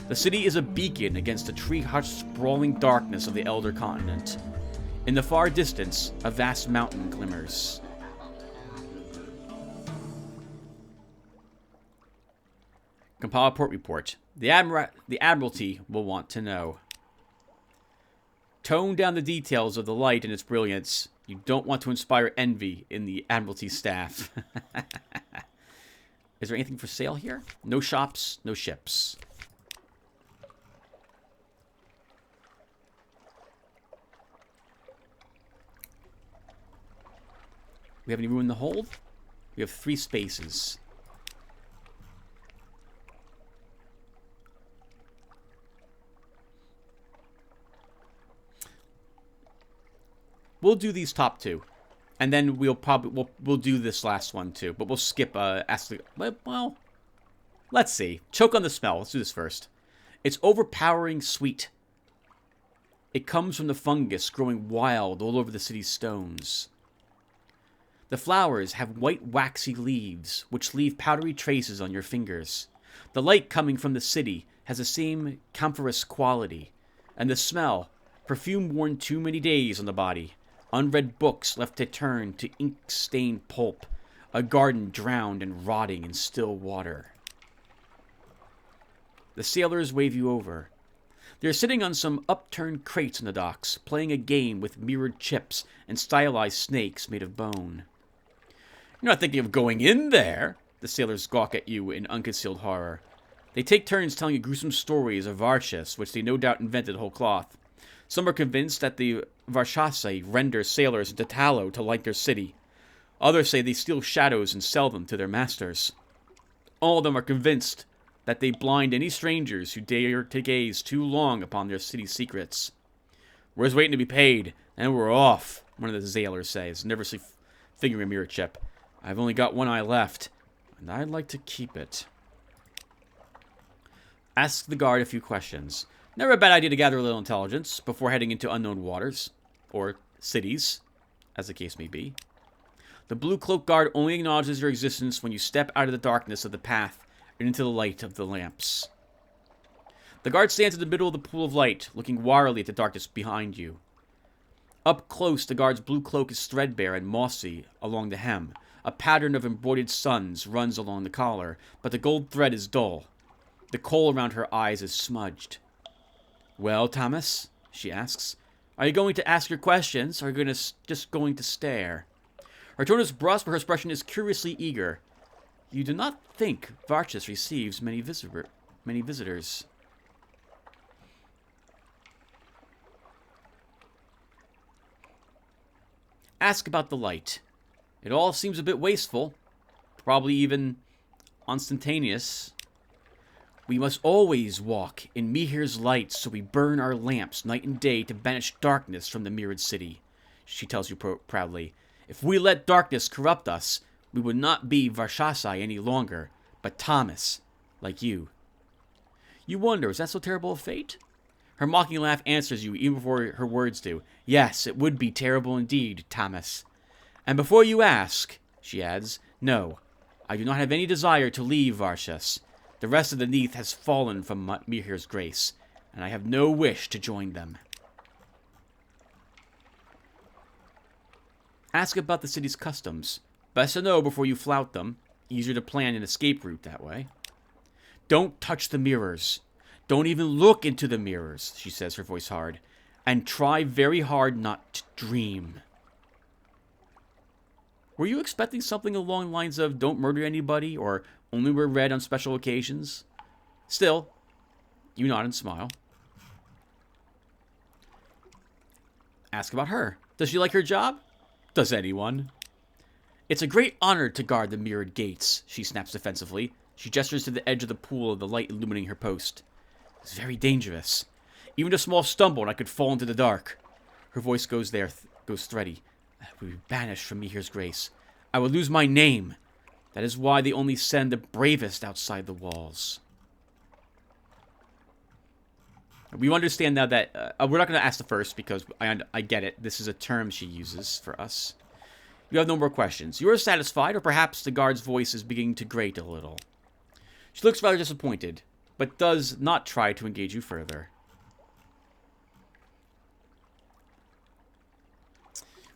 The city is a beacon against the tree-hushed, sprawling darkness of the Elder Continent. In the far distance, a vast mountain glimmers. Compile port report. The Admiralty will want to know. Tone down the details of the light and its brilliance. You don't want to inspire envy in the Admiralty staff. Is there anything for sale here? No shops, no ships. We have any room in the hold? We have 3 spaces. We'll do these top 2. And then we'll do this last one too. But we'll skip well, let's see. Choke on the smell. Let's do this first. It's overpowering sweet. It comes from the fungus growing wild all over the city's stones. The flowers have white waxy leaves, which leave powdery traces on your fingers. The light coming from the city has the same camphorous quality. And the smell, perfume worn too many days on the body. Unread books left to turn to ink-stained pulp. A garden drowned and rotting in still water. The sailors wave you over. They're sitting on some upturned crates on the docks, playing a game with mirrored chips and stylized snakes made of bone. You're not thinking of going in there? The sailors gawk at you in unconcealed horror. They take turns telling you gruesome stories of Varchas, which they no doubt invented whole cloth. Some are convinced that the Varchasi render sailors into tallow to light their city. Others say they steal shadows and sell them to their masters. All of them are convinced that they blind any strangers who dare to gaze too long upon their city's secrets. We're just waiting to be paid, and we're off, one of the sailors says, nervously fingering a mirror chip. I've only got one eye left, and I'd like to keep it. Ask the guard a few questions. Never a bad idea to gather a little intelligence before heading into unknown waters. Or cities, as the case may be. The blue cloak guard only acknowledges your existence when you step out of the darkness of the path and into the light of the lamps. The guard stands in the middle of the pool of light, looking warily at the darkness behind you. Up close, the guard's blue cloak is threadbare and mossy along the hem. A pattern of embroidered suns runs along the collar, but the gold thread is dull. The kohl around her eyes is smudged. Well, Thomas, she asks, are you going to ask your questions, or are you just going to stare? Her tone is brusque, but her expression is curiously eager. You do not think Varchas receives many visitors. Ask about the light. It all seems a bit wasteful, probably even instantaneous. We must always walk in Mihir's light, so we burn our lamps night and day to banish darkness from the mirrored city, she tells you proudly. If we let darkness corrupt us, we would not be Varchasi any longer, but Thomas, like you. You wonder, is that so terrible a fate? Her mocking laugh answers you even before her words do. Yes, it would be terrible indeed, Thomas. And before you ask, she adds, no, I do not have any desire to leave Varchas. The rest of the Neath has fallen from Mihir's grace, and I have no wish to join them. Ask about the city's customs. Best to know before you flout them. Easier to plan an escape route that way. Don't touch the mirrors. Don't even look into the mirrors, she says, her voice hard. And try very hard not to dream. Were you expecting something along the lines of don't murder anybody or only wear red on special occasions? Still, you nod and smile. Ask about her. Does she like her job? Does anyone? It's a great honor to guard the mirrored gates, she snaps defensively. She gestures to the edge of the pool of the light illuminating her post. It's very dangerous. Even a small stumble and I could fall into the dark. Her voice goes thready. I would be banished from Mihir's grace. I would lose my name. That is why they only send the bravest outside the walls. We understand now that... we're not going to ask the first because I get it. This is a term she uses for us. You have no more questions. You are satisfied, or perhaps the guard's voice is beginning to grate a little. She looks rather disappointed, but does not try to engage you further.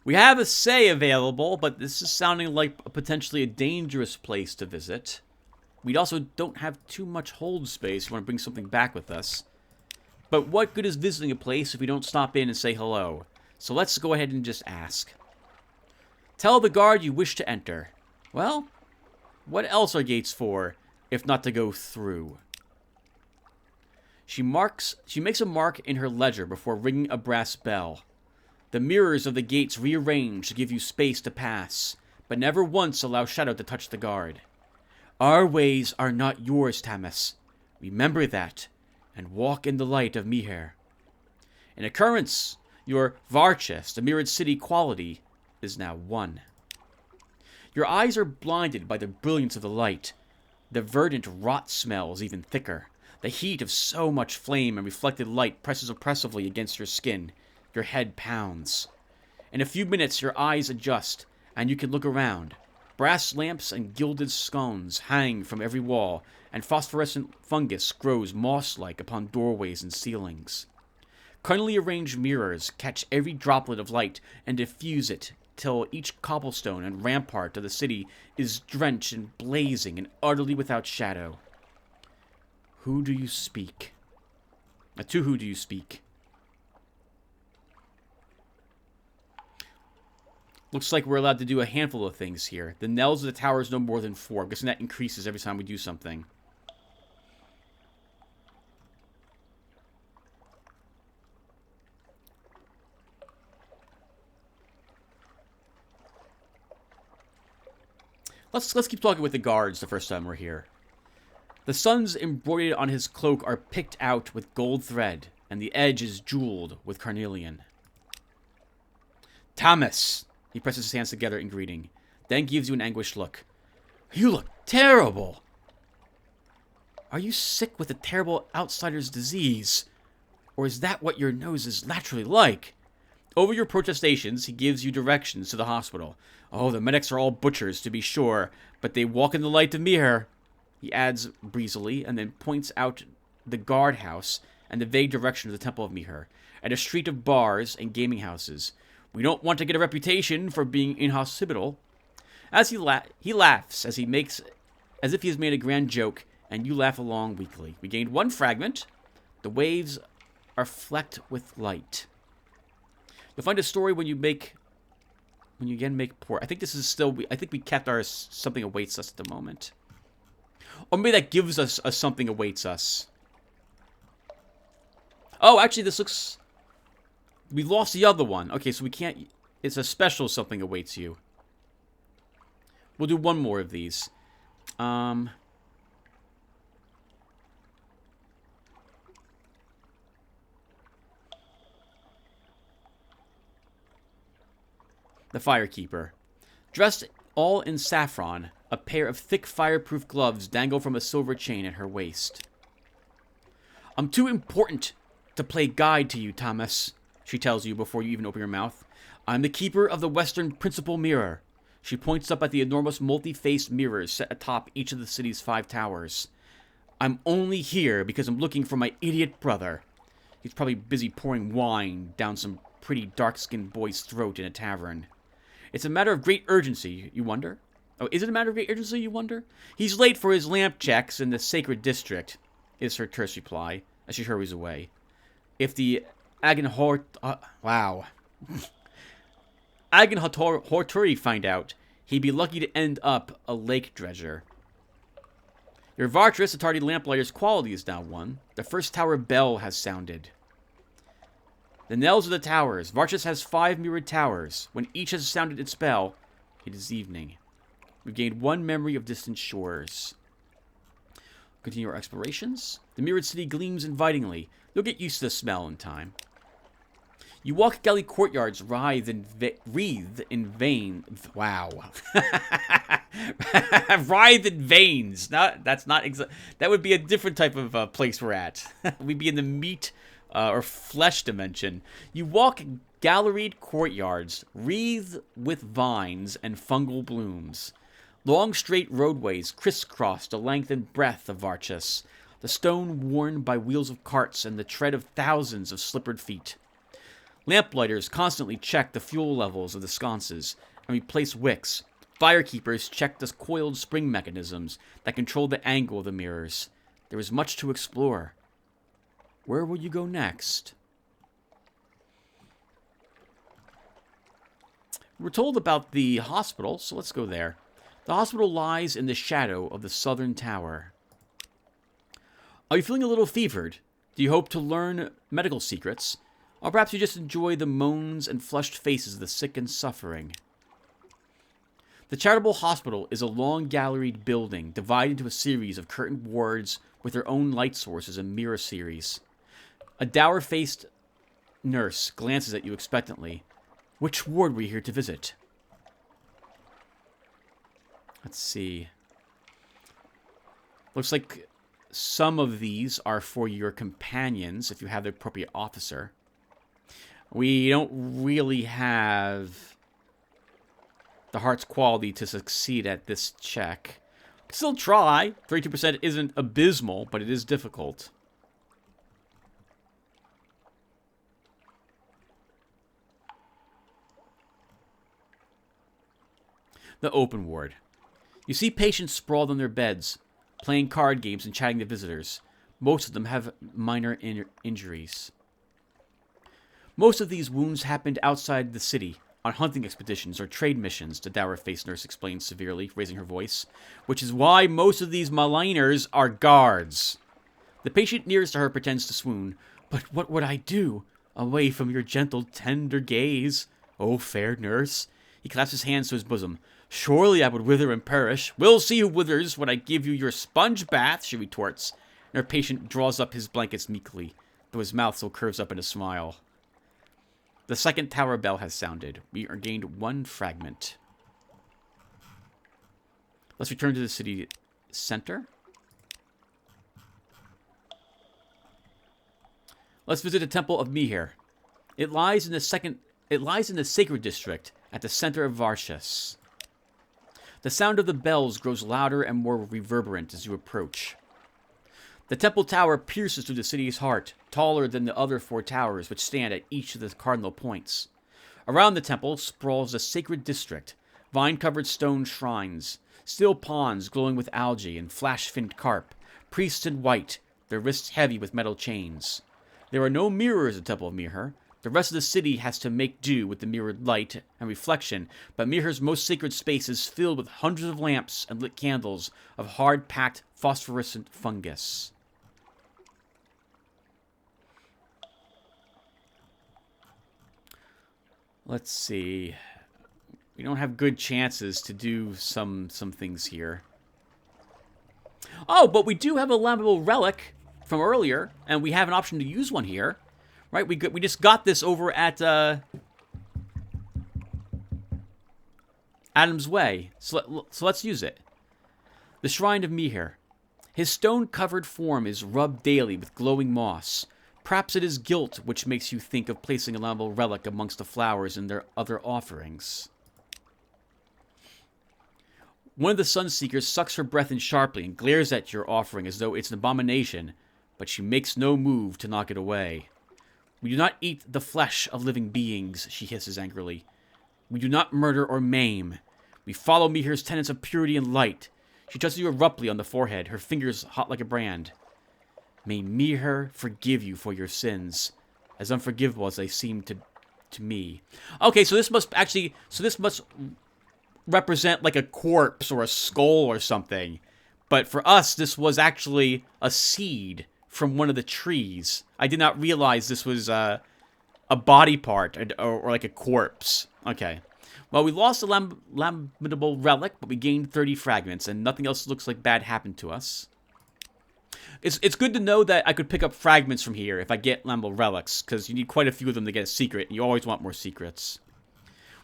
We have a say available, but this is sounding like potentially a dangerous place to visit. We also don't have too much hold space. We want to bring something back with us. But what good is visiting a place if we don't stop in and say hello? So let's go ahead and just ask. Tell the guard you wish to enter. Well, what else are gates for, if not to go through? She makes a mark in her ledger before ringing a brass bell. The mirrors of the gates rearrange to give you space to pass, but never once allow shadow to touch the guard. Our ways are not yours, Tamas. Remember that, and walk in the light of Miher. In occurrence, your Varchas, the mirrored city quality, is now one. Your eyes are blinded by the brilliance of the light. The verdant rot smell is even thicker. The heat of so much flame and reflected light presses oppressively against your skin. Your head pounds. In a few minutes, your eyes adjust, and you can look around. Brass lamps and gilded scones hang from every wall, and phosphorescent fungus grows moss-like upon doorways and ceilings. Cunningly arranged mirrors catch every droplet of light and diffuse it till each cobblestone and rampart of the city is drenched and blazing and utterly without shadow. Who do you speak? To who do you speak? Looks like we're allowed to do a handful of things here. The knells of the tower is no more than 4. I'm guessing that increases every time we do something. Let's keep talking with the guards the first time we're here. The suns embroidered on his cloak are picked out with gold thread, and the edge is jeweled with carnelian. Tamas! He presses his hands together in greeting, then gives you an anguished look. You look terrible! Are you sick with a terrible outsider's disease? Or is that what your nose is naturally like? Over your protestations, he gives you directions to the hospital. Oh, the medics are all butchers, to be sure, but they walk in the light of Miher. He adds breezily, and then points out the guardhouse and the vague direction of the Temple of Miher, and a street of bars and gaming houses. We don't want to get a reputation for being inhospitable. As he laughs as if he has made a grand joke, and you laugh along weakly. We gained 1 fragment. The waves are flecked with light. You'll find a story when you again make port. I think this is still. I think we kept our something awaits us at the moment, or maybe that gives us a something awaits us. Oh, actually, this looks. We lost the other one. Okay, so we can't... It's a special something awaits you. We'll do one more of these. The Firekeeper. Dressed all in saffron, a pair of thick fireproof gloves dangle from a silver chain at her waist. I'm too important to play guide to you, Tamas, she tells you before you even open your mouth. I'm the keeper of the western principal mirror. She points up at the enormous multi-faced mirrors set atop each of the city's 5 towers. I'm only here because I'm looking for my idiot brother. He's probably busy pouring wine down some pretty dark-skinned boy's throat in a tavern. It's a matter of great urgency, you wonder? Oh, is it a matter of great urgency, you wonder? He's late for his lamp checks in the sacred district, is her terse reply, as she hurries away. If the Agenhoturi find out, he'd be lucky to end up a lake dredger. Your Vartris, the tardy lamplighter's quality is now 1. The first tower bell has sounded. The knells of the towers. Vartris has 5 mirrored towers. When each has sounded its bell, it is evening. We've gained 1 memory of distant shores. Continue our explorations. The mirrored city gleams invitingly. You'll get used to the smell in time. You walk galley courtyards wreathed in veins. Wow. Writhed in veins. That would be a different type of place we're at. We'd be in the meat or flesh dimension. You walk galleried courtyards wreathed with vines and fungal blooms. Long straight roadways crisscross the length and breadth of Varchas, the stone worn by wheels of carts and the tread of thousands of slippered feet. Lamplighters constantly check the fuel levels of the sconces and replace wicks. Firekeepers check the coiled spring mechanisms that control the angle of the mirrors. There is much to explore. Where will you go next? We're told about the hospital, so let's go there. The hospital lies in the shadow of the southern tower. Are you feeling a little fevered? Do you hope to learn medical secrets? Or perhaps you just enjoy the moans and flushed faces of the sick and suffering? The charitable hospital is a long galleried building divided into a series of curtained wards with their own light sources and mirror series. A dour-faced nurse glances at you expectantly. Which ward were you here to visit? Let's see. Looks like some of these are for your companions, if you have the appropriate officer. We don't really have the heart's quality to succeed at this check. Still try. 32% isn't abysmal, but it is difficult. The open ward. You see patients sprawled on their beds, playing card games and chatting to visitors. Most of them have minor injuries. Most of these wounds happened outside the city, on hunting expeditions or trade missions, the dour-faced nurse explained severely, raising her voice, which is why most of these maligners are guards. The patient nearest to her pretends to swoon. But what would I do, away from your gentle, tender gaze? Oh, fair nurse. He claps his hands to his bosom. Surely I would wither and perish. We'll see who withers when I give you your sponge bath, she retorts. And her patient draws up his blankets meekly, though his mouth still curves up in a smile. The second tower bell has sounded. We are gained 1 fragment. Let's return to the city center. Let's visit the Temple of Mihir. It lies in the sacred district at the center of Varshas. The sound of the bells grows louder and more reverberant as you approach. The temple tower pierces through the city's heart, taller than the other 4 towers which stand at each of the cardinal points. Around the temple sprawls the sacred district, vine-covered stone shrines, still ponds glowing with algae and flash-finned carp, priests in white, their wrists heavy with metal chains. There are no mirrors at the Temple of Mihir. The rest of the city has to make do with the mirrored light and reflection, but Mihir's most sacred space is filled with hundreds of lamps and lit candles of hard-packed phosphorescent fungus. Let's see. We don't have good chances to do some things here. Oh, but we do have a lamentable relic from earlier, and we have an option to use one here. Right, we just got this over at Adam's Way, so let's use it. The Shrine of Mihir. His stone-covered form is rubbed daily with glowing moss. Perhaps it is guilt which makes you think of placing a lamentable relic amongst the flowers and their other offerings. One of the Sunseekers sucks her breath in sharply and glares at your offering as though it's an abomination, but she makes no move to knock it away. We do not eat the flesh of living beings, she hisses angrily. We do not murder or maim. We follow Mihir's tenets of purity and light. She touches you abruptly on the forehead, her fingers hot like a brand. May Mihir forgive you for your sins, as unforgivable as they seem to me. Okay, so this must represent like a corpse or a skull or something. But for us, this was actually a seed from one of the trees. I did not realize this was a body part or like a corpse. Okay. Well, we lost a lamentable relic, but we gained 30 fragments, and nothing else looks like bad happened to us. It's good to know that I could pick up fragments from here if I get lamentable relics, because you need quite a few of them to get a secret, and you always want more secrets.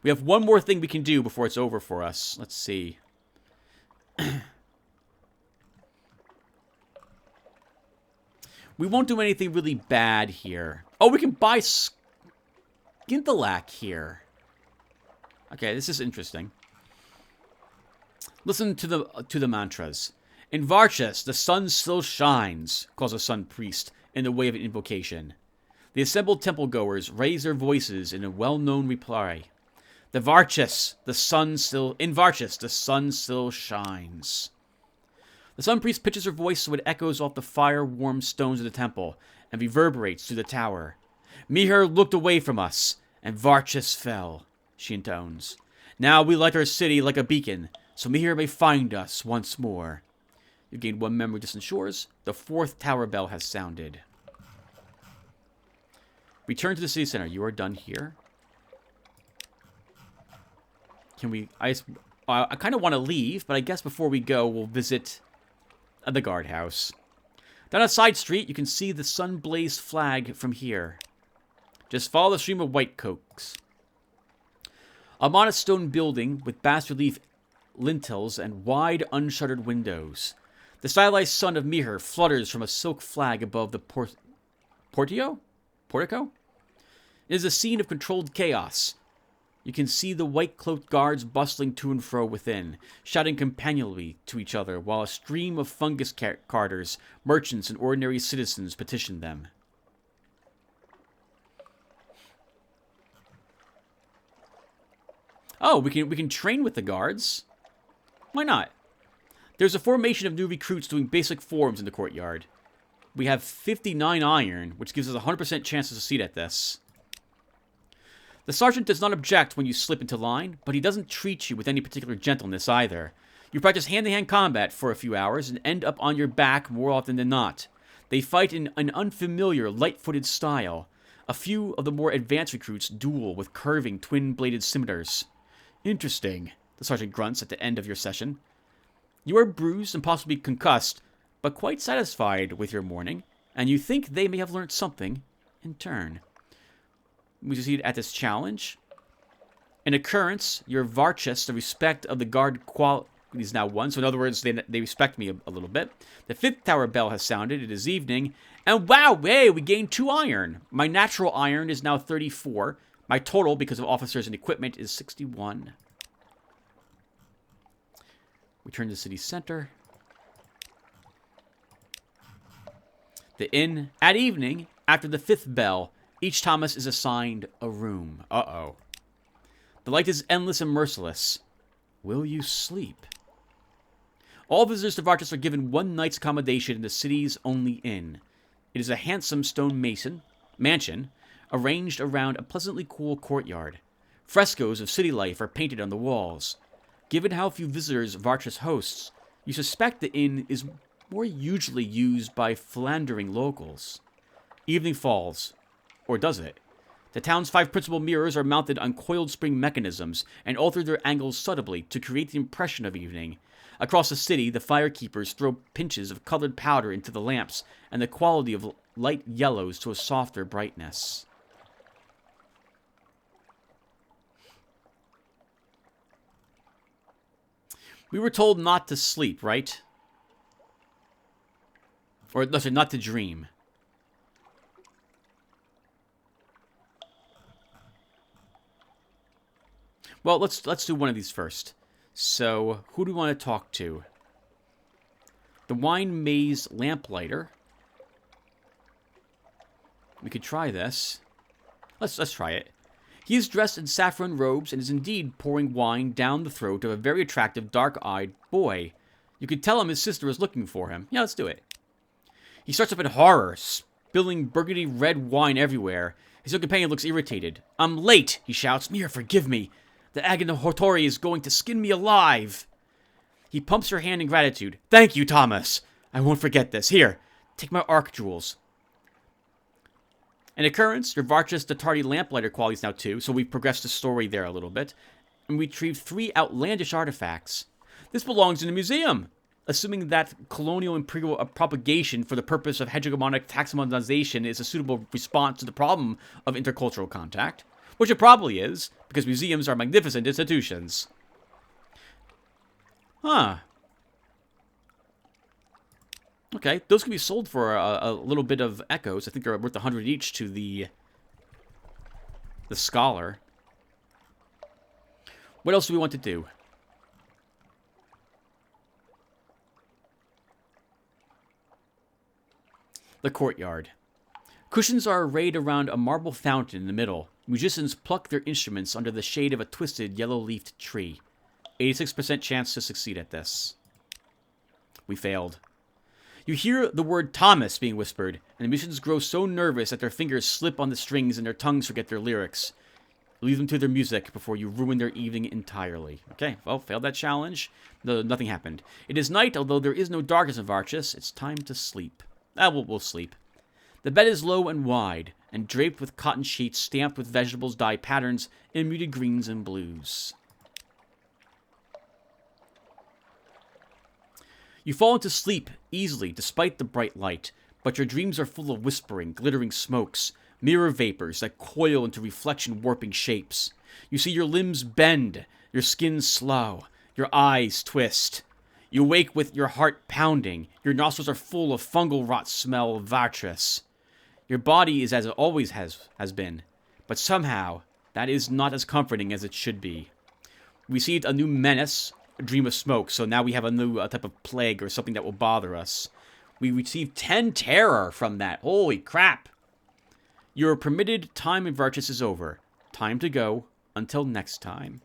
We have one more thing we can do before it's over for us. Let's see. We won't do anything really bad here. Oh, we can buy Skinthalack here. Okay, this is interesting. Listen to the mantras. In Varchas, the sun still shines, calls a sun priest in the way of an invocation. The assembled temple-goers raise their voices in a well-known reply. In Varchas, the sun still shines. The Sun Priest pitches her voice so it echoes off the fire-warmed stones of the temple and reverberates through the tower. Mihir looked away from us, and Varchis fell, she intones. Now we light our city like a beacon, so Mihir may find us once more. You've gained 1 memory distant shores. The 4th tower bell has sounded. Return to the city center. You are done here. Can we... I kind of want to leave, but I guess before we go, we'll visit the guardhouse. Down a side street, you can see the sun-blazed flag from here. Just follow the stream of white coats. A modest stone building with bas-relief lintels and wide, unshuttered windows. The stylized sun of Mihir flutters from a silk flag above the portico? It is a scene of controlled chaos. You can see the white-cloaked guards bustling to and fro within, shouting companionably to each other, while a stream of fungus carters, merchants, and ordinary citizens petition them. Oh, we can train with the guards. Why not? There's a formation of new recruits doing basic forms in the courtyard. We have 59 iron, which gives us a 100% chance to succeed at this. The sergeant does not object when you slip into line, but he doesn't treat you with any particular gentleness either. You practice hand-to-hand combat for a few hours and end up on your back more often than not. They fight in an unfamiliar, light-footed style. A few of the more advanced recruits duel with curving, twin-bladed scimitars. Interesting, the sergeant grunts at the end of your session. You are bruised and possibly concussed, but quite satisfied with your morning, and you think they may have learned something in turn. We succeed at this challenge. An occurrence, your Varchis, the respect of the guard qualities now won. So in other words, they respect me a little bit. The 5th tower bell has sounded. It is evening. And wow, hey, we gained 2 iron. My natural iron is now 34. My total, because of officers and equipment, is 61. We turn to the city center. The inn at evening, after the 5th bell, each Thomas is assigned a room. Uh-oh. The light is endless and merciless. Will you sleep? All visitors to Varchis are given 1 night's accommodation in the city's only inn. It is a handsome stone mansion arranged around a pleasantly cool courtyard. Frescoes of city life are painted on the walls. Given how few visitors Varchis hosts, you suspect the inn is more usually used by philandering locals. Evening falls. Or does it? The town's 5 principal mirrors are mounted on coiled spring mechanisms and alter their angles subtly to create the impression of evening. Across the city, the firekeepers throw pinches of colored powder into the lamps, and the quality of light yellows to a softer brightness. We were told not to sleep, right? Or, no, sorry, not to dream. Well, let's do one of these first. So, who do we want to talk to? The Wine Maze Lamplighter. We could try this. Let's try it. He is dressed in saffron robes and is indeed pouring wine down the throat of a very attractive, dark-eyed boy. You could tell him his sister is looking for him. Yeah, let's do it. He starts up in horror, spilling burgundy red wine everywhere. His young companion looks irritated. "I'm late," he shouts. "Mihir, forgive me. The Aganohotori is going to skin me alive." He pumps her hand in gratitude. "Thank you, Thomas. I won't forget this. Here, take my arc jewels." An occurrence, your Varchis the tardy lamplighter qualities now too, so we've progressed the story there a little bit. And we retrieved 3 outlandish artifacts. This belongs in a museum. Assuming that colonial imperial propagation for the purpose of hegemonic taxonomization is a suitable response to the problem of intercultural contact. Which it probably is, because museums are magnificent institutions. Huh. Okay, those can be sold for a little bit of echoes. I think they're worth 100 each to the scholar. What else do we want to do? The courtyard. Cushions are arrayed around a marble fountain in the middle. Musicians pluck their instruments under the shade of a twisted, yellow-leafed tree. 86% chance to succeed at this. We failed. You hear the word Thomas being whispered, and the musicians grow so nervous that their fingers slip on the strings and their tongues forget their lyrics. You leave them to their music before you ruin their evening entirely. Okay, well, failed that challenge. No, nothing happened. It is night, although there is no darkness in Varchis. It's time to sleep. We'll sleep. The bed is low and wide, and draped with cotton sheets stamped with vegetables dye patterns in muted greens and blues. You fall into sleep easily despite the bright light, but your dreams are full of whispering, glittering smokes, mirror vapors that coil into reflection-warping shapes. You see your limbs bend, your skin slow, your eyes twist. You wake with your heart pounding, your nostrils are full of fungal rot smell of Varchis. Your body is as it always has been, but somehow that is not as comforting as it should be. We received a new menace, a dream of smoke, so now we have a new type of plague or something that will bother us. We received 10 terror from that. Holy crap! Your permitted time in Varchis is over. Time to go. Until next time.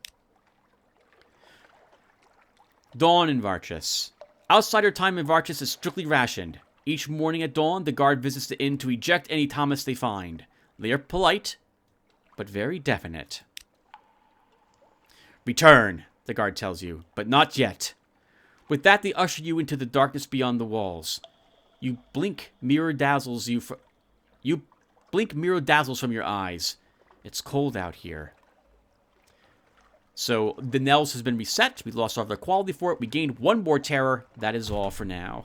Dawn in Varchis. Outsider time in Varchis is strictly rationed. Each morning at dawn, the guard visits the inn to eject any Thomas they find. They are polite, but very definite. Return, the guard tells you, but not yet. With that, they usher you into the darkness beyond the walls. You blink, mirror dazzles from your eyes. It's cold out here. So, the Nels has been reset. We lost all of their quality for it. We gained 1 more terror. That is all for now.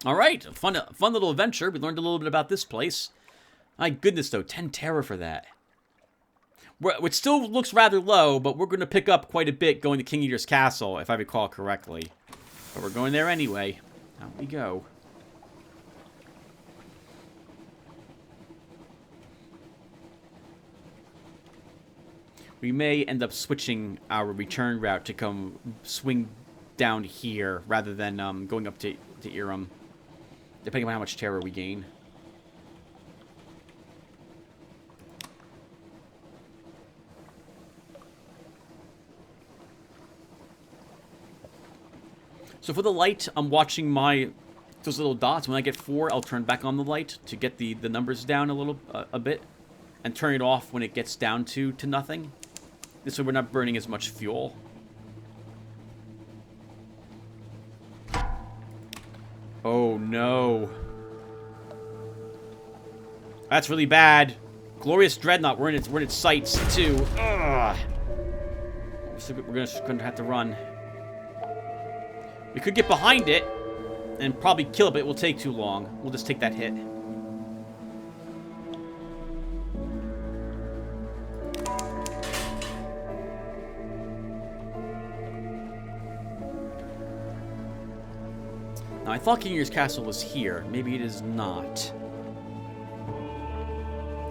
Alright, fun little adventure. We learned a little bit about this place. My goodness, though, 10 terror for that. Which still looks rather low, but we're going to pick up quite a bit going to King Eater's Castle, if I recall correctly. But we're going there anyway. Out we go. We may end up switching our return route to come swing down here, rather than going up to Irem, depending on how much terror we gain. So for the light, I'm watching those little dots. When I get 4, I'll turn back on the light to get the numbers down a bit, and turn it off when it gets down to nothing. This way we're not burning as much fuel. Oh no. That's really bad. Glorious Dreadnought, we're in its sights too. Ugh. So we're gonna have to run. We could get behind it and probably kill it, but it will take too long. We'll just take that hit. Now, I thought King Eater's Castle was here. Maybe it is not.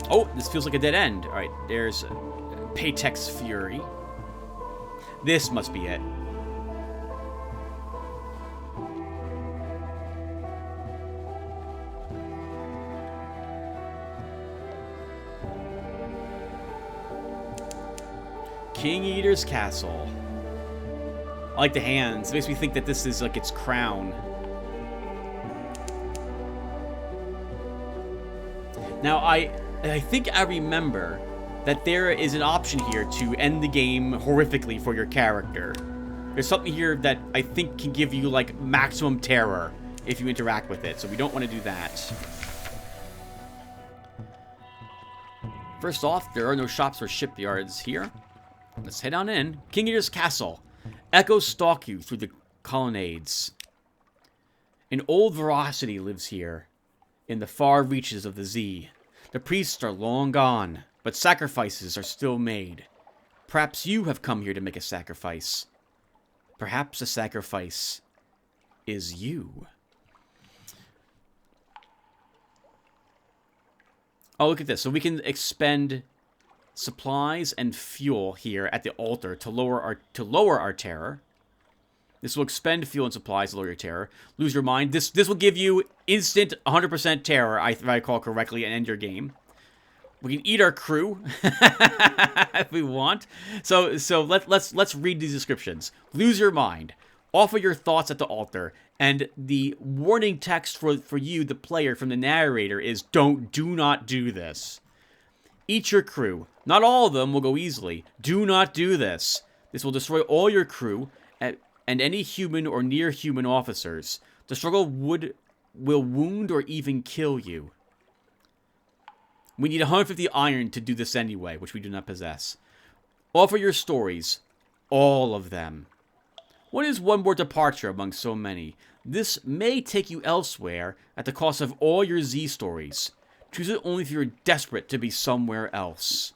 Oh, this feels like a dead end. Alright, there's Paytek's Fury. This must be it. King Eater's Castle. I like the hands. It makes me think that this is like its crown. Now, I think I remember that there is an option here to end the game horrifically for your character. There's something here that I think can give you, like, maximum terror if you interact with it, so we don't want to do that. First off, there are no shops or shipyards here. Let's head on in. King Eater's Castle. Echoes stalk you through the colonnades. An old veracity lives here, in the far reaches of the Sea. The priests are long gone, but sacrifices are still made. Perhaps you have come here to make a sacrifice. Perhaps the sacrifice is you. Oh, look at this. So we can expend supplies and fuel here at the altar to lower our terror. This will expend fuel and supplies to lower your terror. Lose your mind. This will give you instant 100% terror, if I recall correctly, and end your game. We can eat our crew if we want. So let's read these descriptions. Lose your mind. Offer your thoughts at the altar, and the warning text for you, the player, from the narrator is, do not do this. Eat your crew. Not all of them will go easily. Do not do this. This will destroy all your crew and any human or near human officers. The struggle will wound or even kill you. We need 150 iron to do this anyway, which we do not possess. Offer your stories. All of them. What is one more departure among so many? This may take you elsewhere at the cost of all your Z stories. Choose it only if you're desperate to be somewhere else.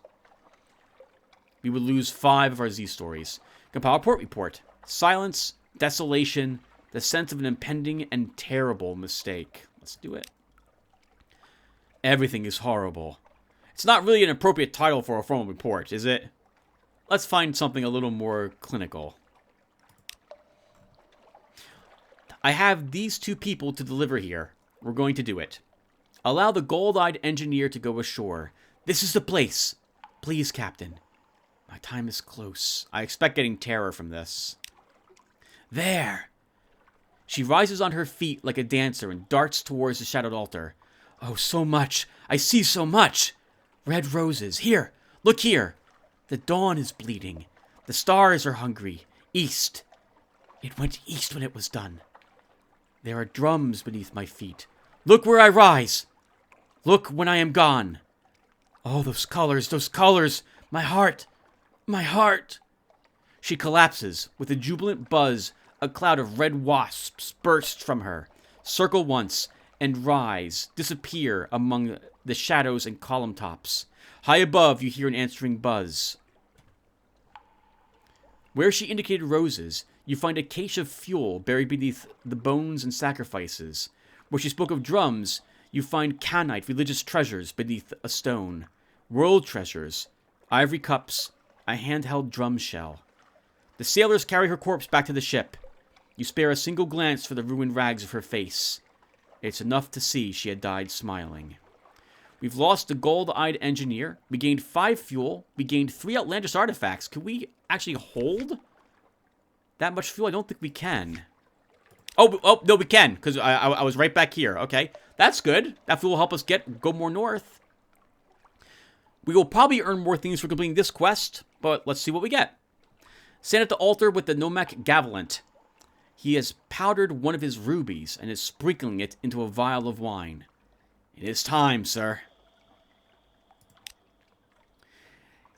We would lose 5 of our Z stories. Compile a port report. Silence, desolation, the sense of an impending and terrible mistake. Let's do it. Everything is horrible. It's not really an appropriate title for a formal report, is it? Let's find something a little more clinical. I have these 2 people to deliver here. We're going to do it. Allow the gold-eyed engineer to go ashore. This is the place. Please, Captain. My time is close. I expect getting terror from this. There. She rises on her feet like a dancer and darts towards the shadowed altar. Oh, so much. I see so much. Red roses. Here. Look here. The dawn is bleeding. The stars are hungry. East. It went east when it was done. There are drums beneath my feet. Look where I rise. Look when I am gone. Oh, those colors, my heart, my heart. She collapses. With a jubilant buzz, a cloud of red wasps bursts from her, circle once, and rise, disappear among the shadows and column tops. High above, you hear an answering buzz. Where she indicated roses, you find a cache of fuel buried beneath the bones and sacrifices. Where she spoke of drums, you find Canite religious treasures beneath a stone. World treasures, ivory cups, a handheld drum shell. The sailors carry her corpse back to the ship. You spare a single glance for the ruined rags of her face. It's enough to see she had died smiling. We've lost the gold-eyed engineer. We gained 5 fuel. We gained 3 outlandish artifacts. Can we actually hold that much fuel? I don't think we can. Oh, no, we can, because I was right back here. Okay, that's good. That fuel will help us go more north. We will probably earn more things for completing this quest, but let's see what we get. Stand at the altar with the Nomek Gavilant. He has powdered one of his rubies and is sprinkling it into a vial of wine. It is time, sir.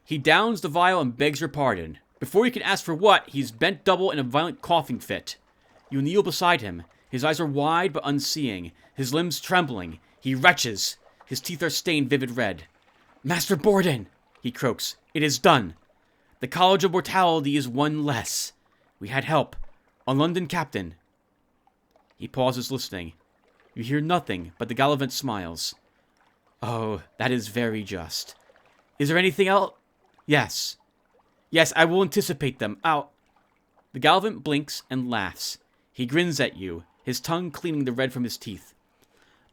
He downs the vial and begs your pardon. Before you can ask for what, he's bent double in a violent coughing fit. You kneel beside him. His eyes are wide but unseeing, his limbs trembling. He retches. His teeth are stained vivid red. Master Borden, he croaks. It is done. The College of Mortality is one less. We had help. On London Captain. He pauses listening. You hear nothing but the Gallivant smiles. Oh, that is very just. Is there anything else? Yes. Yes, I will anticipate them. I'll... The Gallivant blinks and laughs. He grins at you, his tongue cleaning the red from his teeth.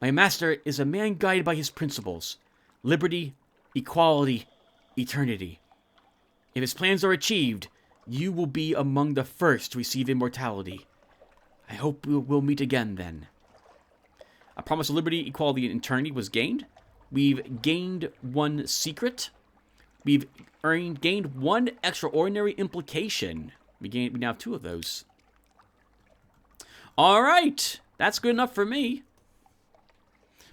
My master is a man guided by his principles. Liberty, equality, eternity. If his plans are achieved, you will be among the first to receive immortality. I hope we'll meet again then. A promise of liberty, equality, and eternity was gained. We've gained 1 secret. We've gained 1 extraordinary implication. We now have 2 of those. All right, that's good enough for me.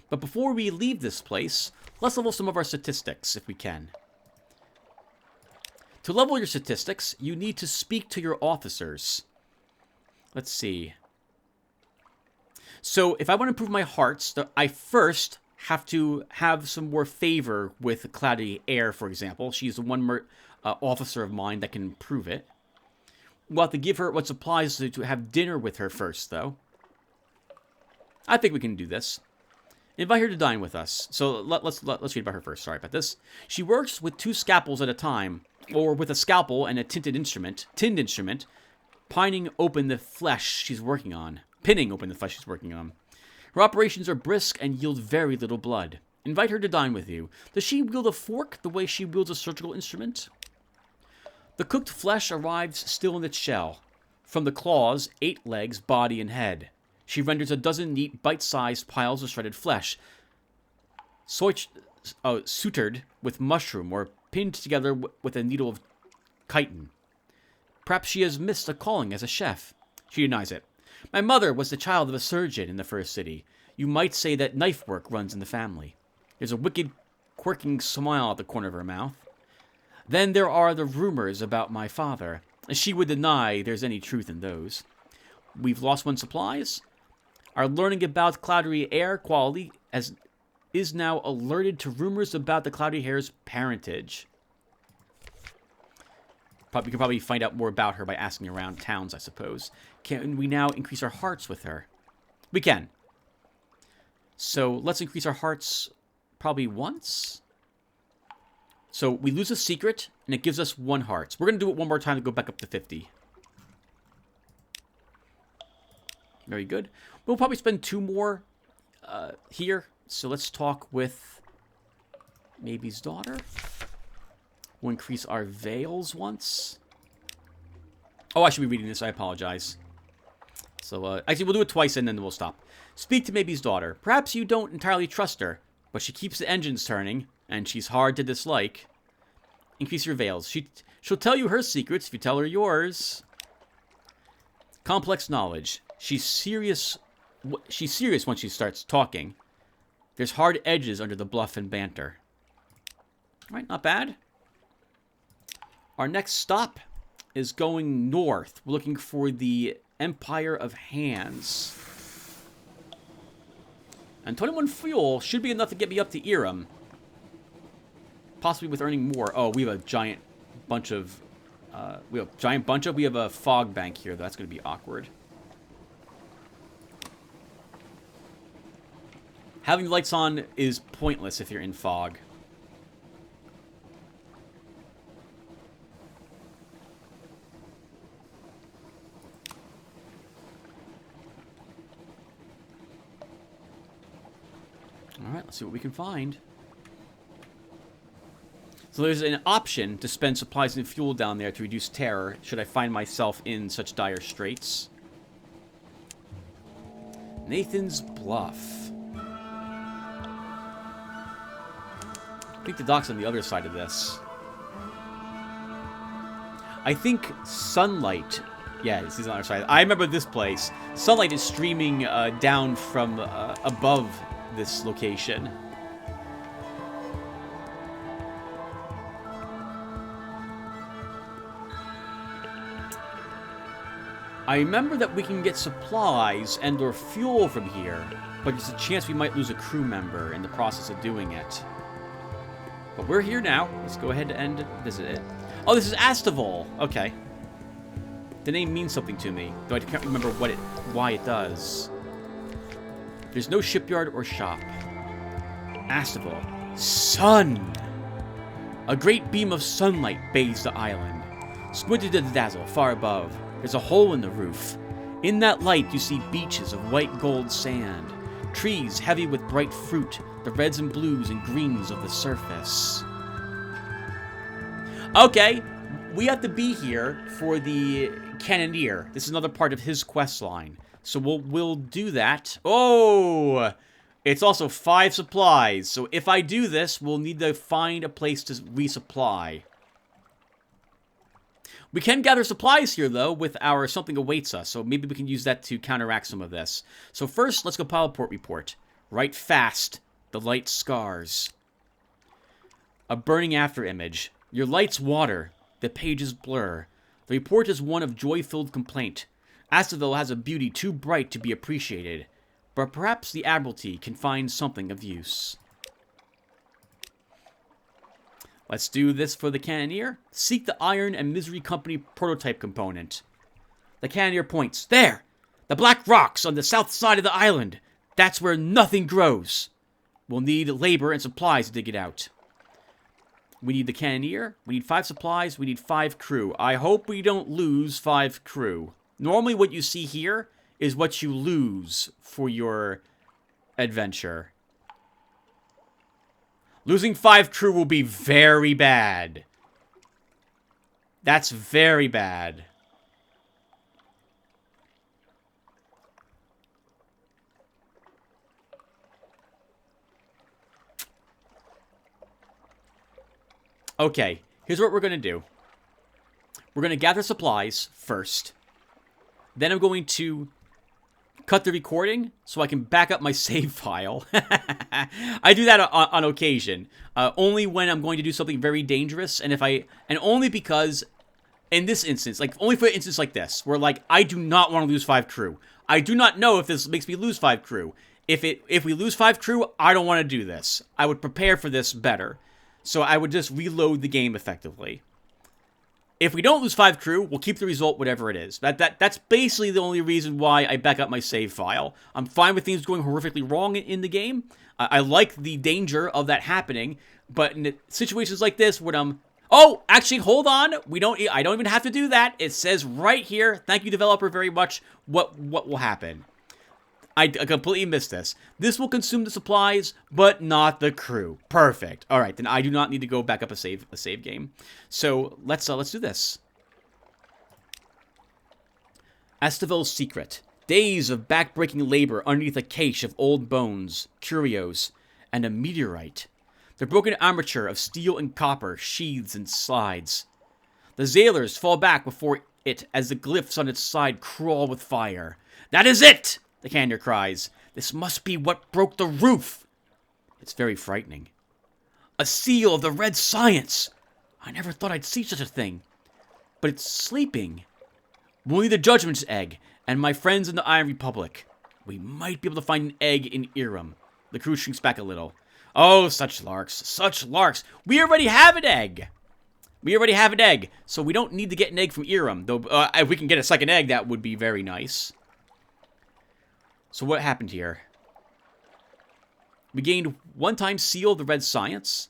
But before we leave this place, let's level some of our statistics if we can. To level your statistics, you need to speak to your officers. Let's see. So if I want to improve my hearts, I first have to have some more favor with Cloudy Air, for example. She's the one officer of mine that can improve it. We'll have to give her what supplies to have dinner with her first, though. I think we can do this. Invite her to dine with us. So let's read about her first. Sorry about this. She works with 2 scalpels at a time, or with a scalpel and a tinned instrument, pinning open the flesh she's working on. Her operations are brisk and yield very little blood. Invite her to dine with you. Does she wield a fork the way she wields a surgical instrument? The cooked flesh arrives still in its shell. From the claws, 8 legs, body, and head. She renders a dozen neat, bite-sized piles of shredded flesh, sutured with mushroom or pinned together with a needle of chitin. Perhaps she has missed a calling as a chef. She denies it. My mother was the child of a surgeon in the first city. You might say that knife work runs in the family. There's a wicked, quirking smile at the corner of her mouth. Then there are the rumors about my father. She would deny there's any truth in those. We've lost 1 supplies. Our learning about cloudy air quality is now alerted to rumors about the cloudy hare's parentage. We can probably find out more about her by asking around towns, I suppose. Can we now increase our hearts with her? We can. So let's increase our hearts probably once. So we lose a secret, and it gives us 1 heart. We're going to do it one more time to go back up to 50. Very good. We'll probably spend 2 more here. So let's talk with Maybe's daughter. We'll increase our veils once. Oh, I should be reading this. I apologize. So, actually, we'll do it twice and then we'll stop. Speak to Maybe's daughter. Perhaps you don't entirely trust her, but she keeps the engines turning, and she's hard to dislike. Increase your veils. She'll tell you her secrets if you tell her yours. Complex knowledge. She's serious once she starts talking. There's hard edges under the bluff and banter. All right, not bad. Our next stop is going north. We're looking for the Empire of Hands. And 21 fuel should be enough to get me up to Irem. Possibly with earning more. Oh, we have a giant bunch of... we have a fog bank here. That's going to be awkward. Having lights on is pointless if you're in fog. Alright, let's see what we can find. So there's an option to spend supplies and fuel down there to reduce terror, should I find myself in such dire straits. Nathan's Bluff. I think the dock's on the other side of this. I think sunlight... Yeah, this is on the other side. I remember this place. Sunlight is streaming down from above this location. I remember that we can get supplies and or fuel from here, but there's a chance we might lose a crew member in the process of doing it. But we're here now. Let's go ahead and visit it. Oh, this is Astival. Okay. The name means something to me, though I can't remember why it does. There's no shipyard or shop. Astival. Sun! A great beam of sunlight bathes the island. Squinted to the dazzle far above. There's a hole in the roof. In that light, you see beaches of white gold sand. Trees heavy with bright fruit. The reds and blues and greens of the surface. Okay, we have to be here for the Cannoneer. This is another part of his quest line. So we'll do that. Oh! It's also 5 supplies. So if I do this, we'll need to find a place to resupply. We can gather supplies here, though, with our Something Awaits Us. So maybe we can use that to counteract some of this. So first, let's compile a port report. Write fast. The light scars. A burning after image. Your lights water. The pages blur. The report is one of joy-filled complaint. Astaville has a beauty too bright to be appreciated, but perhaps the Admiralty can find something of use. Let's do this for the Cannoneer. Seek the Iron and Misery Company prototype component. The Cannoneer points. There! The black rocks on the south side of the island. That's where nothing grows. We'll need labor and supplies to dig it out. We need the Cannoneer. We need 5 supplies. We need 5 crew. I hope we don't lose 5 crew. Normally what you see here is what you lose for your adventure. Losing 5 crew will be very bad. That's very bad. Okay, here's what we're going to do. We're going to gather supplies first. Then I'm going to cut the recording so I can back up my save file. I do that on occasion. Only when I'm going to do something very dangerous. And only because, in this instance, like, only for an instance like this, where, like, I do not want to lose 5 crew. I do not know if this makes me lose 5 crew. If we lose 5 crew, I don't want to do this. I would prepare for this better. So I would just reload the game effectively. If we don't lose 5 crew, we'll keep the result whatever it is. That's basically the only reason why I back up my save file. I'm fine with things going horrifically wrong in the game. I like the danger of that happening, but in situations like this when I'm... Oh, actually, hold on. I don't even have to do that. It says right here, thank you, developer, very much, what will happen. I completely missed this. This will consume the supplies, but not the crew. Perfect. All right, then I do not need to go back up a save game. So let's do this. Estevel's secret: days of backbreaking labor underneath a cache of old bones, curios, and a meteorite. The broken armature of steel and copper sheathes and slides. The sailors fall back before it as the glyphs on its side crawl with fire. That is it! The cannoneer cries. This must be what broke the roof. It's very frightening. A seal of the red science. I never thought I'd see such a thing. But it's sleeping. Only the Judgment's egg, and my friends in the Iron Republic. We might be able to find an egg in Iram. The crew shrinks back a little. Oh, such larks, such larks. We already have an egg. So we don't need to get an egg from Iram. Though, if we can get a second egg, that would be very nice. So what happened here? We gained 1-time seal of the red science.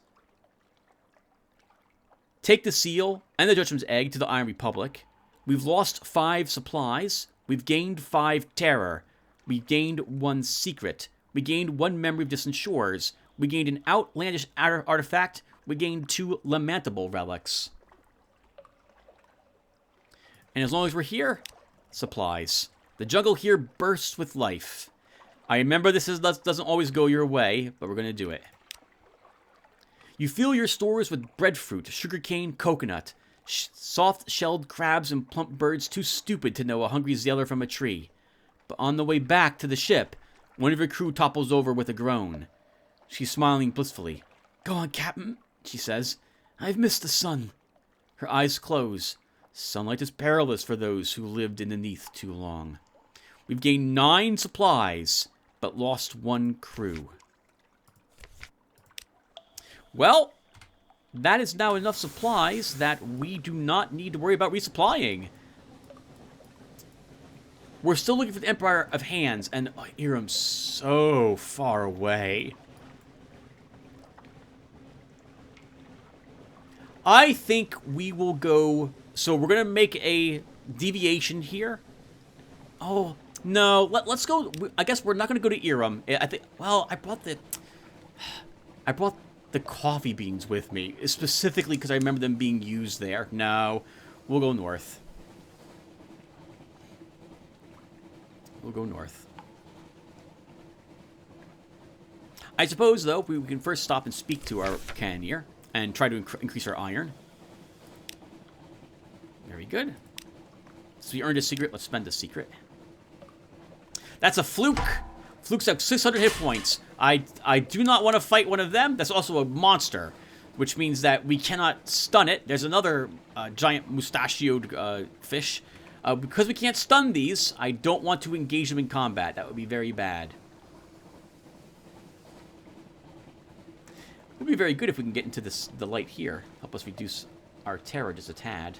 Take the seal and the Judgment's egg to the Iron Republic. We've lost 5 supplies. We've gained 5 terror. We gained 1 secret. We gained 1 memory of distant shores. We gained an outlandish artifact. We gained 2 lamentable relics. And as long as we're here, supplies. The jungle here bursts with life. I remember this doesn't always go your way, but we're going to do it. You fill your stores with breadfruit, sugarcane, coconut, soft-shelled crabs and plump birds too stupid to know a hungry sailor from a tree. But on the way back to the ship, one of your crew topples over with a groan. She's smiling blissfully. Go on, Captain, she says. I've missed the sun. Her eyes close. Sunlight is perilous for those who lived in the Neath too long. We've gained 9 supplies, but lost 1 crew. Well, that is now enough supplies that we do not need to worry about resupplying. We're still looking for the Empire of Hands, and Iram's so far away. I think we will go... So we're going to make a deviation here. Oh, no. Let's go... I guess we're not going to go to Iram. I think... Well, I brought the coffee beans with me, specifically because I remember them being used there. No. We'll go north. I suppose, though, we can first stop and speak to our cannoneer and try to increase our iron. Very good. So we earned a secret. Let's spend a secret. That's a fluke. Fluke's have 600 hit points. I do not want to fight one of them. That's also a monster, which means that we cannot stun it. There's another giant mustachioed fish. Because we can't stun these, I don't want to engage them in combat. That would be very bad. It would be very good if we can get into the light here. Help us reduce our terror just a tad.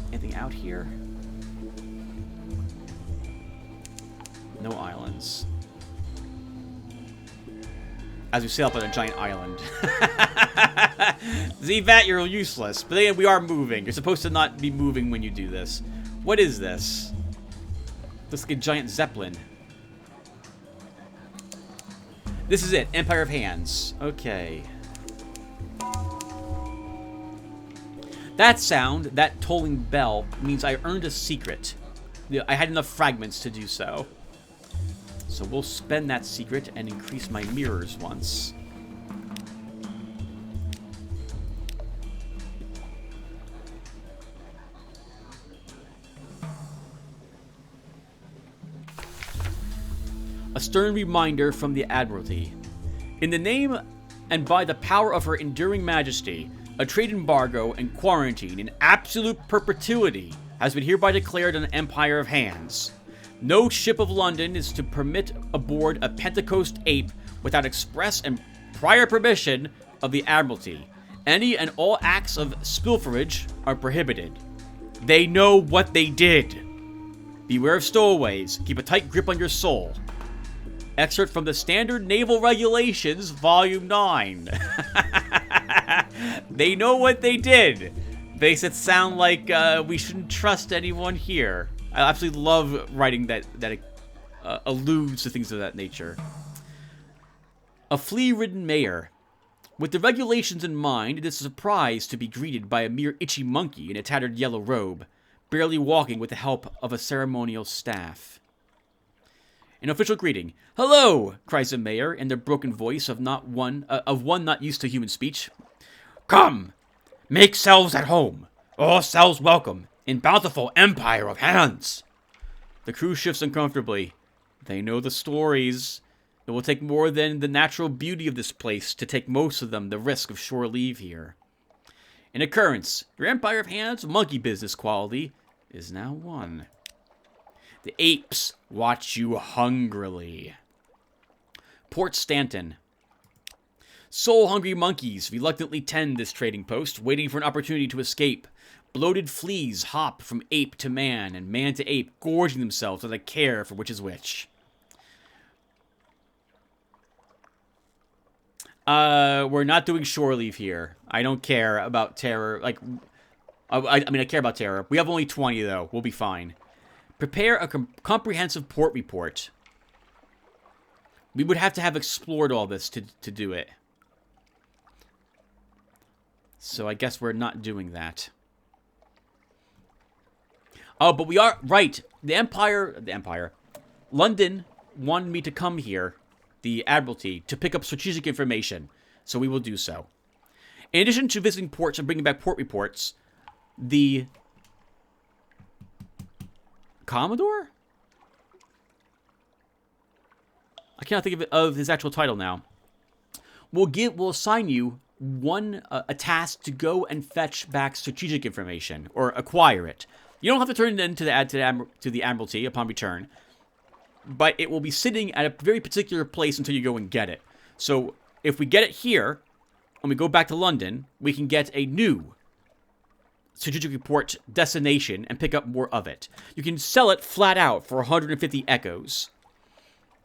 Anything out here? No islands. As we sail up on a giant island. Zvat, you're useless. But then we are moving. You're supposed to not be moving when you do this. What is this? Looks like a giant zeppelin. This is it. Empire of Hands. Okay. That sound, that tolling bell, means I earned a secret. I had enough fragments to do so. So we'll spend that secret and increase my mirrors once. A stern reminder from the Admiralty. In the name and by the power of her enduring majesty, a trade embargo and quarantine in absolute perpetuity has been hereby declared on the Empire of Hands. No ship of London is to permit aboard a Pentecost ape without express and prior permission of the Admiralty. Any and all acts of spilferage are prohibited. They know what they did. Beware of stowaways. Keep a tight grip on your soul. Excerpt from the Standard Naval Regulations, Volume 9. They know what they did. Makes it sound like we shouldn't trust anyone here. I absolutely love writing that alludes to things of that nature. A flea-ridden mayor. With the regulations in mind, it is a surprise to be greeted by a mere itchy monkey in a tattered yellow robe, barely walking with the help of a ceremonial staff. An official greeting. "Hello!" cries the mayor in the broken voice of one not used to human speech. "Come! Make selves at home! All selves welcome in bountiful Empire of Hands!" The crew shifts uncomfortably. They know the stories. It will take more than the natural beauty of this place to take most of them the risk of shore leave here. An occurrence. Your Empire of Hands monkey business quality is now won. The apes watch you hungrily. Port Stanton. Soul-hungry monkeys reluctantly tend this trading post, waiting for an opportunity to escape. Bloated fleas hop from ape to man, and man to ape, gorging themselves without a care for which is which. We're not doing shore leave here. I don't care about terror. I care about terror. We have only 20, though. We'll be fine. Prepare a comprehensive port report. We would have to have explored all this to do it. So I guess we're not doing that. Oh, but we are... Right. The Empire. London wanted me to come here, the Admiralty, to pick up strategic information. So we will do so. In addition to visiting ports and bringing back port reports, the Commodore? I cannot think of his actual title now. We'll assign you a task to go and fetch back strategic information or acquire it. You don't have to turn it in to the Admiralty upon return, but it will be sitting at a very particular place until you go and get it. So if we get it here and we go back to London, we can get a new strategic report destination and pick up more of it. You can sell it flat out for 150 echoes,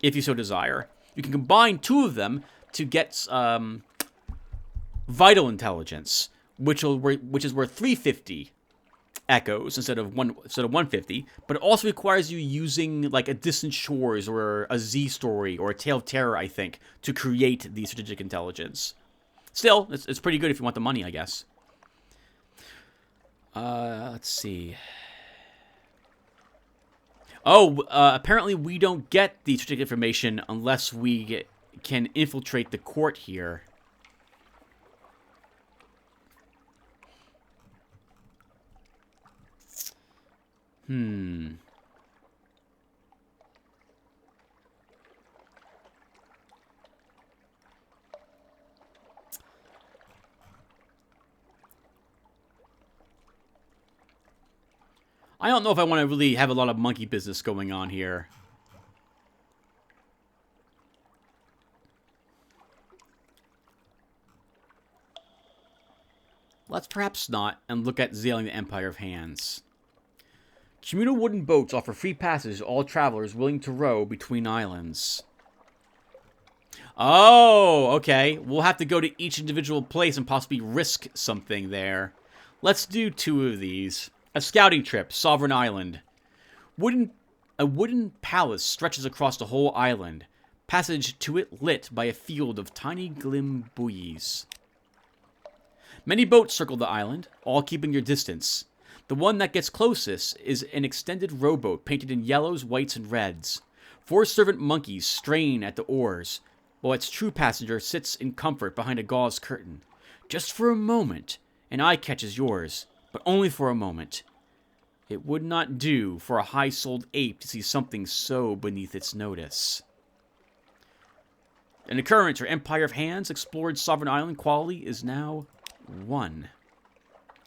if you so desire. You can combine two of them to get vital intelligence, which is worth 350 echoes instead of 150. But it also requires you using like a Distant Shores or a Z story or a Tale of Terror, I think, to create the strategic intelligence. Still, it's pretty good if you want the money, I guess. Let's see. Oh, apparently we don't get the strategic information unless we can infiltrate the court here. I don't know if I want to really have a lot of monkey business going on here. Let's perhaps not, and look at sailing the Empire of Hands. Communal wooden boats offer free passage to all travelers willing to row between islands. Oh, okay. We'll have to go to each individual place and possibly risk something there. Let's do 2 of these. A scouting trip, Sovereign Island. A wooden palace stretches across the whole island. Passage to it lit by a field of tiny glim buoys. Many boats circle the island, all keeping your distance. The one that gets closest is an extended rowboat painted in yellows, whites, and reds. 4 servant monkeys strain at the oars, while its true passenger sits in comfort behind a gauze curtain. Just for a moment, an eye catches yours, but only for a moment. It would not do for a high-souled ape to see something so beneath its notice. An occurrence or Empire of Hands explored Sovereign Island quality is now 1.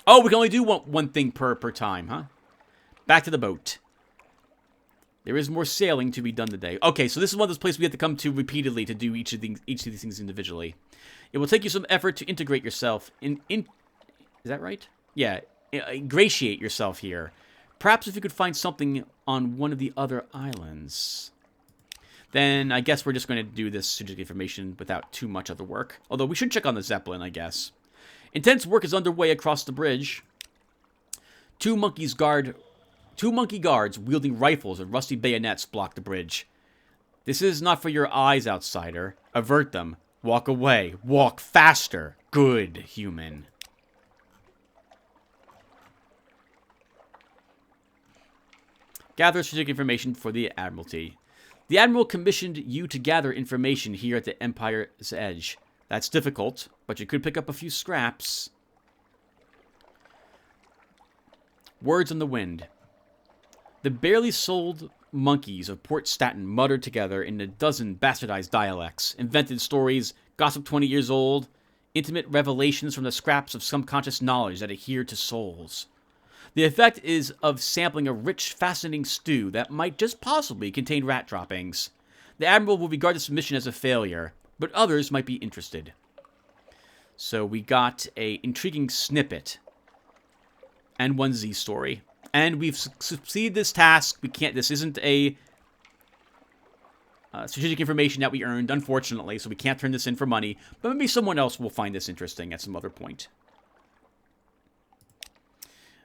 Oh, we can only do one thing per time, huh? Back to the boat. There is more sailing to be done today. Okay, so this is one of those places we have to come to repeatedly to do each of these things individually. It will take you some effort to integrate yourself is that right? Yeah, ingratiate yourself here. Perhaps if you could find something on one of the other islands. Then I guess we're just going to do this strategic information without too much other work. Although we should check on the Zeppelin, I guess. Intense work is underway across the bridge. Two monkey guards wielding rifles and rusty bayonets block the bridge. This is not for your eyes, outsider. Avert them. Walk away. Walk faster. Good human. Gather strategic information for the Admiralty. The Admiral commissioned you to gather information here at the Empire's Edge. That's difficult, but you could pick up a few scraps. Words on the wind. The barely sold monkeys of Port Staten muttered together in a dozen bastardized dialects, invented stories, gossip 20 years old, intimate revelations from the scraps of subconscious knowledge that adhere to souls. The effect is of sampling a rich, fascinating stew that might just possibly contain rat droppings. The Admiral will regard this mission as a failure, but others might be interested. So we got a intriguing snippet and one Z story. And we've succeeded this task. This isn't a strategic information that we earned, unfortunately, so we can't turn this in for money. But maybe someone else will find this interesting at some other point.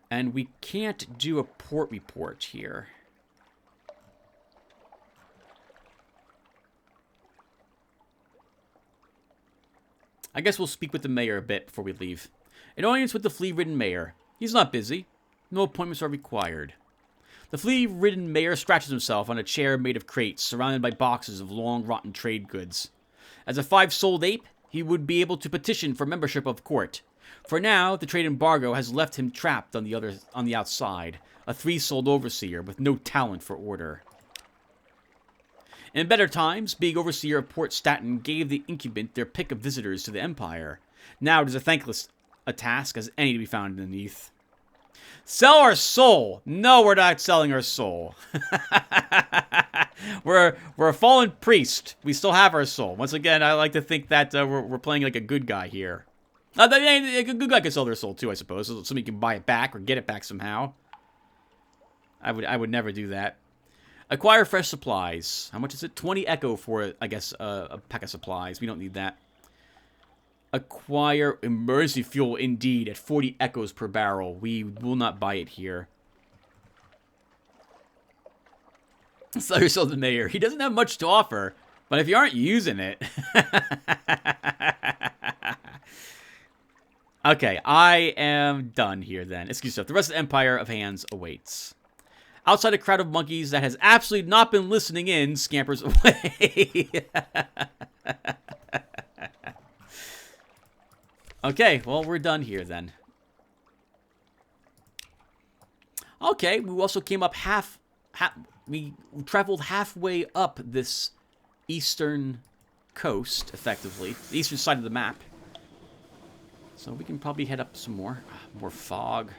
And we can't do a port report here. I guess we'll speak with the mayor a bit before we leave. An audience with the flea-ridden mayor. He's not busy. No appointments are required. The flea-ridden mayor scratches himself on a chair made of crates, surrounded by boxes of long, rotten trade goods. As a 5-souled ape, he would be able to petition for membership of court. For now, the trade embargo has left him trapped on the outside, a 3-souled overseer with no talent for order. In better times, being overseer of Port Staten gave the incumbent their pick of visitors to the Empire. Now it is a thankless task as any to be found underneath. Sell our soul! No, we're not selling our soul. We're a fallen priest. We still have our soul. Once again, I like to think that we're playing like a good guy here. A good guy can sell their soul too, I suppose. So somebody can buy it back or get it back somehow. I would never do that. Acquire fresh supplies. How much is it? 20 echo for, I guess, a pack of supplies. We don't need that. Acquire emergency fuel indeed at 40 echoes per barrel. We will not buy it here. Sell yourself the mayor. He doesn't have much to offer, but if you aren't using it... Okay, I am done here then. Excuse me. The rest of the Empire of Hands awaits. Outside a crowd of monkeys that has absolutely not been listening in, scampers away. Okay, well, we're done here then. Okay, we also came up we traveled halfway up this eastern coast, effectively. The eastern side of the map. So we can probably head up some more. More fog.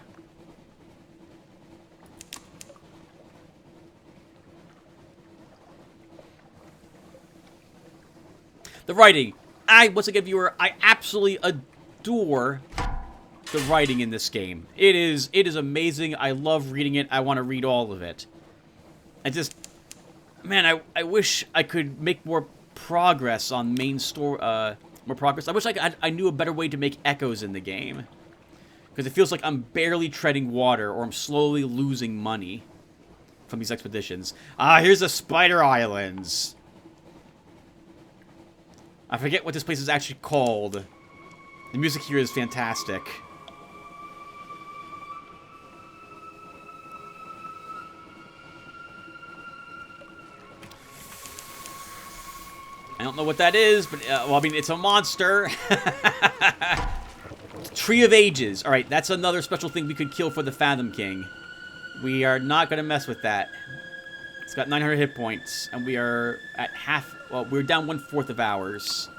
The writing. Once again, viewer, I absolutely adore the writing in this game. It is amazing. I love reading it. I want to read all of it. Man, I wish I could make more progress on main story. More progress. I wish I knew a better way to make echoes in the game. Because it feels like I'm barely treading water or I'm slowly losing money from these expeditions. Here's the Spider Islands. I forget what this place is actually called. The music here is fantastic. I don't know what that is, but, well, I mean, it's a monster. Tree of Ages. Alright, that's another special thing we could kill for the Fathom King. We are not going to mess with that. It's got 900 hit points, and we are at half... Well, we're down 1/4 of ours.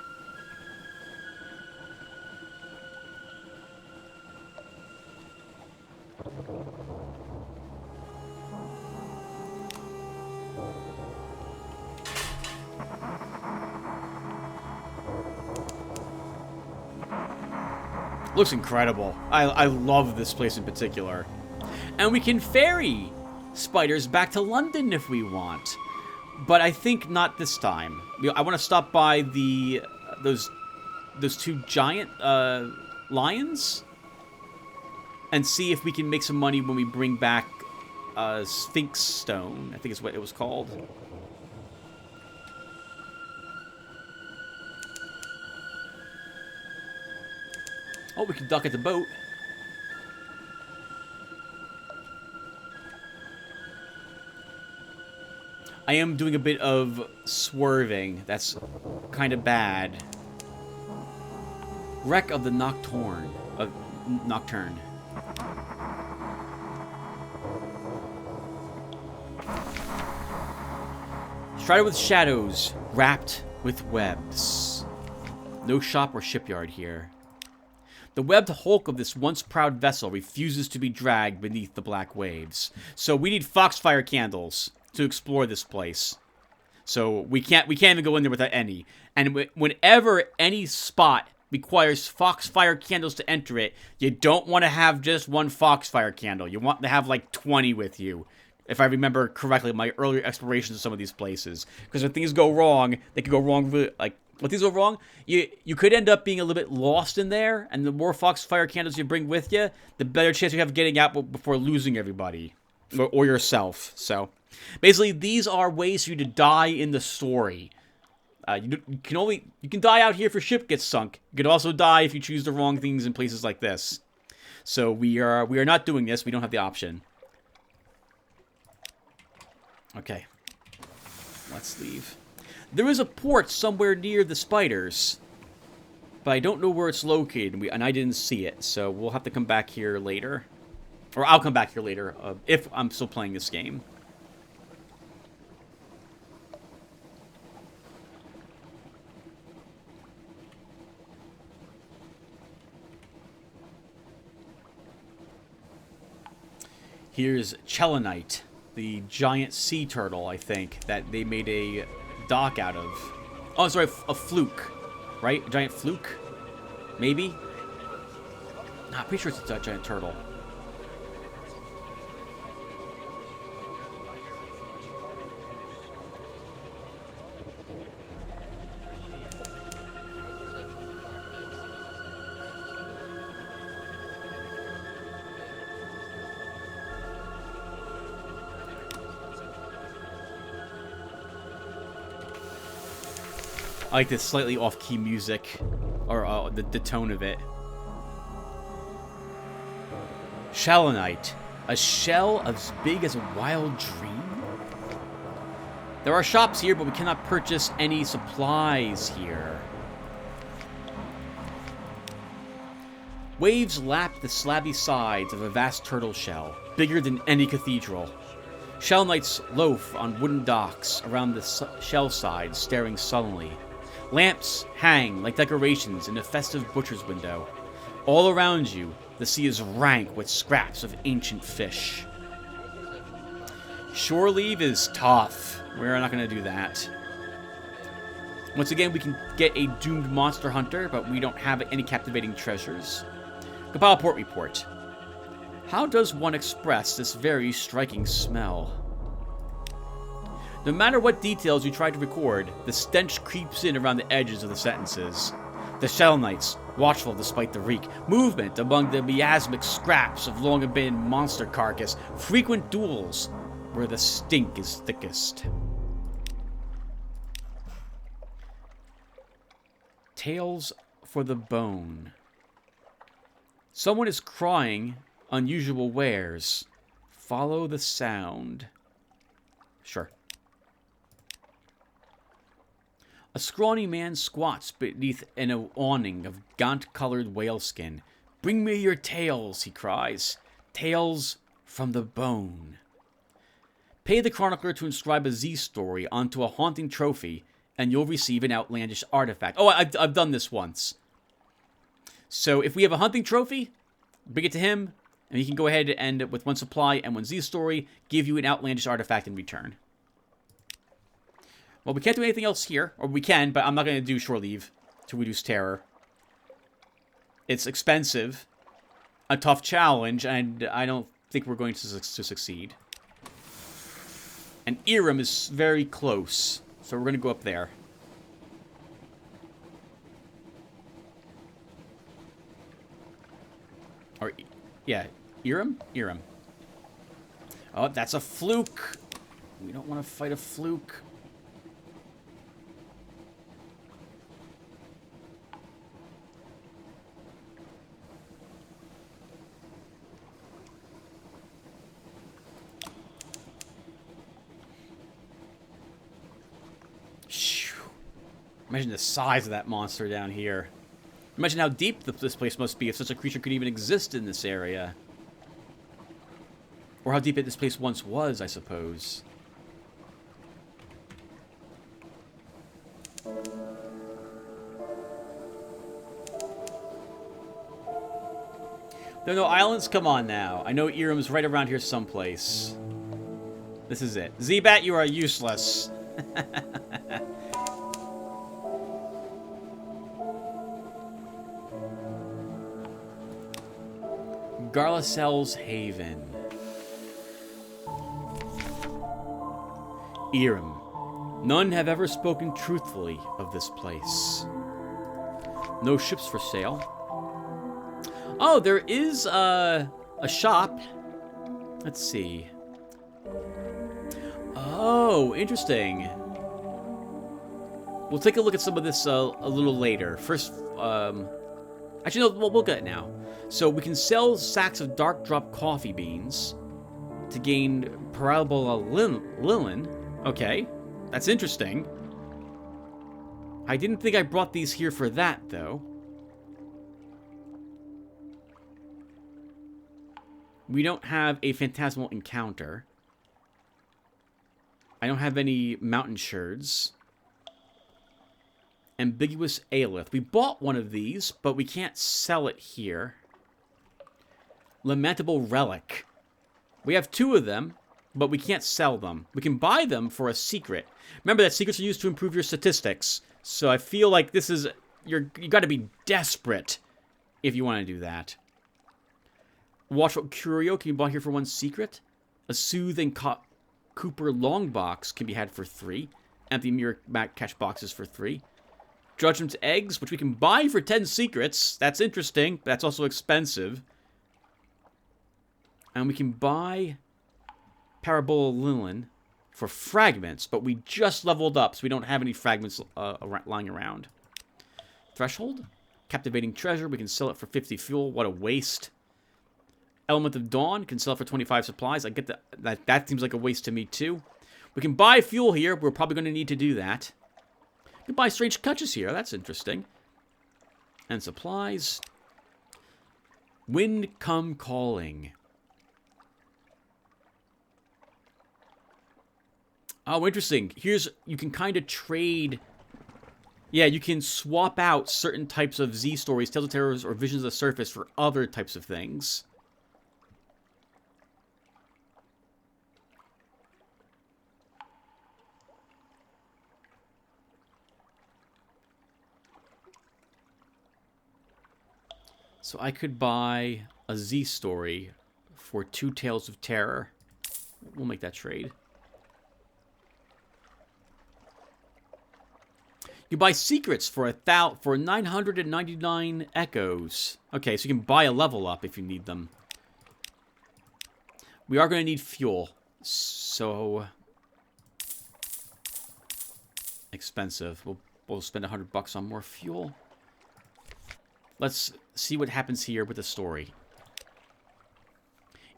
Looks incredible. I love this place in particular. And we can ferry spiders back to London if we want. But I think not this time. I want to stop by the those two giant lions and see if we can make some money when we bring back Sphinx Stone. I think is what it was called. Oh, we can dock at the boat. I am doing a bit of swerving. That's kind of bad. Wreck of the Nocturne. Nocturne. Shrouded with shadows, wrapped with webs. No shop or shipyard here. The webbed hulk of this once proud vessel refuses to be dragged beneath the black waves. So we need foxfire candles to explore this place. So we can't even go in there without any. And whenever any spot requires foxfire candles to enter it, you don't want to have just one foxfire candle. You want to have like 20 with you. If I remember correctly, my earlier explorations of some of these places. Because when things go wrong, they could go wrong with, like, when things go wrong, you could end up being a little bit lost in there, and the more foxfire candles you bring with you, the better chance you have of getting out before losing everybody. Or yourself. So, basically, these are ways for you to die in the story. You can die out here if your ship gets sunk. You can also die if you choose the wrong things in places like this. So we are not doing this. We don't have the option. Okay. Let's leave. There is a port somewhere near the spiders, but I don't know where it's located, and I didn't see it, so we'll have to come back here later. Or I'll come back here later, if I'm still playing this game. Here's Chelenite, the giant sea turtle, I think, that they made a dock out of. Oh, sorry, a fluke, right? A giant fluke? Maybe? Nah, I'm pretty sure it's a giant turtle. I like this slightly off-key music, or the tone of it. Chelenite, a shell as big as a wild dream? There are shops here, but we cannot purchase any supplies here. Waves lap the slabby sides of a vast turtle shell, bigger than any cathedral. Shelenites loaf on wooden docks around the shell sides, staring sullenly. Lamps hang like decorations in a festive butcher's window. All around you, the sea is rank with scraps of ancient fish. Shore leave is tough. We're not going to do that. Once again, we can get a doomed monster hunter, but we don't have any captivating treasures. Compile port report. How does one express this very striking smell? No matter what details you try to record, the stench creeps in around the edges of the sentences. The Shelenites, watchful despite the reek, movement among the miasmic scraps of long-abandoned monster carcass, frequent duels where the stink is thickest. Tales for the bone. Someone is crying unusual wares. Follow the sound. Sure. A scrawny man squats beneath an awning of gaunt-colored whaleskin. "Bring me your tales," he cries. "Tales from the bone." Pay the chronicler to inscribe a Z story onto a haunting trophy, and you'll receive an outlandish artifact. Oh, I've done this once. So if we have a hunting trophy, bring it to him, and he can go ahead and, with one supply and one Z story, give you an outlandish artifact in return. Well, we can't do anything else here. Or we can, but I'm not going to do shore leave to reduce terror. It's expensive, a tough challenge, and I don't think we're going to succeed. And Irem is very close, so we're going to go up there. Or, yeah, Irem? Irem. Oh, that's a fluke. We don't want to fight a fluke. Imagine the size of that monster down here. Imagine how deep this place must be if such a creature could even exist in this area. Or how deep this place once was, I suppose. There are no islands? Come on now. I know Irem's right around here someplace. This is it. Z-Bat, you are useless. Garlacel's Haven. Irem. None have ever spoken truthfully of this place. No ships for sale. Oh, there is a shop. Let's see. Oh, interesting. We'll take a look at some of this a little later. First, actually, no, we'll get it now. So we can sell sacks of dark drop coffee beans to gain parabola linen. Okay, that's interesting. I didn't think I brought these here for that, though. We don't have a phantasmal encounter. I don't have any mountain sherds. Ambiguous Aelith. We bought one of these, but we can't sell it here. Lamentable Relic. We have two of them, but we can't sell them. We can buy them for a secret. Remember that secrets are used to improve your statistics. So I feel like this is... You got to be desperate if you want to do that. Watchful Curio can be bought here for one secret. A Soothing Cooper Long Box can be had for 3. Empty Mirror Catch boxes for 3. Judgment's Eggs, which we can buy for 10 secrets. That's interesting, but that's also expensive. And we can buy Parabola Linen for fragments, but we just leveled up, so we don't have any fragments lying around. Threshold? Captivating Treasure. We can sell it for 50 fuel. What a waste. Element of Dawn. Can sell it for 25 supplies. I get that seems like a waste to me, too. We can buy fuel here. We're probably going to need to do that. We can buy Strange Touches here. That's interesting. And supplies. Wind Come Calling. Oh, interesting. You can kind of trade... Yeah, you can swap out certain types of Z stories, Tales of Terrors, or Visions of the Surface for other types of things. So I could buy a Z story for 2 Tales of Terror. We'll make that trade. You buy secrets for 999 echoes. Okay, so you can buy a level up if you need them. We are going to need fuel. So expensive. We'll spend $100 on more fuel. Let's see what happens here with the story.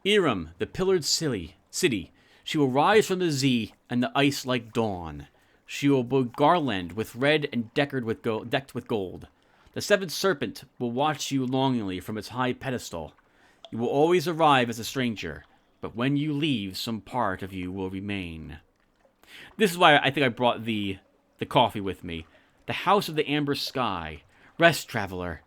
Irem, the pillared city. She will rise from the Z and the ice like dawn. She will be garlanded with red and decked with gold. The seventh serpent will watch you longingly from its high pedestal. You will always arrive as a stranger. but when you leave, some part of you will remain. This is why I think I brought the coffee with me. The house of the amber sky. Rest, traveler.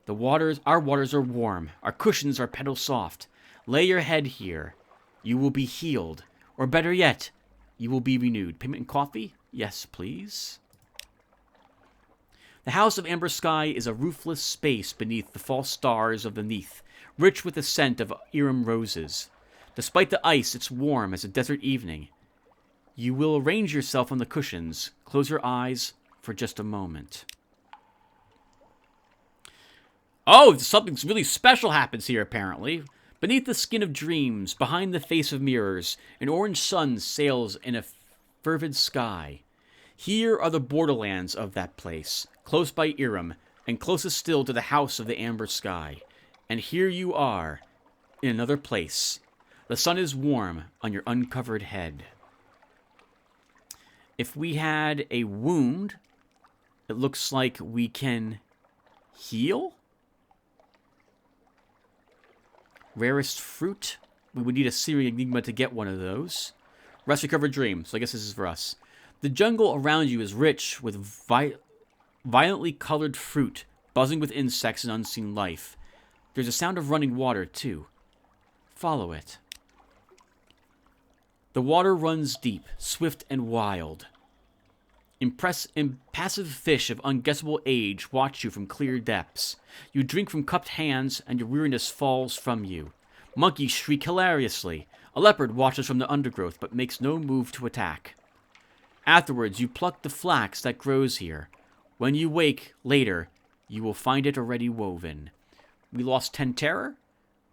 Our waters are warm. Our cushions are petal soft. Lay your head here. You will be healed. Or better yet, you will be renewed. Payment in coffee? Yes, please. The House of Amber Sky is a roofless space beneath the false stars of the Neath, rich with the scent of Iram roses. Despite the ice, it's warm as a desert evening. You will arrange yourself on the cushions. Close your eyes for just a moment. Oh, something really special happens here, apparently. Beneath the skin of dreams, behind the face of mirrors, an orange sun sails in a fervid sky. Here are the borderlands of that place, close by Iram, and closest still to the House of the Amber Sky. And here you are, in another place. The sun is warm on your uncovered head. If we had a wound, it looks like we can heal? Rarest fruit. We would need a Syrian Enigma to get one of those. Rest, recover, dream. So I guess this is for us. The jungle around you is rich with violently colored fruit, buzzing with insects and unseen life. There's a sound of running water, too. Follow it. The water runs deep, swift and wild. Impassive fish of unguessable age watch you from clear depths. You drink from cupped hands, and your weariness falls from you. Monkeys shriek hilariously. A leopard watches from the undergrowth, but makes no move to attack. Afterwards, you pluck the flax that grows here. When you wake later, you will find it already woven. We lost 10 terror.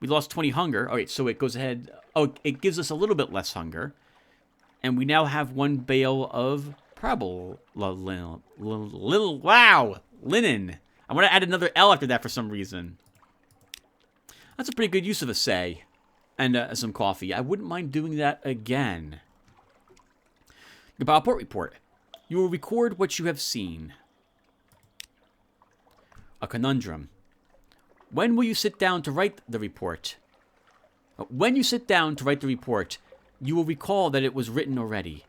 We lost 20 hunger. All right, so it goes ahead. Oh, it gives us a little bit less hunger. And we now have 1 bale of linen. I want to add another L after that for some reason. That's a pretty good use of a say. And some coffee. I wouldn't mind doing that again. The Bioport report. You will record what you have seen. A conundrum. When will you sit down to write the report? When you sit down to write the report, you will recall that it was written already.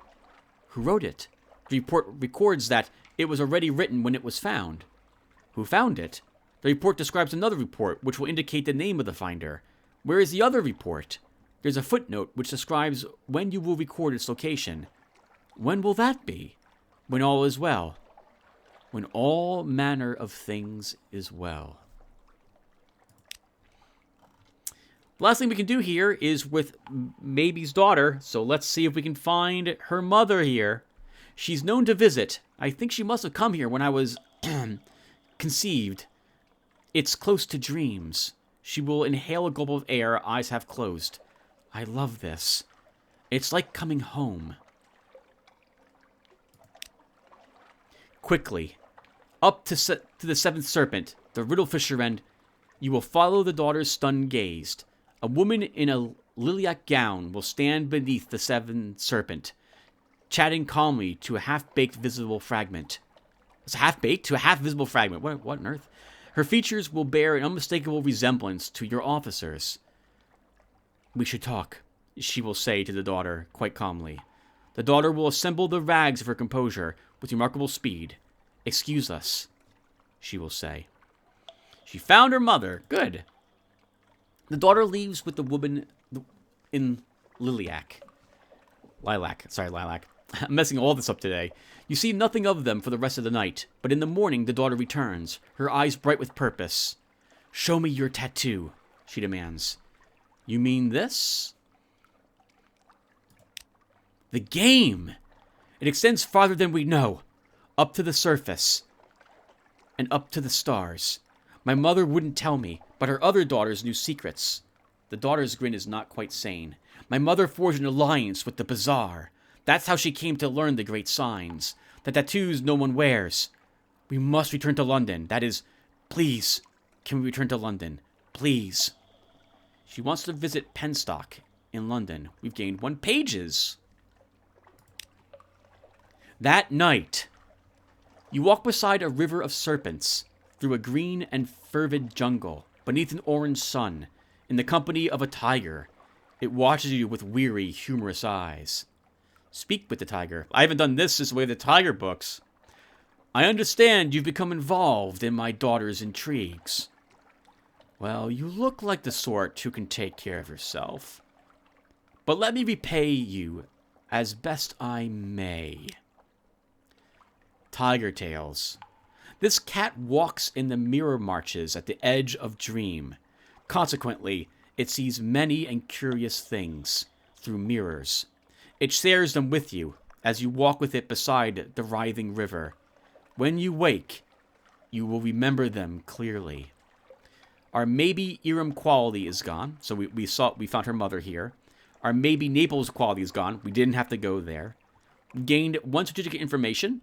Who wrote it? The report records that it was already written when it was found. Who found it? The report describes another report, which will indicate the name of the finder. Where is the other report? There's a footnote which describes when you will record its location. When will that be? When all is well. When all manner of things is well. The last thing we can do here is with Maybe's daughter, so let's see if we can find her mother here. She's known to visit. I think she must have come here when I was conceived. It's close to dreams. She will inhale a gulp of air, eyes half closed. I love this. It's like coming home. Quickly, up to the 7th serpent, the riddle fisher end, you will follow the daughter's stunned gaze. A woman in a lilac gown will stand beneath the 7th serpent, chatting calmly to a half-baked visible fragment. It's half-baked to a half-visible fragment. What on earth? Her features will bear an unmistakable resemblance to your officers. We should talk, she will say to the daughter, quite calmly. The daughter will assemble the rags of her composure with remarkable speed. Excuse us, she will say. She found her mother. Good. The daughter leaves with the woman in lilac. Sorry, lilac. I'm messing all this up today. You see nothing of them for the rest of the night, but in the morning the daughter returns, her eyes bright with purpose. Show me your tattoo, she demands. You mean this? The game! It extends farther than we know, up to the surface, and up to the stars. My mother wouldn't tell me, but her other daughters knew secrets. The daughter's grin is not quite sane. My mother forged an alliance with the bizarre. That's how she came to learn the great signs. The tattoos no one wears. We must return to London. That is, please, can we return to London? Please. She wants to visit Penstock in London. We've gained 1 pages. That night, you walk beside a river of serpents, through a green and fervid jungle, beneath an orange sun, in the company of a tiger. It watches you with weary, humorous eyes. Speak with the tiger. I haven't done this since the way of the tiger books. I understand you've become involved in my daughter's intrigues. Well, you look like the sort who can take care of yourself. But let me repay you as best I may. Tiger Tales. This cat walks in the mirror marches at the edge of dream. Consequently, it sees many and curious things through mirrors. It shares them with you as you walk with it beside the writhing river. When you wake, you will remember them clearly. Our maybe Iram quality is gone, so we found her mother here. Our maybe Naples quality is gone. We didn't have to go there. We gained 1 strategic information.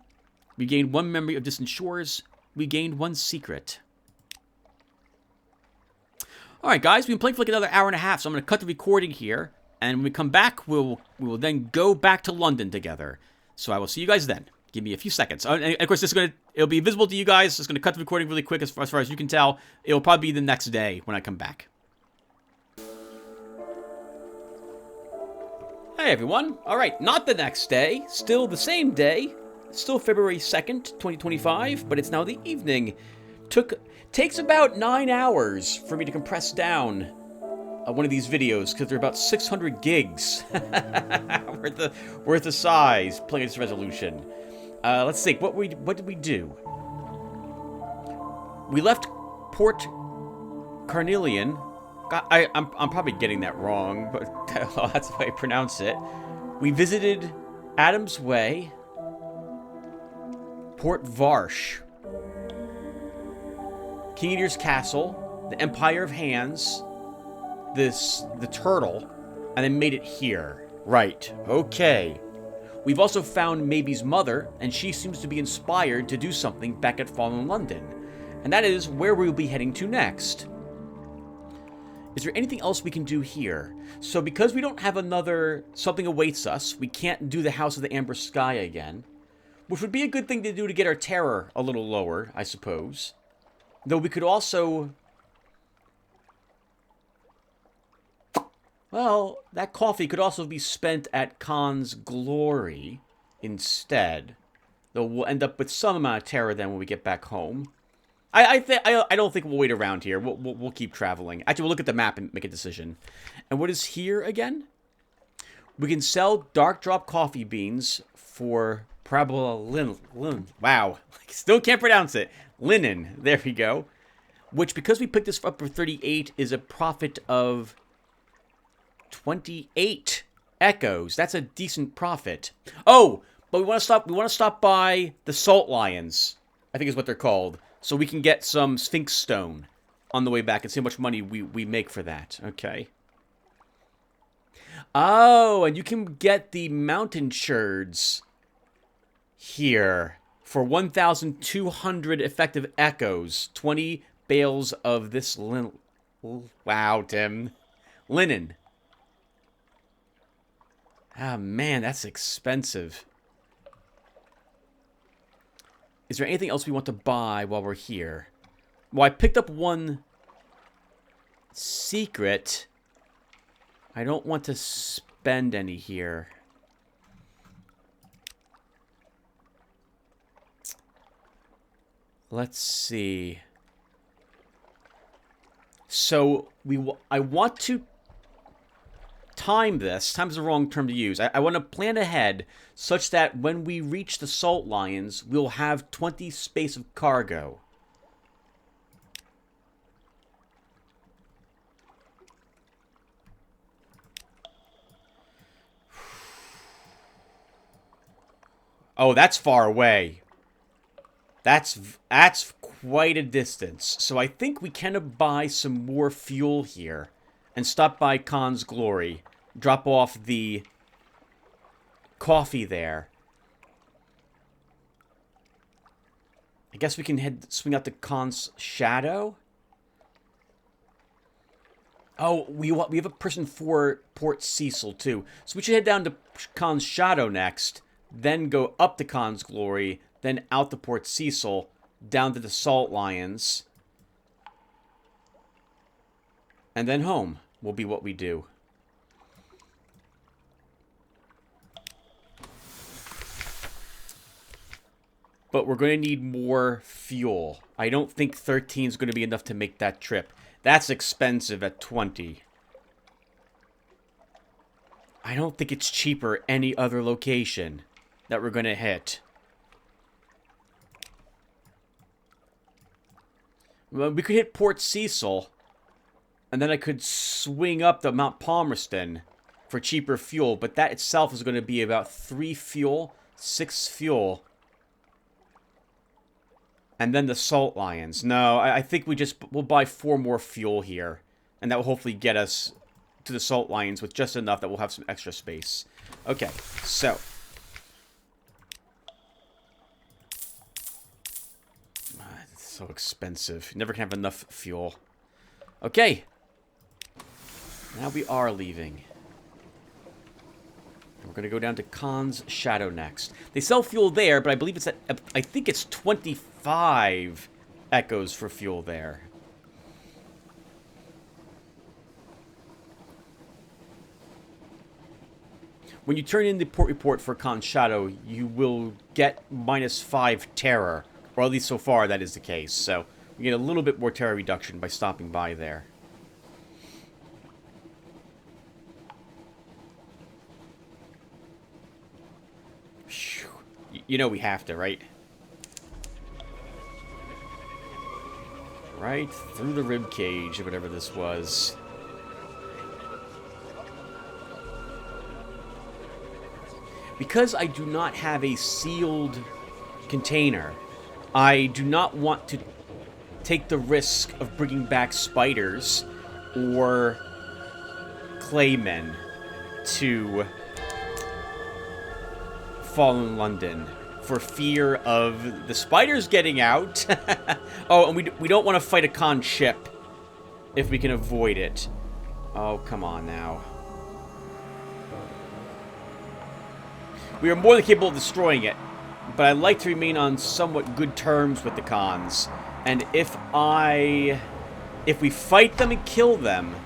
We gained 1 memory of distant shores. We gained 1 secret. Alright guys, we've been playing for like another hour and a half, so I'm going to cut the recording here. And when we come back, we will then go back to London together. So I will see you guys then. Give me a few seconds. And of course, it'll be visible to you guys. It's going to cut the recording really quick as far as you can tell. It'll probably be the next day when I come back. Hey everyone. Alright, not the next day. Still the same day. Still February 2nd, 2025. But it's now the evening. Takes about 9 hours for me to compress down one of these videos because they're about 600 gigs worth of size playing this resolution. Let's see, what did we do? We left Port Carnelian. I'm probably getting that wrong, but that's the way I pronounce it. We visited Adam's Way, Port Varsh, King Eater's Castle, the Empire of Hands, the turtle, and then made it here. Right, okay. We've also found Maybe's mother, and she seems to be inspired to do something back at Fallen London. And that is where we'll be heading to next. Is there anything else we can do here? So because we don't have another Something Awaits Us, we can't do the House of the Amber Sky again. Which would be a good thing to do to get our terror a little lower, I suppose. Though we could also... Well, that coffee could also be spent at Khan's Glory instead. Though we'll end up with some amount of terror then when we get back home. I don't think we'll wait around here. We'll keep traveling. Actually, we'll look at the map and make a decision. And what is here again? We can sell dark drop coffee beans for parabola linen. Wow, still can't pronounce it. Linen. There we go. Which, because we picked this up for 38, is a profit of 28 echoes. That's a decent profit. Oh, but we want to stop by the Salt Lions, I think is what they're called, so we can get some Sphinx Stone on the way back and see how much money we make for that. Okay. Oh, and you can get the mountain sherds here for 1,200 effective echoes. 20 bales of this linen. Wow, Tim. Linen. Ah, man, that's expensive. Is there anything else we want to buy while we're here? Well, I picked up 1 secret. I don't want to spend any here. Let's see. So, I want to time this. Time's the wrong term to use. I want to plan ahead such that when we reach the Salt Lions, we'll have 20 space of cargo. Oh, that's far away. That's quite a distance. So I think we can buy some more fuel here and stop by Khan's Glory. Drop off the coffee there. I guess we can swing out to Khan's Shadow. Oh, we have a person for Port Cecil too. So we should head down to Khan's Shadow next, then go up to Khan's Glory, then out to Port Cecil, down to the Salt Lions, and then home will be what we do. But we're going to need more fuel. I don't think 13 is going to be enough to make that trip. That's expensive at 20. I don't think it's cheaper any other location that we're going to hit. Well, we could hit Port Cecil, and then I could swing up to Mount Palmerston for cheaper fuel, but that itself is going to be about 3 fuel, 6 fuel, and then the Salt Lions. No, I think we'll buy 4 more fuel here, and that will hopefully get us to the Salt Lions with just enough that we'll have some extra space. Okay, so so expensive. You never can have enough fuel. Okay. Now we are leaving. We're going to go down to Khan's Shadow next. They sell fuel there, but I believe it's at... I think it's 25 echoes for fuel there. When you turn in the port report for Khan's Shadow, you will get -5 terror. Or at least so far, that is the case. So, we get a little bit more terror reduction by stopping by there. Phew. You know we have to, right? Right through the rib cage, or whatever this was. Because I do not have a sealed container, I do not want to take the risk of bringing back spiders or claymen to Fallen London for fear of the spiders getting out. Oh, and we don't want to fight a Khan ship if we can avoid it. Oh, come on now. We are more than capable of destroying it, but I'd like to remain on somewhat good terms with the Khans. And if we fight them and kill them,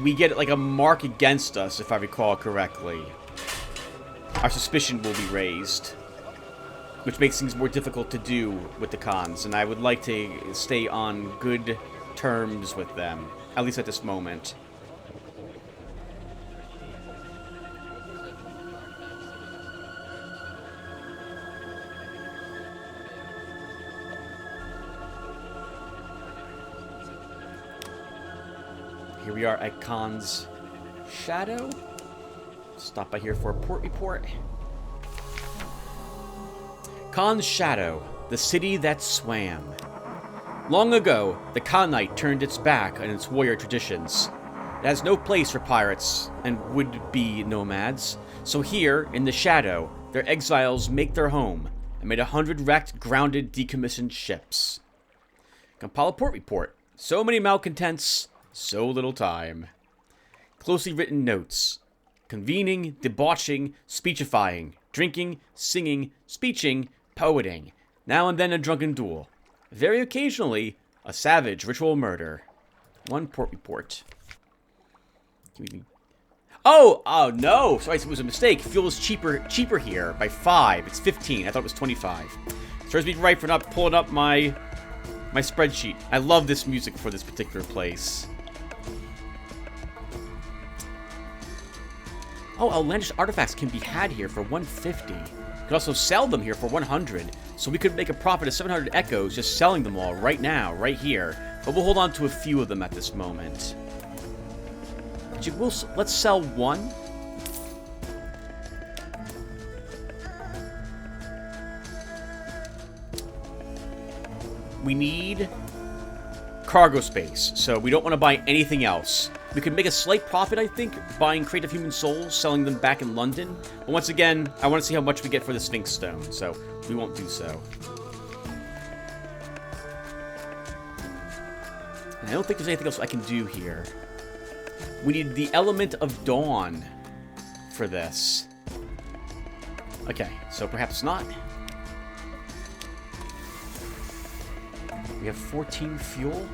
we get like a mark against us, if I recall correctly. Our suspicion will be raised, which makes things more difficult to do with the Khans. And I would like to stay on good terms with them, at least at this moment. Here we are at Khan's Shadow. Stop by here for a port report. Khan's Shadow, the city that swam. Long ago, the Khanite turned its back on its warrior traditions. It has no place for pirates and would-be nomads, so here, in the Shadow, their exiles make their home amid 100 wrecked, grounded, decommissioned ships. Compile a port report. So many malcontents, so little time. Closely written notes. Convening, debauching, speechifying, drinking, singing, speeching, poeting. Now and then a drunken duel. Very occasionally, a savage ritual murder. One port report. Oh no! Sorry, it was a mistake. Fuel is cheaper here by 5. It's 15. I thought it was 25. Serves me right for not pulling up my spreadsheet. I love this music for this particular place. Oh, outlandish artifacts can be had here for 150. You can also sell them here for 100. So we could make a profit of 700 echoes just selling them all right now, right here. But we'll hold on to a few of them at this moment. Let's sell one. We need cargo space, so we don't want to buy anything else. We could make a slight profit, I think, buying Crate of Human Souls, selling them back in London. But once again, I want to see how much we get for the Sphinx Stone, so we won't do so. And I don't think there's anything else I can do here. We need the Element of Dawn for this. Okay, so perhaps not. We have 14 fuel.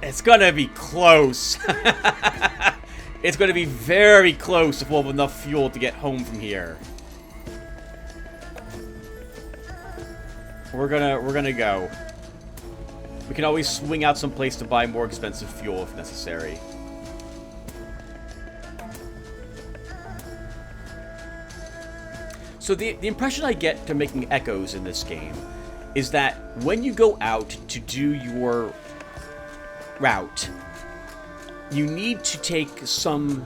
It's gonna be close. It's going to be very close if we'll have enough fuel to get home from here. We're gonna go. We can always swing out someplace to buy more expensive fuel if necessary. So the impression I get to making echoes in this game is that when you go out to do your route, you need to take some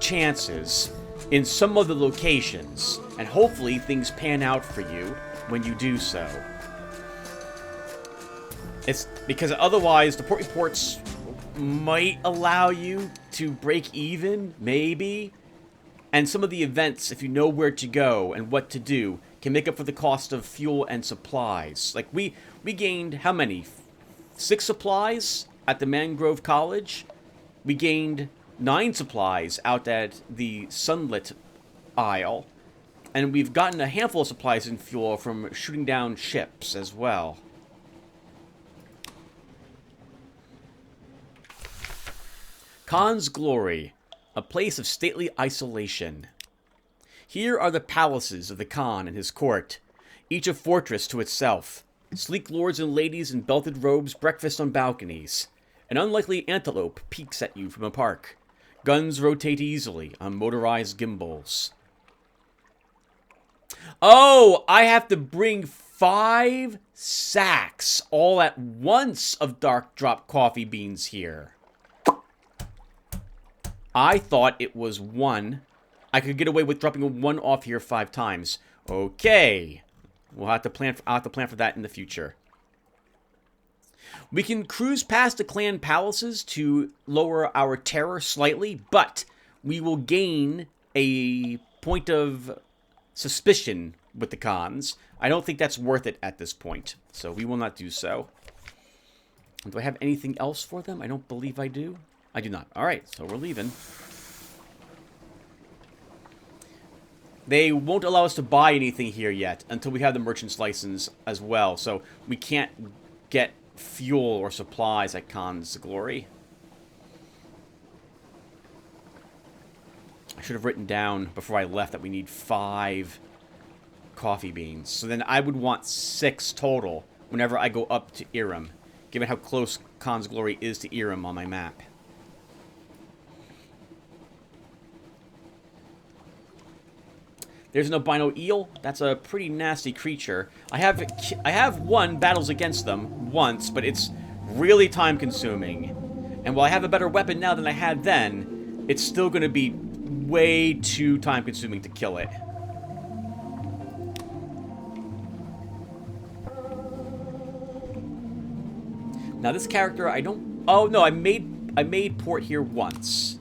chances in some of the locations, and hopefully things pan out for you when you do so. It's because otherwise the port reports might allow you to break even, maybe. And some of the events, if you know where to go and what to do, can make up for the cost of fuel and supplies. Like, we gained, how many? 6 supplies at the Mangrove College. We gained 9 supplies out at the Sunlit Isle. And we've gotten a handful of supplies and fuel from shooting down ships as well. Khan's Glory, a place of stately isolation. Here are the palaces of the Khan and his court, each a fortress to itself. Sleek lords and ladies in belted robes breakfast on balconies. An unlikely antelope peeks at you from a park. Guns rotate easily on motorized gimbals. Oh, I have to bring 5 sacks all at once of dark drop coffee beans here. I thought it was 1. I could get away with dropping 1 off here 5 times. Okay. I'll have to plan for that in the future. We can cruise past the clan palaces to lower our terror slightly, but we will gain a point of suspicion with the Khans. I don't think that's worth it at this point, so we will not do so. Do I have anything else for them? I don't believe I do. I do not. Alright, so we're leaving. They won't allow us to buy anything here yet until we have the merchant's license as well, so we can't get fuel or supplies at Khan's Glory. I should have written down before I left that we need 5 coffee beans. So then I would want 6 total whenever I go up to Iram, given how close Khan's Glory is to Iram on my map. There's an albino eel. That's a pretty nasty creature. I have won battles against them once, but it's really time-consuming. And while I have a better weapon now than I had then, it's still going to be way too time-consuming to kill it. Now this character, I don't... Oh no, I made port here once.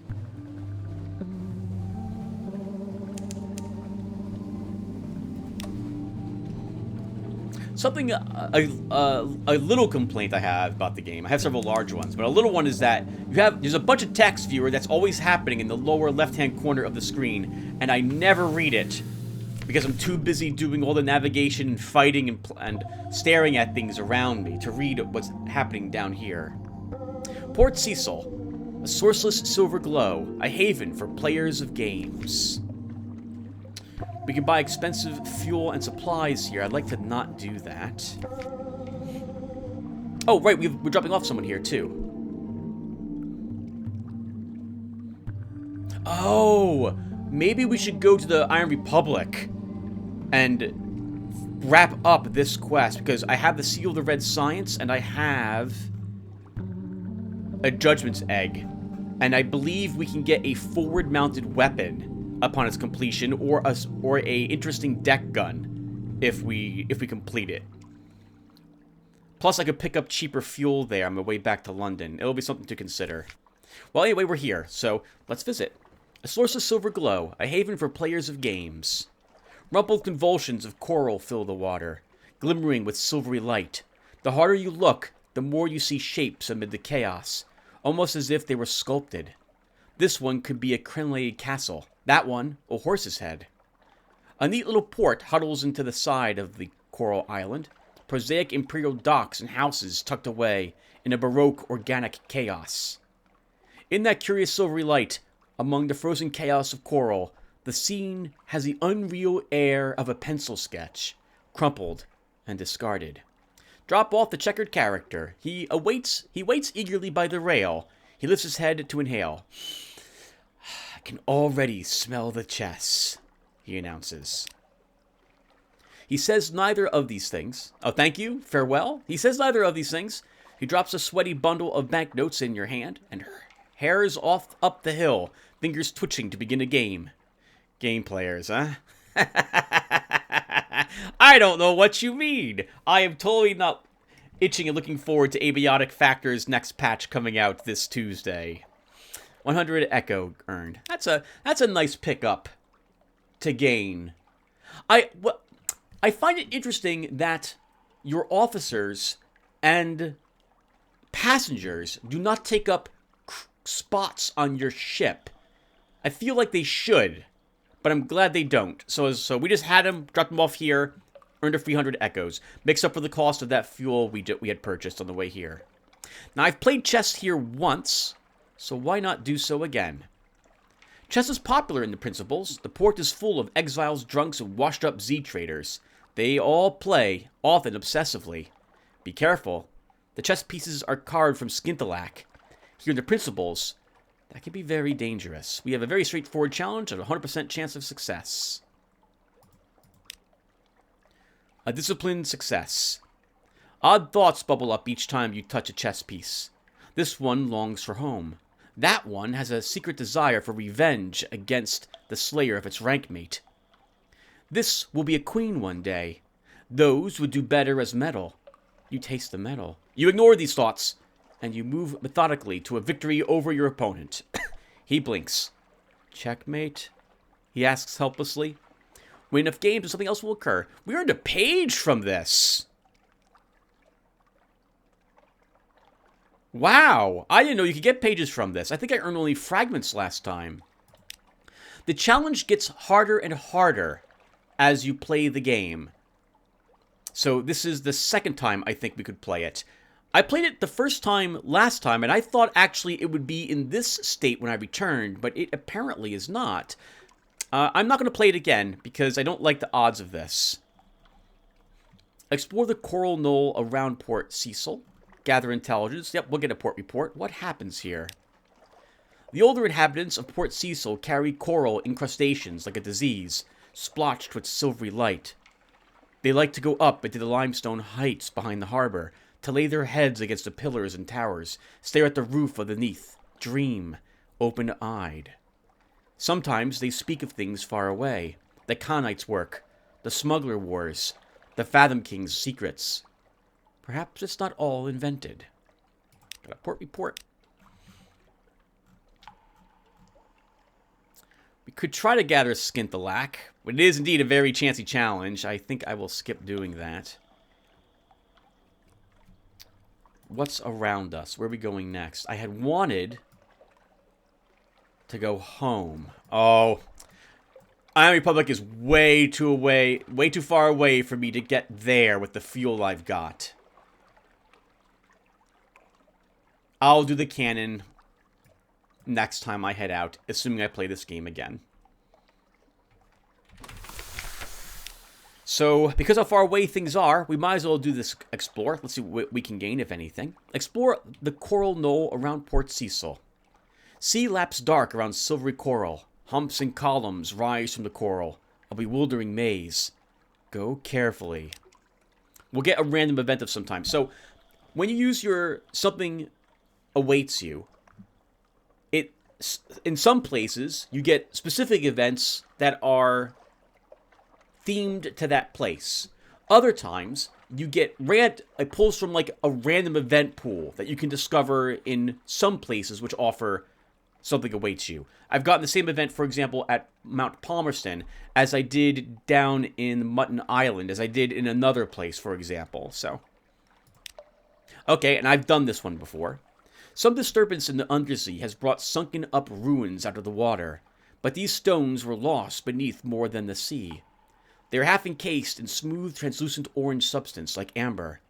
Something, a little complaint I have about the game. I have several large ones, but a little one is that there's a bunch of text viewer that's always happening in the lower left-hand corner of the screen, and I never read it because I'm too busy doing all the navigation and fighting and staring at things around me to read what's happening down here. Port Cecil, a sourceless silver glow, a haven for players of games. We can buy expensive fuel and supplies here. I'd like to not do that. Oh, right, we're dropping off someone here, too. Oh, maybe we should go to the Iron Republic and wrap up this quest, because I have the Seal of the Red Science, and I have a Judgment's Egg. And I believe we can get a forward-mounted weapon upon its completion, or a interesting deck gun if we complete it. Plus, I could pick up cheaper fuel there on my way back to London. It'll be something to consider. Well, anyway, we're here, so let's visit. A source of silver glow, a haven for players of games. Rumpled convulsions of coral fill the water, glimmering with silvery light. The harder you look, the more you see shapes amid the chaos, almost as if they were sculpted. This one could be a crenellated castle. That one, a horse's head. A neat little port huddles into the side of the coral island. Prosaic imperial docks and houses tucked away in a baroque organic chaos. In that curious silvery light, among the frozen chaos of coral, the scene has the unreal air of a pencil sketch, crumpled and discarded. Drop off the checkered character. He waits eagerly by the rail. He lifts his head to inhale. I can already smell the chess, he announces. He says neither of these things. Oh, thank you, farewell. He says neither of these things. He drops a sweaty bundle of banknotes in your hand and hares off up the hill, fingers twitching to begin a game. Game players, huh? I don't know what you mean. I am totally not itching and looking forward to Abiotic Factor's next patch coming out this Tuesday. 100 Echo earned. That's a nice pickup to gain. I find it interesting that your officers and passengers do not take up spots on your ship. I feel like they should, but I'm glad they don't. So we just had them, dropped them off here, earned a 300 echoes. Makes up for the cost of that fuel we had purchased on the way here. Now, I've played chess here once, so why not do so again? Chess is popular in the Principles. The port is full of exiles, drunks, and washed-up Z-traders. They all play, often obsessively. Be careful. The chess pieces are carved from Skintalak. Here in the Principles, that can be very dangerous. We have a very straightforward challenge and a 100% chance of success. A disciplined success. Odd thoughts bubble up each time you touch a chess piece. This one longs for home. That one has a secret desire for revenge against the slayer of its rank mate. This will be a queen one day. Those would do better as metal. You taste the metal. You ignore these thoughts, and you move methodically to a victory over your opponent. He blinks. Checkmate? He asks helplessly. Win enough games and something else will occur. We earned a page from this. Wow, I didn't know you could get pages from this. I think I earned only fragments last time. The challenge gets harder and harder as you play the game. So this is the second time I think we could play it. I played it the first time last time, and I thought actually it would be in this state when I returned, but it apparently is not. I'm not going to play it again because I don't like the odds of this. Explore the coral knoll around Port Cecil. Gather intelligence. Yep, we'll get a port report. What happens here? The older inhabitants of Port Cecil carry coral incrustations like a disease, splotched with silvery light. They like to go up into the limestone heights behind the harbor, to lay their heads against the pillars and towers, stare at the roof of the Neath, dream, open-eyed. Sometimes they speak of things far away, the Khanite's work, the smuggler wars, the Fathom King's secrets. Perhaps it's not all invented. Got a port report. We could try to gather Skintalak, but it is indeed a very chancy challenge. I think I will skip doing that. What's around us? Where are we going next? I had wanted to go home. Oh, Iron Republic is way too far away for me to get there with the fuel I've got. I'll do the cannon next time I head out, assuming I play this game again. So, because how far away things are, we might as well do this explore. Let's see what we can gain, if anything. Explore the coral knoll around Port Cecil. Sea laps dark around silvery coral. Humps and columns rise from the coral. A bewildering maze. Go carefully. We'll get a random event of some time. So, when you use your something awaits you, in some places, you get specific events that are themed to that place. Other times, you get it pulls from like a random event pool that you can discover in some places which offer something awaits you. I've gotten the same event, for example, at Mount Palmerston as I did down in Mutton Island, as I did in another place, for example. So, okay, and I've done this one before. Some disturbance in the undersea has brought sunken-up ruins out of the water, but these stones were lost beneath more than the sea. They are half encased in smooth, translucent orange substance like amber.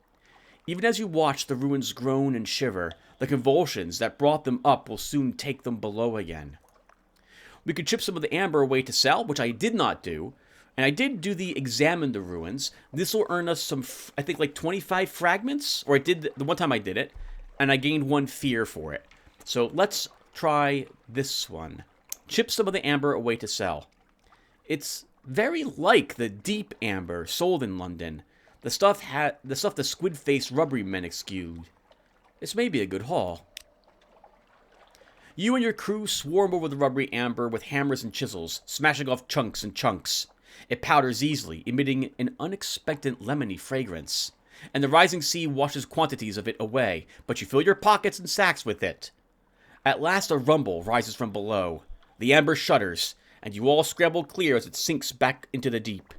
Even as you watch the ruins groan and shiver, the convulsions that brought them up will soon take them below again. We could chip some of the amber away to sell, which I did not do. And I did do the examine the ruins. This will earn us some, I think, like 25 fragments. Or I did, the one time I did it. And I gained 1 fear for it. So let's try this one. Chip some of the amber away to sell. It's very like the deep amber sold in London. The stuff the squid-faced rubbery men exude. This may be a good haul. You and your crew swarm over the rubbery amber with hammers and chisels, smashing off chunks and chunks. It powders easily, emitting an unexpected lemony fragrance. And the rising sea washes quantities of it away, but you fill your pockets and sacks with it. At last a rumble rises from below. The amber shudders, and you all scramble clear as it sinks back into the deep.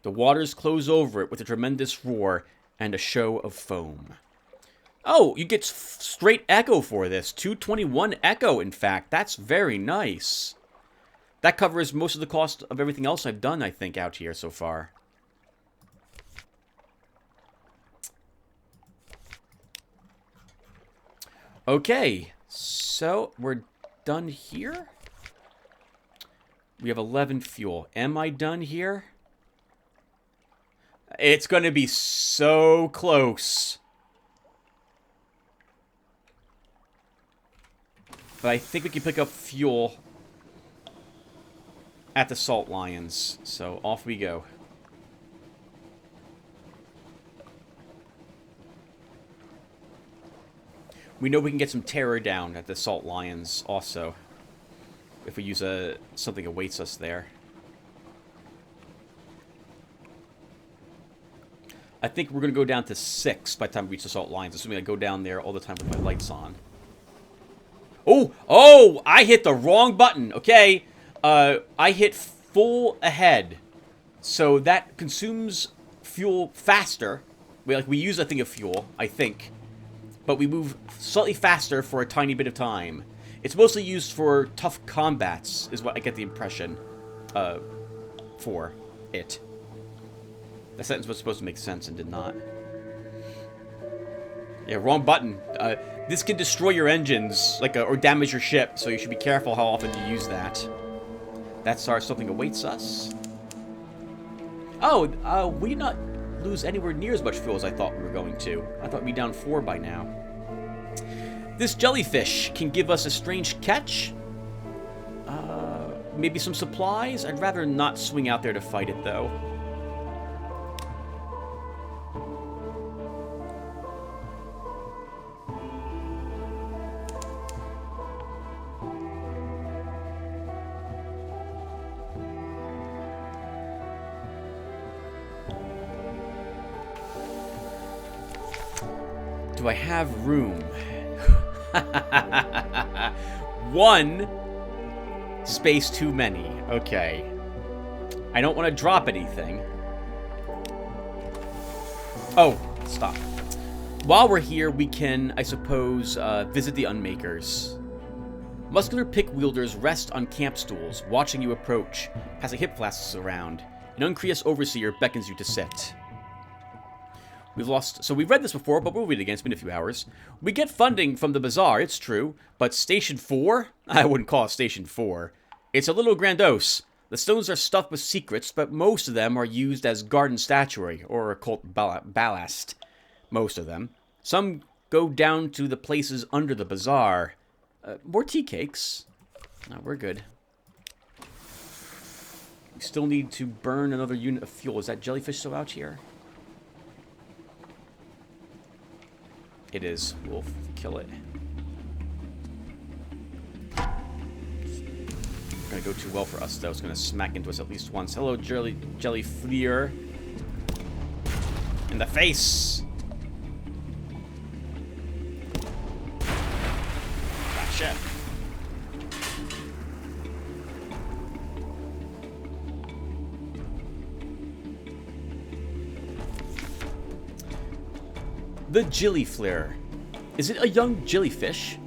The waters close over it with a tremendous roar and a show of foam. Oh, you get straight echo for this. 221 echo, in fact. That's very nice. That covers most of the cost of everything else I've done, I think, out here so far. Okay, so we're done here. We have 11 fuel. Am I done here? It's going to be so close. But I think we can pick up fuel at the Salt Lions. So off we go. We know we can get some terror down at the Salt Lions also. If we use something awaits us there. I think we're going to go down to 6 by the time we reach the Salt Lions, assuming I go down there all the time with my lights on. Oh! Oh! I hit the wrong button. Okay. I hit full ahead. So that consumes fuel faster. We use a thing of fuel, I think. But we move slightly faster for a tiny bit of time. It's mostly used for tough combats, is what I get the impression for it. That sentence was supposed to make sense and did not. Yeah, wrong button. This can destroy your engines, or damage your ship, so you should be careful how often you use that. That's our something awaits us. Oh, we did not lose anywhere near as much fuel as I thought we were going to. I thought we'd be down 4 by now. This jellyfish can give us a strange catch. Maybe some supplies? I'd rather not swing out there to fight it, though. Do I have room? 1 space too many. Okay. I don't want to drop anything. Oh, stop. While we're here, we can, I suppose, visit the Unmakers. Muscular pick wielders rest on camp stools, watching you approach, passing hip flasks around. An Uncreous overseer beckons you to sit. We've read this before, but we'll read it again. It's been a few hours. We get funding from the bazaar, it's true, but Station 4? I wouldn't call it Station 4. It's a little grandiose. The stones are stuffed with secrets, but most of them are used as garden statuary, or occult ballast. Most of them. Some go down to the places under the bazaar. More tea cakes. No, we're good. We still need to burn another unit of fuel. Is that jellyfish still out here? It is. We'll kill it. It's gonna go too well for us, though. It's gonna smack into us at least once. Hello, jelly fleer. In the face! Gotcha. The Jillyflare. Is it a young jellyfish?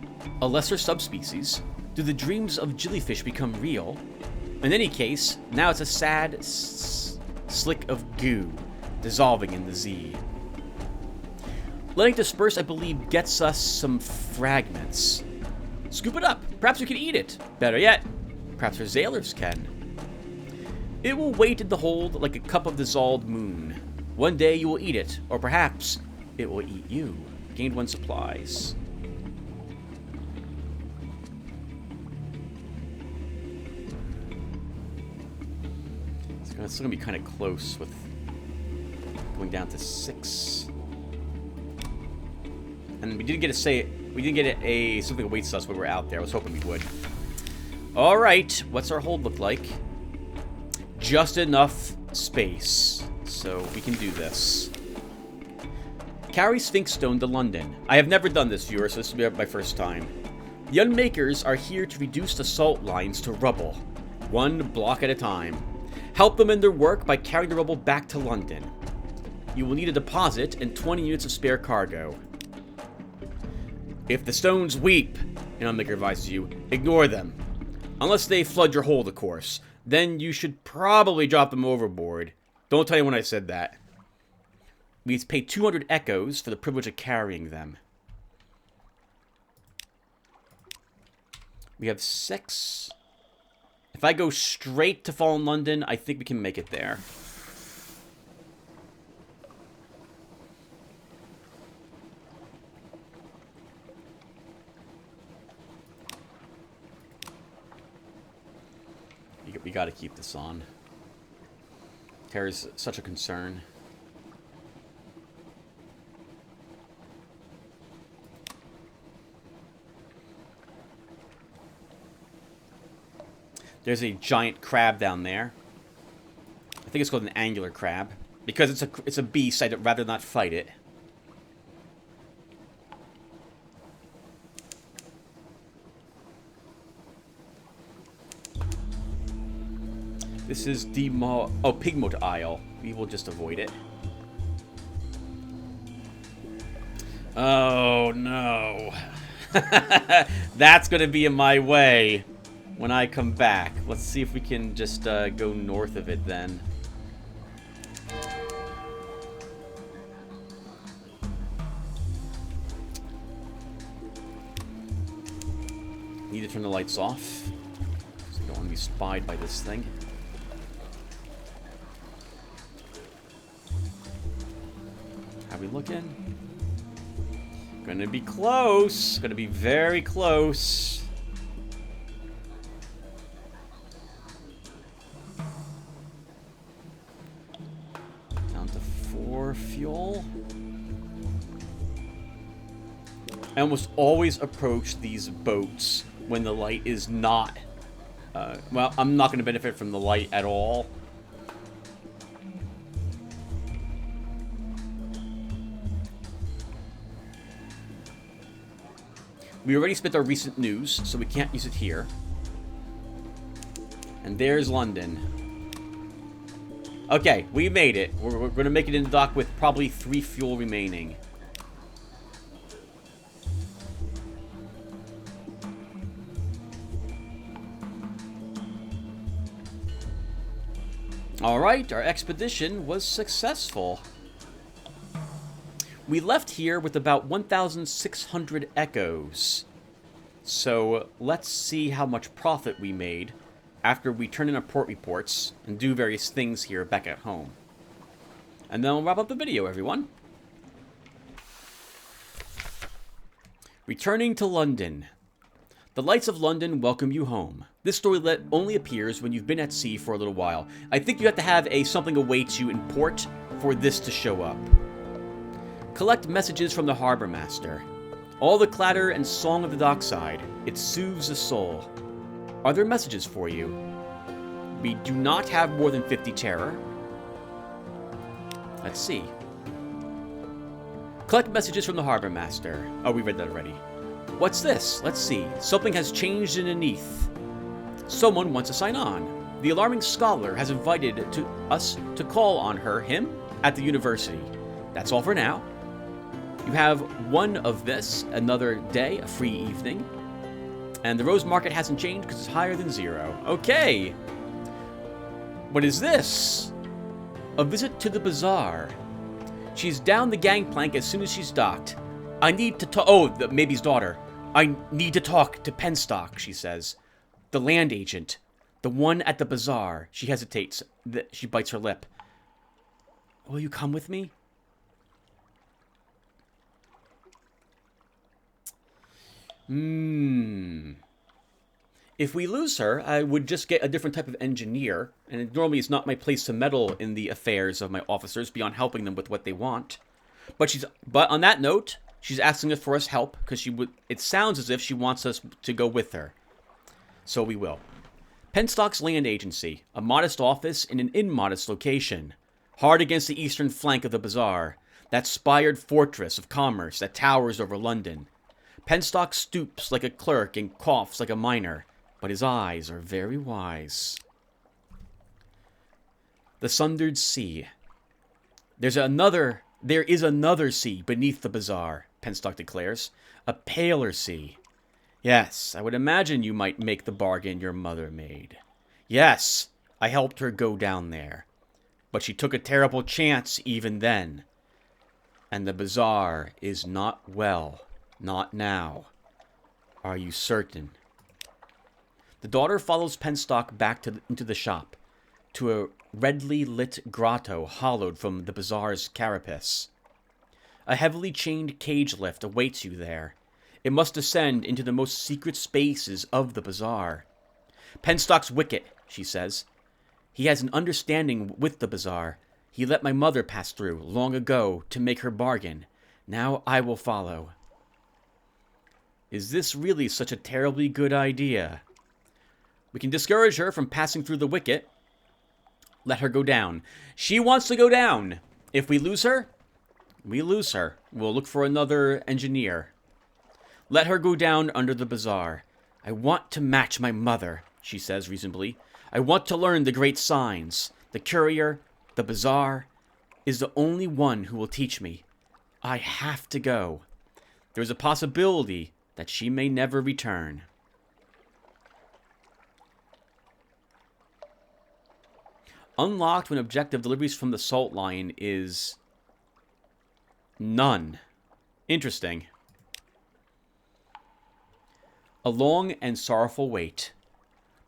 A lesser subspecies? Do the dreams of jellyfish become real? In any case, now it's a sad slick of goo, dissolving in the Z. Letting it disperse, I believe, gets us some fragments. Scoop it up. Perhaps we can eat it. Better yet, perhaps our sailors can. It will wait in the hold like a cup of dissolved moon. One day you will eat it, or perhaps it will eat you. Gained 1 supplies. It's going to be kind of close with going down to 6. And we didn't get something that waits us when we're out there. I was hoping we would. All right, what's our hold look like? Just enough space, so we can do this. Carry Sphinx Stone to London. I have never done this, viewer, so this will be my first time. The Unmakers are here to reduce the salt lines to rubble, 1 block at a time. Help them in their work by carrying the rubble back to London. You will need a deposit and 20 units of spare cargo. If the stones weep, an Unmaker advises you, ignore them. Unless they flood your hold, of course. Then you should probably drop them overboard. Don't tell anyone I said that. We pay 200 echoes for the privilege of carrying them. We have 6. If I go straight to Fallen London, I think we can make it there. We gotta keep this on. Terror's such a concern. There's a giant crab down there. I think it's called an angular crab. Because it's a beast, I'd rather not fight it. This is Pigmote Isle. We will just avoid it. Oh, no. That's going to be in my way when I come back. Let's see if we can just go north of it then. Need to turn the lights off. So I don't want to be spied by this thing. How we looking? Gonna be close. Gonna be very close. Down to 4 fuel. I almost always approach these boats when the light is not... well, I'm not going to benefit from the light at all. We already spent our recent news, so we can't use it here. And there's London. Okay, we made it. We're going to make it in the dock with probably 3 fuel remaining. Alright, our expedition was successful. We left here with about 1,600 echoes. So let's see how much profit we made after we turn in our port reports and do various things here back at home. And then we'll wrap up the video, everyone. Returning to London. The lights of London welcome you home. This storylet only appears when you've been at sea for a little while. I think you have to have something awaits you in port for this to show up. Collect messages from the harbor master. All the clatter and song of the dockside, it soothes the soul. Are there messages for you? We do not have more than 50 terror. Let's see. Collect messages from the harbor master. Oh, we read that already. What's this? Let's see. Something has changed underneath. Someone wants to sign on. The alarming scholar has invited us to call on him, at the university. That's all for now. You have one of this, another day, a free evening. And the rose market hasn't changed because it's higher than 0. Okay. What is this? A visit to the bazaar. She's down the gangplank as soon as she's docked. I need to talk. Oh, Maybe's daughter. I need to talk to Penstock, she says. The land agent. The one at the bazaar. She hesitates. She bites her lip. Will you come with me? If we lose her, I would just get a different type of engineer, and normally it's not my place to meddle in the affairs of my officers beyond helping them with what they want. But on that note, she's asking us for us help because it sounds as if she wants us to go with her. So we will. Penstock's land agency, a modest office in an immodest location, hard against the eastern flank of the bazaar, that spired fortress of commerce that towers over London. Penstock stoops like a clerk and coughs like a miner, but his eyes are very wise. The sundered sea. There is another sea beneath the bazaar, Penstock declares. A paler sea. Yes, I would imagine you might make the bargain your mother made. Yes, I helped her go down there. But she took a terrible chance even then. And the bazaar is not well. Not now. Are you certain? The daughter follows Penstock back into the shop, to a redly lit grotto hollowed from the bazaar's carapace. A heavily chained cage lift awaits you there. It must descend into the most secret spaces of the bazaar. Penstock's wicket, she says. He has an understanding with the bazaar. He let my mother pass through long ago to make her bargain. Now I will follow. Is this really such a terribly good idea? We can discourage her from passing through the wicket. Let her go down. She wants to go down. If we lose her, we lose her. We'll look for another engineer. Let her go down under the bazaar. I want to match my mother, she says reasonably. I want to learn the great signs. The courier, the bazaar, is the only one who will teach me. I have to go. There is a possibility that she may never return. Unlocked when objective deliveries from the salt line is none. Interesting. A long and sorrowful wait.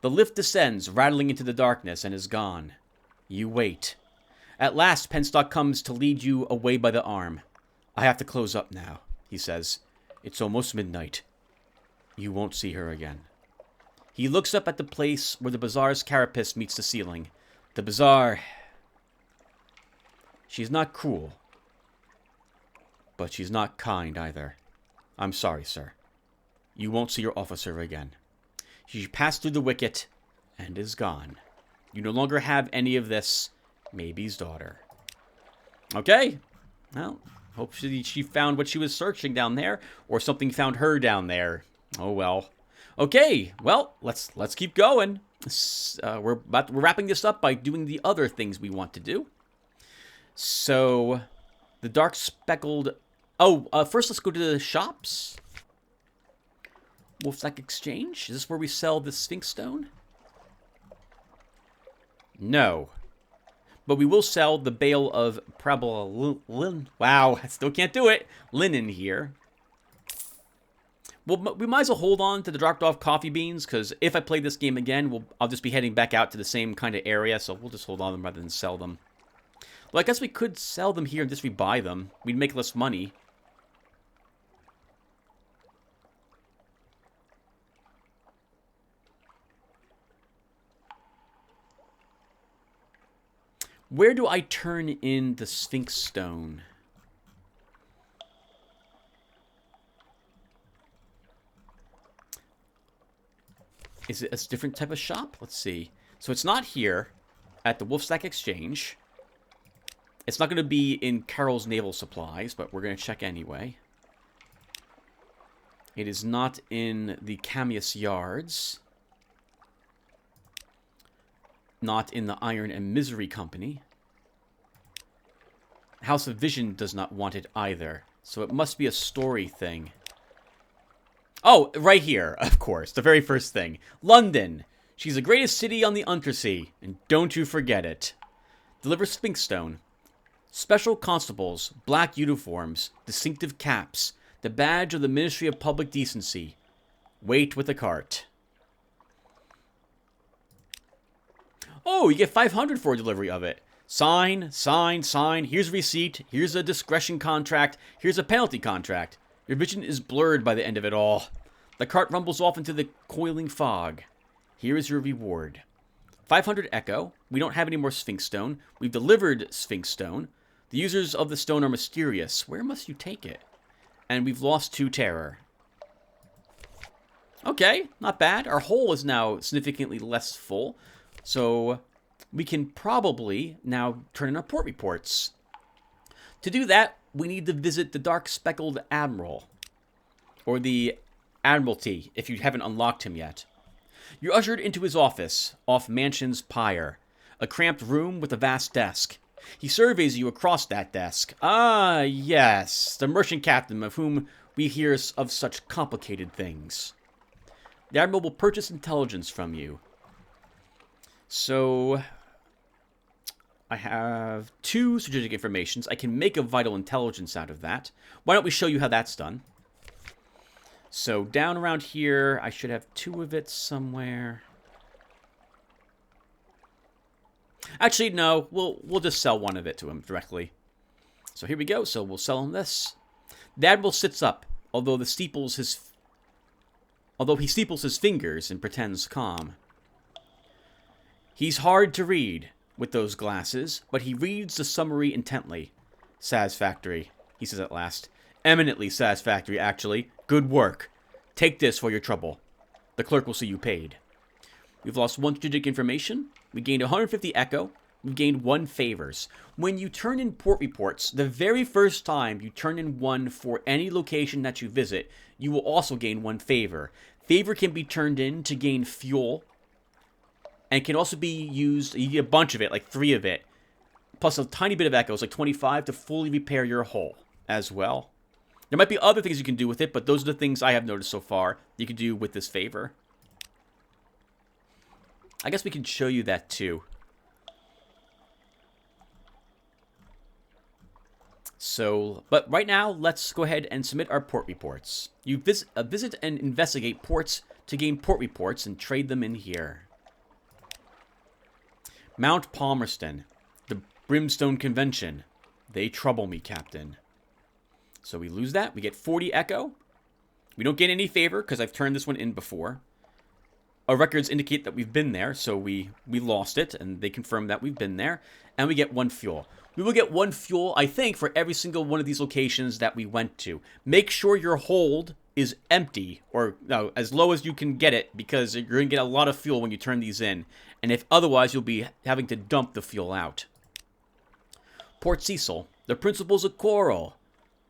The lift descends, rattling into the darkness, and is gone. You wait. At last, Penstock comes to lead you away by the arm. I have to close up now, he says. It's almost midnight. You won't see her again. He looks up at the place where the bazaar's carapace meets the ceiling. The bazaar... She's not cruel. But she's not kind either. I'm sorry, sir. You won't see your officer again. She passed through the wicket and is gone. You no longer have any of this. Maybe's daughter. Okay. Well, hope she found what she was searching down there, or something found her down there. Oh well. Okay. Well, let's keep going. We're wrapping this up by doing the other things we want to do. So, the dark speckled. Oh, first let's go to the shops. Wolfsack Exchange. Is this where we sell the Sphinx Stone? No. But we will sell the bale of wow, I still can't do it. Linen here. Well, we might as well hold on to the dropped off coffee beans, because if I play this game again, I'll just be heading back out to the same kind of area, so we'll just hold on to them rather than sell them. Well, I guess we could sell them here and just rebuy them. We'd make less money. Where do I turn in the Sphinx Stone? Is it a different type of shop? Let's see. So it's not here at the Wolfsack Exchange. It's not going to be in Carol's Naval Supplies, but we're going to check anyway. It is not in the Camius Yards. Not in the Iron and Misery Company. House of Vision does not want it either. So it must be a story thing. Oh, right here, of course. The very first thing. London. She's the greatest city on the Untersea. And don't you forget it. Deliver Sphinx Stone. Special constables, black uniforms, distinctive caps, the badge of the Ministry of Public Decency. Wait with the cart. Oh, you get 500 for a delivery of it. Sign, sign, sign. Here's a receipt. Here's a discretion contract. Here's a penalty contract. Your vision is blurred by the end of it all. The cart rumbles off into the coiling fog. Here is your reward. 500 Echo. We don't have any more Sphinx Stone. We've delivered Sphinx Stone. The users of the stone are mysterious. Where must you take it? And we've lost 2 Terror. Okay, not bad. Our hole is now significantly less full. So we can probably now turn in our port reports. To do that, we need to visit the Dark Speckled Admiral. Or the Admiralty, if you haven't unlocked him yet. You're ushered into his office, off Mansion's pyre. A cramped room with a vast desk. He surveys you across that desk. Ah, yes, the merchant captain of whom we hear of such complicated things. The Admiral will purchase intelligence from you. So, I have 2 strategic informations. I can make a vital intelligence out of that. Why don't we show you how that's done? So, down around here, I should have 2 of it somewhere. Actually, no, we'll just sell 1 of it to him directly. So here we go. So we'll sell him this. The Admiral sits up, although he steeples his fingers and pretends calm. He's hard to read with those glasses, but he reads the summary intently. Satisfactory, he says at last. Eminently satisfactory, actually. Good work. Take this for your trouble. The clerk will see you paid. We've lost 1 strategic information. We gained 150 Echo. We've gained 1 favors. When you turn in port reports, the very first time you turn in 1 for any location that you visit, you will also gain 1 favor. Favor can be turned in to gain fuel, and can also be used, you get a bunch of it, like 3 of it, plus a tiny bit of Echoes, like 25, to fully repair your hull as well. There might be other things you can do with it, but those are the things I have noticed so far you can do with this favor. I guess we can show you that too. So, but right now, let's go ahead and submit our port reports. You visit and investigate ports to gain port reports and trade them in here. Mount Palmerston, the Brimstone Convention. They trouble me, Captain. So we lose that. We get 40 Echo. We don't get any favor because I've turned this one in before. Our records indicate that we've been there, so we lost it, and they confirm that we've been there. And we get 1 fuel. We will get 1 fuel, I think, for every single one of these locations that we went to. Make sure your hold is empty, or no, as low as you can get it, because you're going to get a lot of fuel when you turn these in. And if otherwise, you'll be having to dump the fuel out. Port Cecil, the principles of Coral.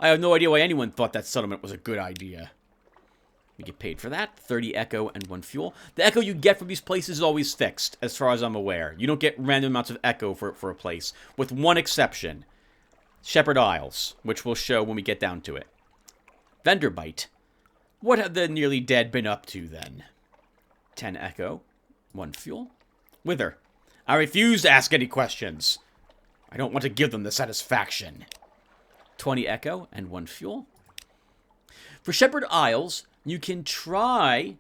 I have no idea why anyone thought that settlement was a good idea. We get paid for that. 30 Echo and 1 fuel. The Echo you get from these places is always fixed, as far as I'm aware. You don't get random amounts of Echo for a place, with 1 exception. Shepherd Isles, which we'll show when we get down to it. Venderbite. What have the nearly dead been up to, then? 10 Echo, 1 fuel. Wither. I refuse to ask any questions. I don't want to give them the satisfaction. 20 Echo and 1 fuel. For Shepherd Isles, you can try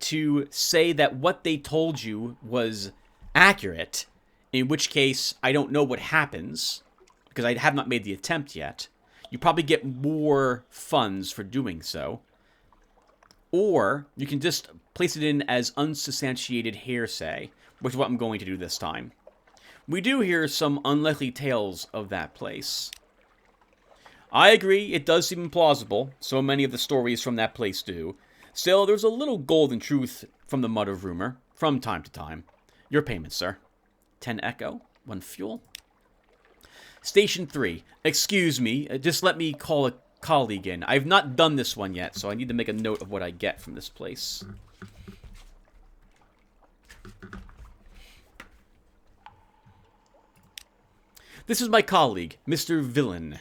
to say that what they told you was accurate, in which case I don't know what happens, because I have not made the attempt yet. You probably get more funds for doing so. Or you can just place it in as unsubstantiated hearsay, which is what I'm going to do this time. We do hear some unlikely tales of that place. I agree, it does seem implausible. So many of the stories from that place do. Still, there's a little golden truth from the mud of rumor, from time to time. Your payment, sir. 10 Echo, 1 fuel. Station 3. Excuse me, just let me call a colleague in. I've not done this one yet, so I need to make a note of what I get from this place. This is my colleague, Mr. Villain,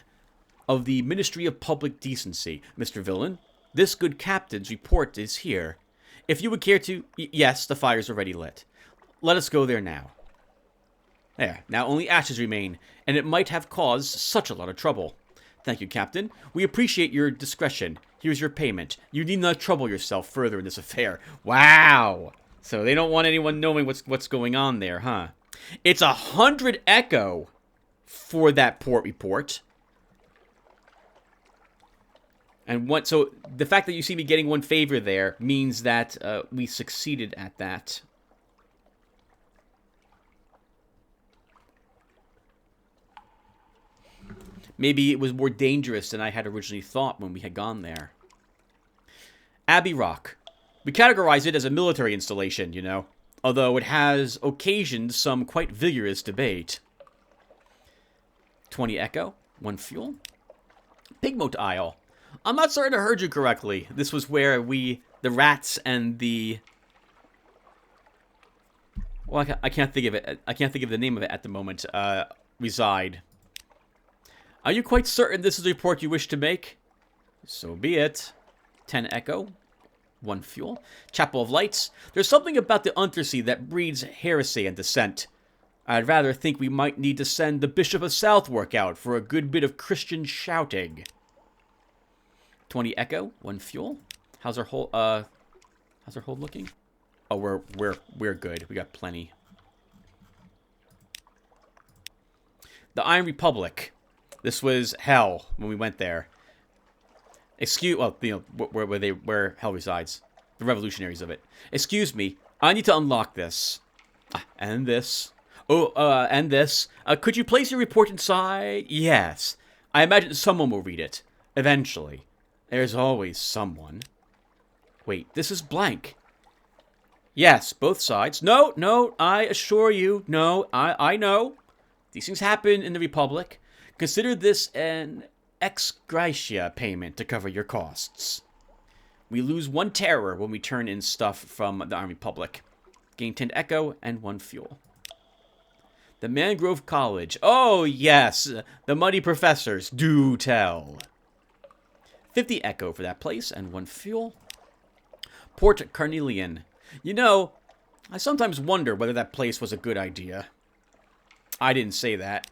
of the Ministry of Public Decency. Mr. Villain, this good captain's report is here. If you would care to... Yes, the fire's already lit. Let us go there now. There, now only ashes remain, and it might have caused such a lot of trouble. Thank you, Captain. We appreciate your discretion. Here's your payment. You need not trouble yourself further in this affair. Wow! So they don't want anyone knowing what's going on there, huh? It's 100 echo for that port report. And so the fact that you see me getting one favor there means that we succeeded at that. Maybe it was more dangerous than I had originally thought when we had gone there. Abbey Rock. We categorize it as a military installation, you know, although it has occasioned some quite vigorous debate. 20 echo, 1 fuel. Pigmote Isle. I'm not certain I heard you correctly. This was where the rats and the... Well, I can't think of it. I can't think of the name of it at the moment. Reside. Are you quite certain this is the report you wish to make? So be it. 10 echo. 1 fuel. Chapel of Lights. There's something about the Untersea that breeds heresy and dissent. I'd rather think we might need to send the Bishop of Southwark out for a good bit of Christian shouting. 20 echo. 1 fuel. How's our hold looking? Oh, we're good. We got plenty. The Iron Republic. This was hell when we went there. Well, you know, where hell resides. The revolutionaries of it. Excuse me, I need to unlock this. And this. Oh, and this. Could you place your report inside? Yes. I imagine someone will read it. Eventually. There's always someone. Wait, this is blank. Yes, both sides. No, I assure you. No, I know. These things happen in the Republic. Consider this an ex gratia payment to cover your costs. We lose 1 terror when we turn in stuff from the Iron Republic. Gain 10 echo and 1 fuel. The Mangrove College. Oh, yes. The muddy professors. Do tell. 50 echo for that place and 1 fuel. Port Carnelian. You know, I sometimes wonder whether that place was a good idea. I didn't say that.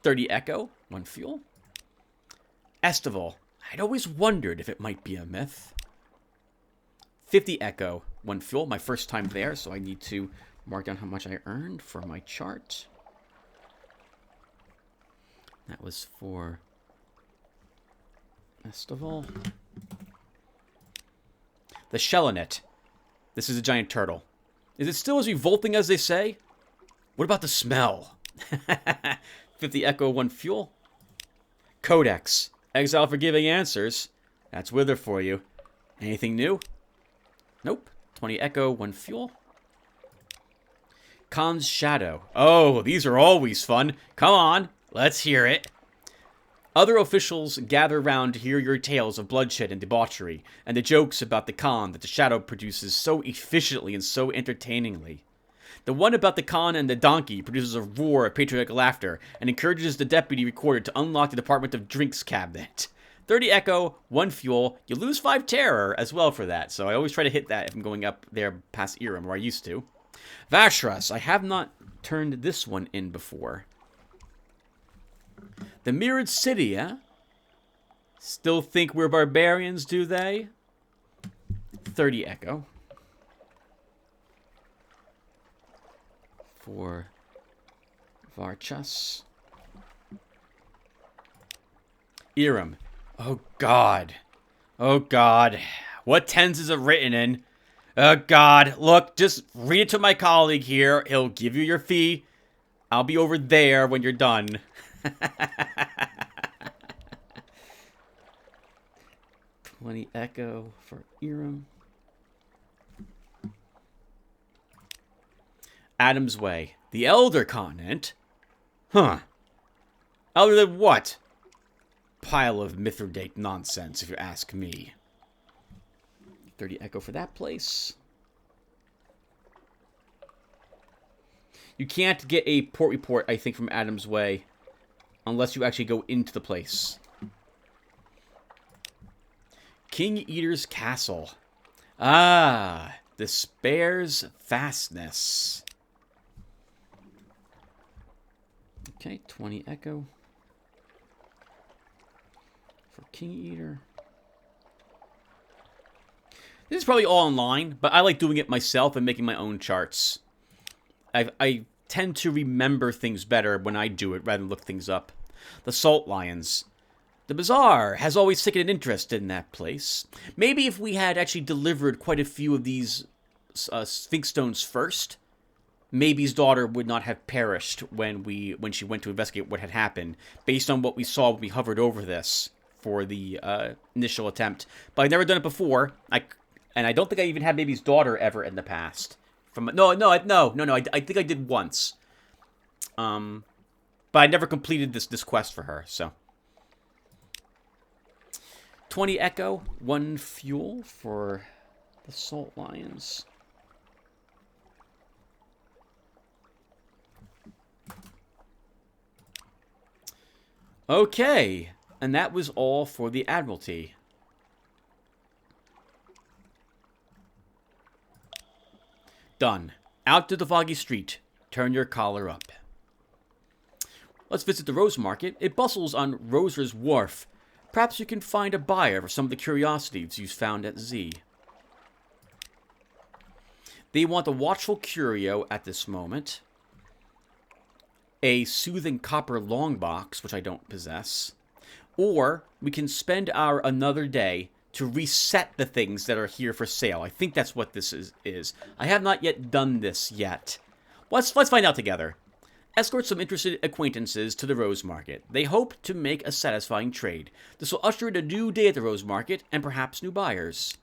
30 echo, 1 fuel. Estival. I'd always wondered if it might be a myth. 50 echo, 1 fuel. My first time there, so I need to mark down how much I earned for my chart. That was for Estival. The Shellinet. This is a giant turtle. Is it still as revolting as they say? What about the smell? 50 echo, 1 fuel. Codex. Exile for giving answers. That's Wither for you. Anything new? Nope. 20 echo, 1 fuel. Khan's Shadow. Oh, these are always fun. Come on, let's hear it. Other officials gather round to hear your tales of bloodshed and debauchery, and the jokes about the Khan that the Shadow produces so efficiently and so entertainingly. The one about the Khan and the donkey produces a roar of patriotic laughter and encourages the deputy recorder to unlock the Department of Drinks cabinet. 30 echo, 1 fuel. You lose 5 terror as well for that, so I always try to hit that if I'm going up there past Irem, where I used to. Vashras. I have not turned this one in before. The Mirrored City, eh? Still think we're barbarians, do they? 30 echo. For Varchas. Irem. Oh, God. Oh, God. What tense is it written in? Oh, God. Look, just read it to my colleague here. He'll give you your fee. I'll be over there when you're done. 20 echo for Irem. Adam's Way. The Elder Continent? Huh. Elder than what? Pile of Mithridate nonsense, if you ask me. 30 echo for that place. You can't get a port report, I think, from Adam's Way unless you actually go into the place. King Eater's Castle. Ah, Despair's Fastness. Okay, 20 Echo. For King Eater. This is probably all online, but I like doing it myself and making my own charts. I tend to remember things better when I do it rather than look things up. The Salt Lions. The Bazaar has always taken an interest in that place. Maybe if we had actually delivered quite a few of these Sphinx Stones first, Maybe's daughter would not have perished when she went to investigate what had happened, based on what we saw when we hovered over this for the initial attempt. But I've never done it before, and I don't think I even had Maybe's daughter ever in the past. No, I think I did once. But I never completed this quest for her, so. 20 Echo, 1 fuel for the Salt Lions. Okay, and that was all for the Admiralty. Done. Out to the foggy street. Turn your collar up. Let's visit the Rose Market. It bustles on Roser's Wharf. Perhaps you can find a buyer for some of the curiosities you found at Z. They want a watchful curio at this moment. A soothing copper long box, which I don't possess. Or we can spend our another day to reset the things that are here for sale. I think that's what this is. I have not yet done this yet. Let's find out together. Escort some interested acquaintances to the Rose Market. They hope to make a satisfying trade. This will usher in a new day at the Rose Market and perhaps new buyers.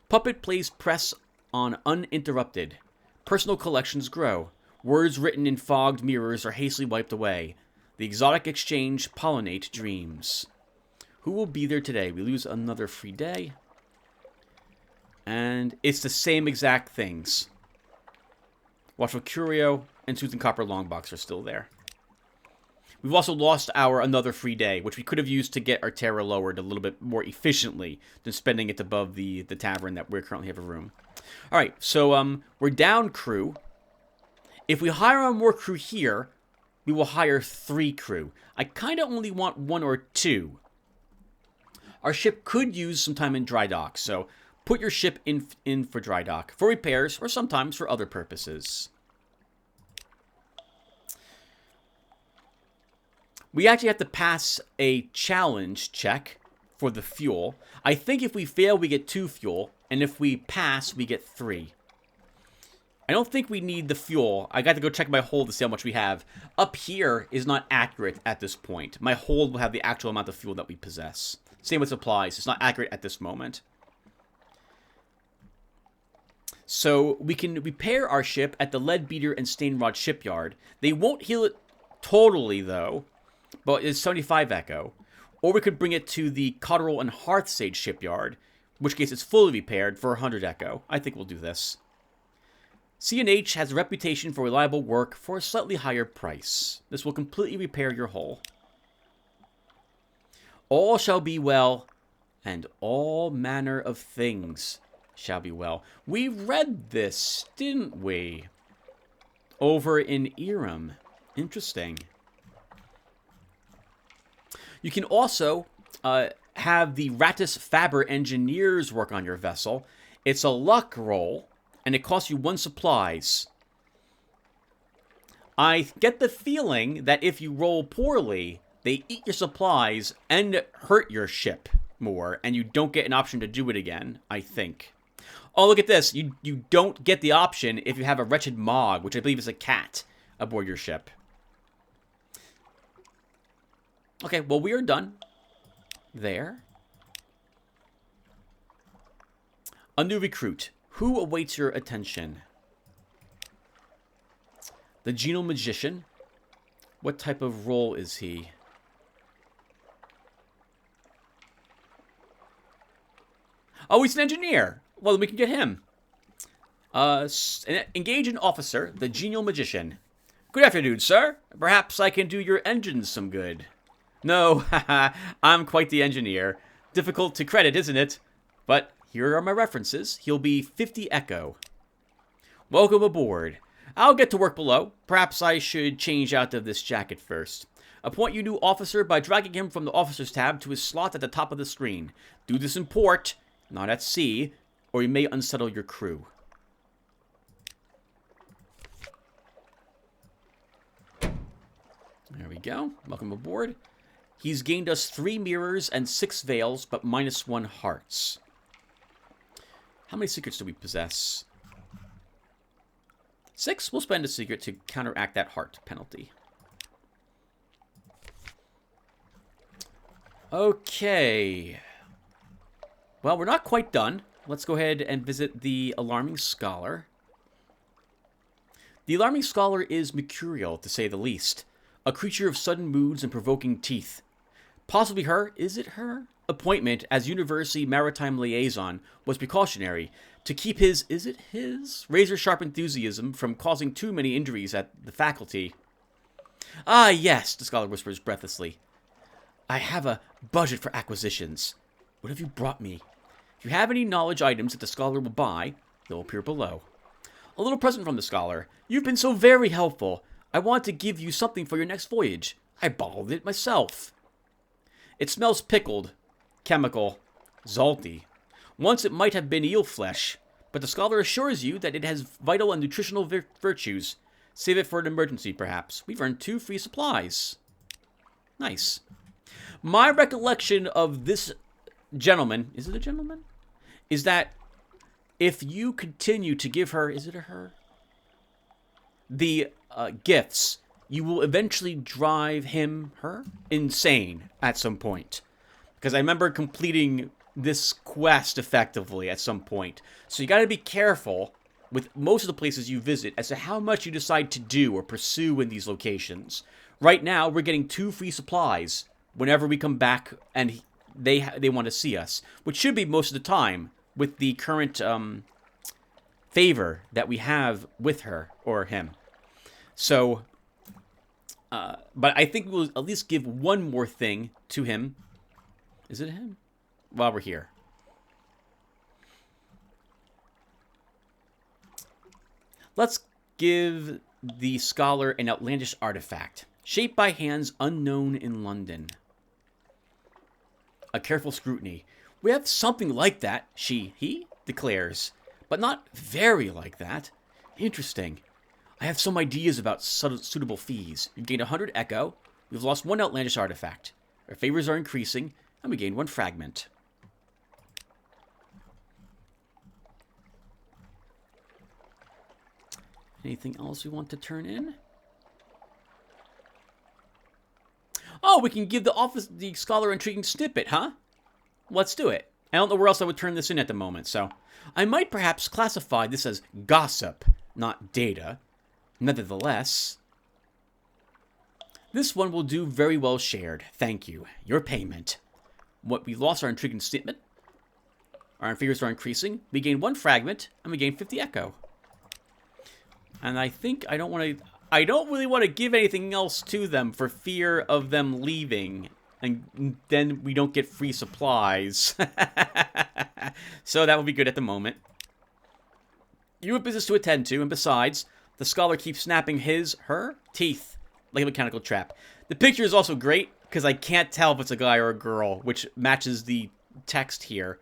Puppet plays press on uninterrupted. Personal collections grow. Words written in fogged mirrors are hastily wiped away. The exotic exchange pollinate dreams. Who will be there today? We lose another free day. And it's the same exact things. Watchful Curio and Soothing Copper Longbox are still there. We've also lost our another free day, which we could have used to get our Terra lowered a little bit more efficiently than spending it above the tavern that we currently have a room. Alright, so we're down crew. If we hire on more crew here, we will hire 3 crew. I kind of only want 1 or 2. Our ship could use some time in dry dock, so put your ship in for dry dock, for repairs, or sometimes for other purposes. We actually have to pass a challenge check for the fuel. I think if we fail, we get 2 fuel, and if we pass, we get 3. I don't think we need the fuel. I got to go check my hold to see how much we have. Up here is not accurate at this point. My hold will have the actual amount of fuel that we possess. Same with supplies. It's not accurate at this moment. So we can repair our ship at the Leadbeater and Stainrod shipyard. They won't heal it totally, though, but it's 75 Echo. Or we could bring it to the Cotterell and Hearthsage shipyard, in which case it's fully repaired for 100 Echo. I think we'll do this. C&H has a reputation for reliable work for a slightly higher price. This will completely repair your hull. All shall be well, and all manner of things shall be well. We read this, didn't we? Over in Irem. Interesting. You can also have the Rattus Faber engineers work on your vessel. It's a luck roll, and it costs you 1 supplies. I get the feeling that if you roll poorly, they eat your supplies and hurt your ship more, and you don't get an option to do it again, I think. Oh, look at this. You don't get the option if you have a wretched Mog, which I believe is a cat, aboard your ship. Okay, well, we are done there. A new recruit. Who awaits your attention? The Genial Magician. What type of role is he? Oh, he's an engineer. Well, then we can get him. Engage an officer, the Genial Magician. Good afternoon, sir. Perhaps I can do your engines some good. No, haha, I'm quite the engineer. Difficult to credit, isn't it? But here are my references. He'll be 50 Echo. Welcome aboard. I'll get to work below. Perhaps I should change out of this jacket first. Appoint your new officer by dragging him from the officers tab to his slot at the top of the screen. Do this in port, not at sea, or you may unsettle your crew. There we go. Welcome aboard. He's gained us 3 mirrors and 6 veils, but -1 hearts. How many secrets do we possess? 6? We'll spend a secret to counteract that heart penalty. Okay. Well, we're not quite done. Let's go ahead and visit the Alarming Scholar. The Alarming Scholar is mercurial, to say the least. A creature of sudden moods and provoking teeth. Possibly her, is it her? Appointment as University Maritime Liaison was precautionary to keep his, is it his, razor-sharp enthusiasm from causing too many injuries at the faculty. Ah, yes, the scholar whispers breathlessly. I have a budget for acquisitions. What have you brought me? If you have any knowledge items that the scholar will buy, they'll appear below. A little present from the scholar. You've been so very helpful. I want to give you something for your next voyage. I bottled it myself. It smells pickled, chemical, salty. Once it might have been eel flesh, but the scholar assures you that it has vital and nutritional virtues. Save it for an emergency, perhaps. We've earned 2 free supplies. Nice. My recollection of this gentleman, is it a gentleman? Is that if you continue to give her, is it a her? The gifts, you will eventually drive him, her, insane at some point. Because I remember completing this quest effectively at some point. So you got to be careful with most of the places you visit as to how much you decide to do or pursue in these locations. Right now, we're getting 2 free supplies whenever we come back and they want to see us, which should be most of the time with the current favor that we have with her or him. So, but I think we'll at least give one more thing to him. Is it him? While we're here. Let's give the scholar an outlandish artifact, shaped by hands unknown in London. A careful scrutiny. We have something like that, he declares, but not very like that. Interesting. I have some ideas about suitable fees. We've gained 100 echo. We've lost 1 outlandish artifact. Our favors are increasing, and we gained 1 fragment. Anything else we want to turn in? Oh, we can give the scholar intriguing snippet, huh? Let's do it. I don't know where else I would turn this in at the moment, so I might perhaps classify this as gossip, not data. Nevertheless, this one will do very well shared. Thank you. Your payment. What we lost our intriguing snippet. Our figures are increasing. We gain 1 fragment, and we gain 50 echo. And I think I don't really want to give anything else to them for fear of them leaving. And then we don't get free supplies. So that would be good at the moment. You have business to attend to, and besides, the scholar keeps snapping her teeth like a mechanical trap. The picture is also great, because I can't tell if it's a guy or a girl, which matches the text here.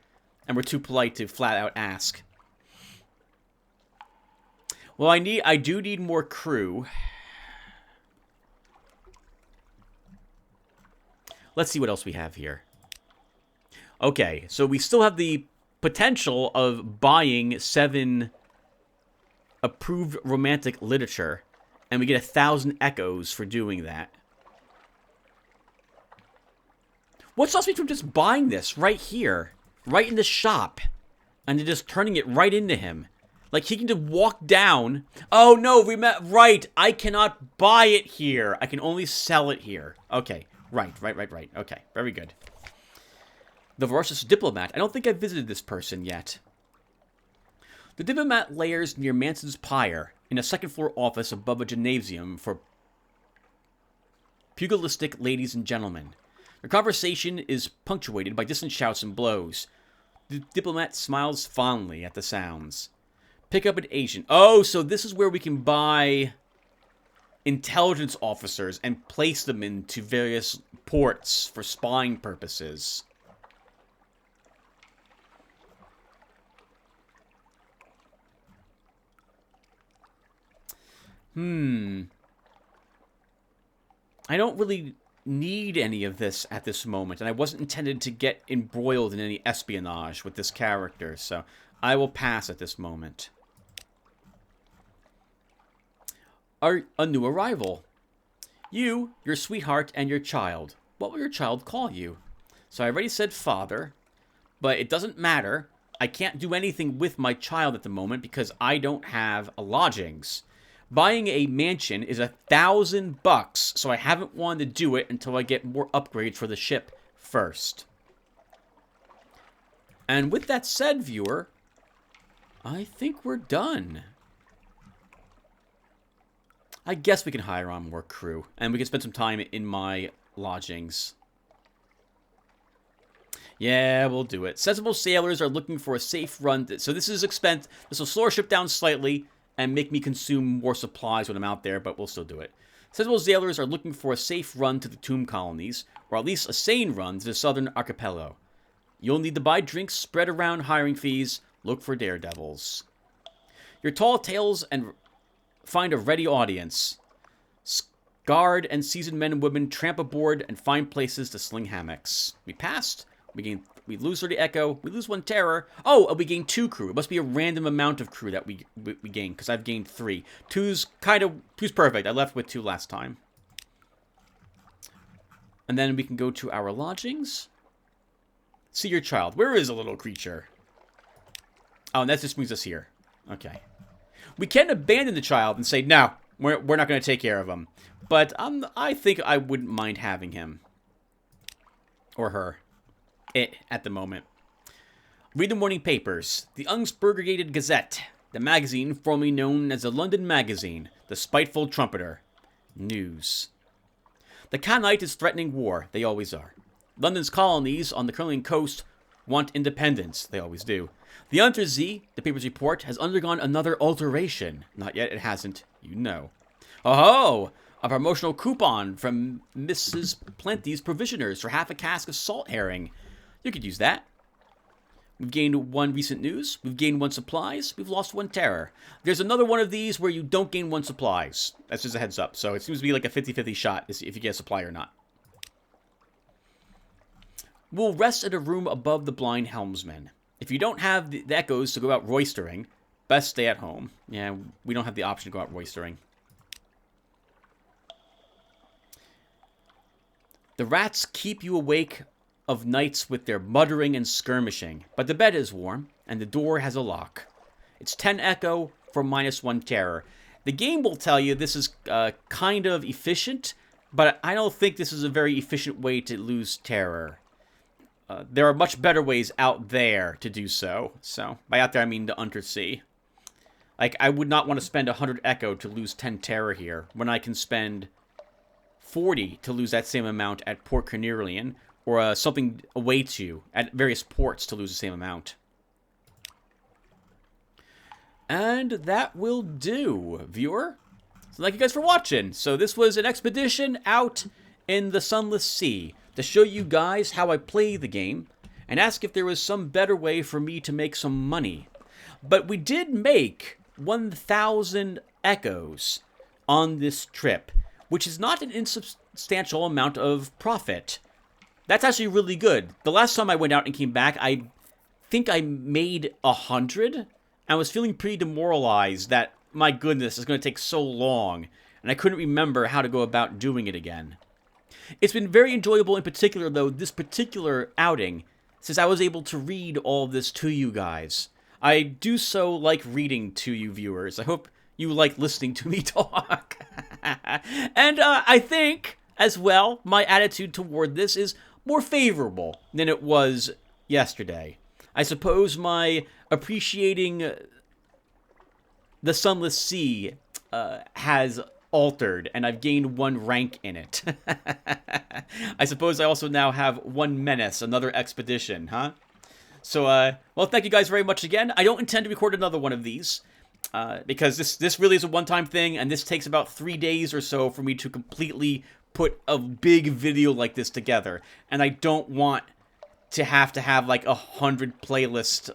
And we're too polite to flat out ask. Well, I do need more crew. Let's see what else we have here. Okay, so we still have the potential of buying 7 approved romantic literature, and we get 1,000 echoes for doing that. What stops me from just buying this right here, right in the shop, and then just turning it right into him? Like, he can just walk down. Oh, no, right. I cannot buy it here. I can only sell it here. Okay, right. Okay, very good. The Voracious Diplomat. I don't think I've visited this person yet. The Diplomat layers near Manson's Pyre, in a second-floor office above a gymnasium for pugilistic ladies and gentlemen. Their conversation is punctuated by distant shouts and blows. The Diplomat smiles fondly at the sounds. Pick up an agent. Oh, so this is where we can buy intelligence officers and place them into various ports for spying purposes. I don't really need any of this at this moment, and I wasn't intended to get embroiled in any espionage with this character, so I will pass at this moment. A new arrival. You, your sweetheart, and your child. What will your child call you? So I already said father, but it doesn't matter. I can't do anything with my child at the moment because I don't have lodgings. Buying a mansion is $1,000, so I haven't wanted to do it until I get more upgrades for the ship first. And with that said, viewer, I think we're done. I guess we can hire on more crew, and we can spend some time in my lodgings. Yeah, we'll do it. Sensible sailors are looking for a safe run. So this is expensive. This will slow our ship down slightly and make me consume more supplies when I'm out there, but we'll still do it. Sensible sailors are looking for a safe run to the tomb colonies, or at least a sane run to the southern archipelago. You'll need to buy drinks, spread around hiring fees, look for daredevils. Your tall tales and find a ready audience. Scarred and seasoned men and women tramp aboard and find places to sling hammocks. We passed. We lose 30 echo. We lose 1 terror. Oh, we gain 2 crew. It must be a random amount of crew that we gain, because I've gained 3. 2's perfect. I left with 2 last time. And then we can go to our lodgings. See your child. Where is a little creature? Oh, and that just brings us here. Okay. We can abandon the child and say, no, we're not going to take care of him. But I think I wouldn't mind having him. Or her. At the moment. Read the morning papers. The Unsburgated Gazette. The magazine formerly known as the London Magazine. The Spiteful Trumpeter. News. The Khanate is threatening war. They always are. London's colonies on the Caroline coast want independence. They always do. The Untersee, the papers report, has undergone another alteration. Not yet, it hasn't. You know. Oh-ho! A promotional coupon from Mrs. Plenty's Provisioners for half a cask of salt herring. You could use that. We've gained 1 recent news. We've gained 1 supplies. We've lost 1 terror. There's another one of these where you don't gain 1 supplies. That's just a heads up. So it seems to be like a 50-50 shot if you get a supply or not. We'll rest in a room above the blind helmsman. If you don't have the echoes to go out roistering, best stay at home. Yeah, we don't have the option to go out roistering. The rats keep you awake of nights with their muttering and skirmishing, but the bed is warm, and the door has a lock. It's 10 echo for -1 terror. The game will tell you this is kind of efficient, but I don't think this is a very efficient way to lose terror. There are much better ways out there to do so. So, by out there, I mean the Untersee. Like, I would not want to spend 100 echo to lose 10 terror here, when I can spend 40 to lose that same amount at Port Cornelian, or something awaits you at various ports to lose the same amount. And that will do, viewer. So thank you guys for watching. So this was an expedition out in the Sunless Sea to show you guys how I play the game and ask if there was some better way for me to make some money. But we did make 1,000 echoes on this trip, which is not an insubstantial amount of profit. That's actually really good. The last time I went out and came back, I think I made 100. I was feeling pretty demoralized that, my goodness, it's going to take so long, and I couldn't remember how to go about doing it again. It's been very enjoyable in particular, though, this particular outing, since I was able to read all of this to you guys. I do so like reading to you viewers. I hope you like listening to me talk. And I think, as well, my attitude toward this is more favorable than it was yesterday. I suppose my appreciating the Sunless Sea has altered, and I've gained 1 rank in it. I suppose I also now have 1 menace, another expedition, huh? So, well, thank you guys very much again. I don't intend to record another one of these. because this really is a one-time thing, and this takes about 3 days or so for me to completely put a big video like this together, and I don't want to have like 100 playlist,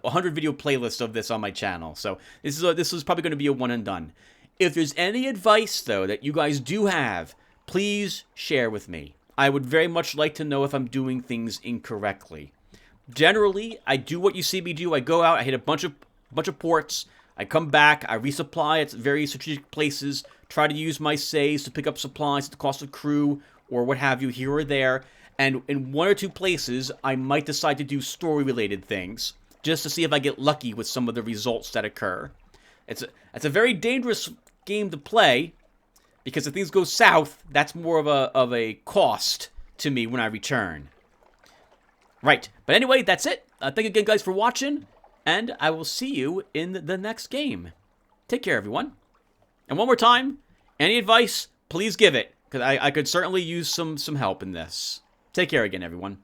100 video playlist of this on my channel. So this is probably going to be a one and done. If there's any advice though that you guys do have, please share with me. I would very much like to know if I'm doing things incorrectly. Generally, I do what you see me do. I go out, I hit a bunch of ports, I come back, I resupply at very strategic places, try to use my saves to pick up supplies at the cost of crew or what have you here or there. And in 1 or 2 places, I might decide to do story-related things, just to see if I get lucky with some of the results that occur. It's a very dangerous game to play, because if things go south, that's more of a cost to me when I return. Right, but anyway, that's it. Thank you again, guys, for watching, and I will see you in the next game. Take care, everyone. And one more time, any advice, please give it, because I could certainly use some help in this. Take care again, everyone.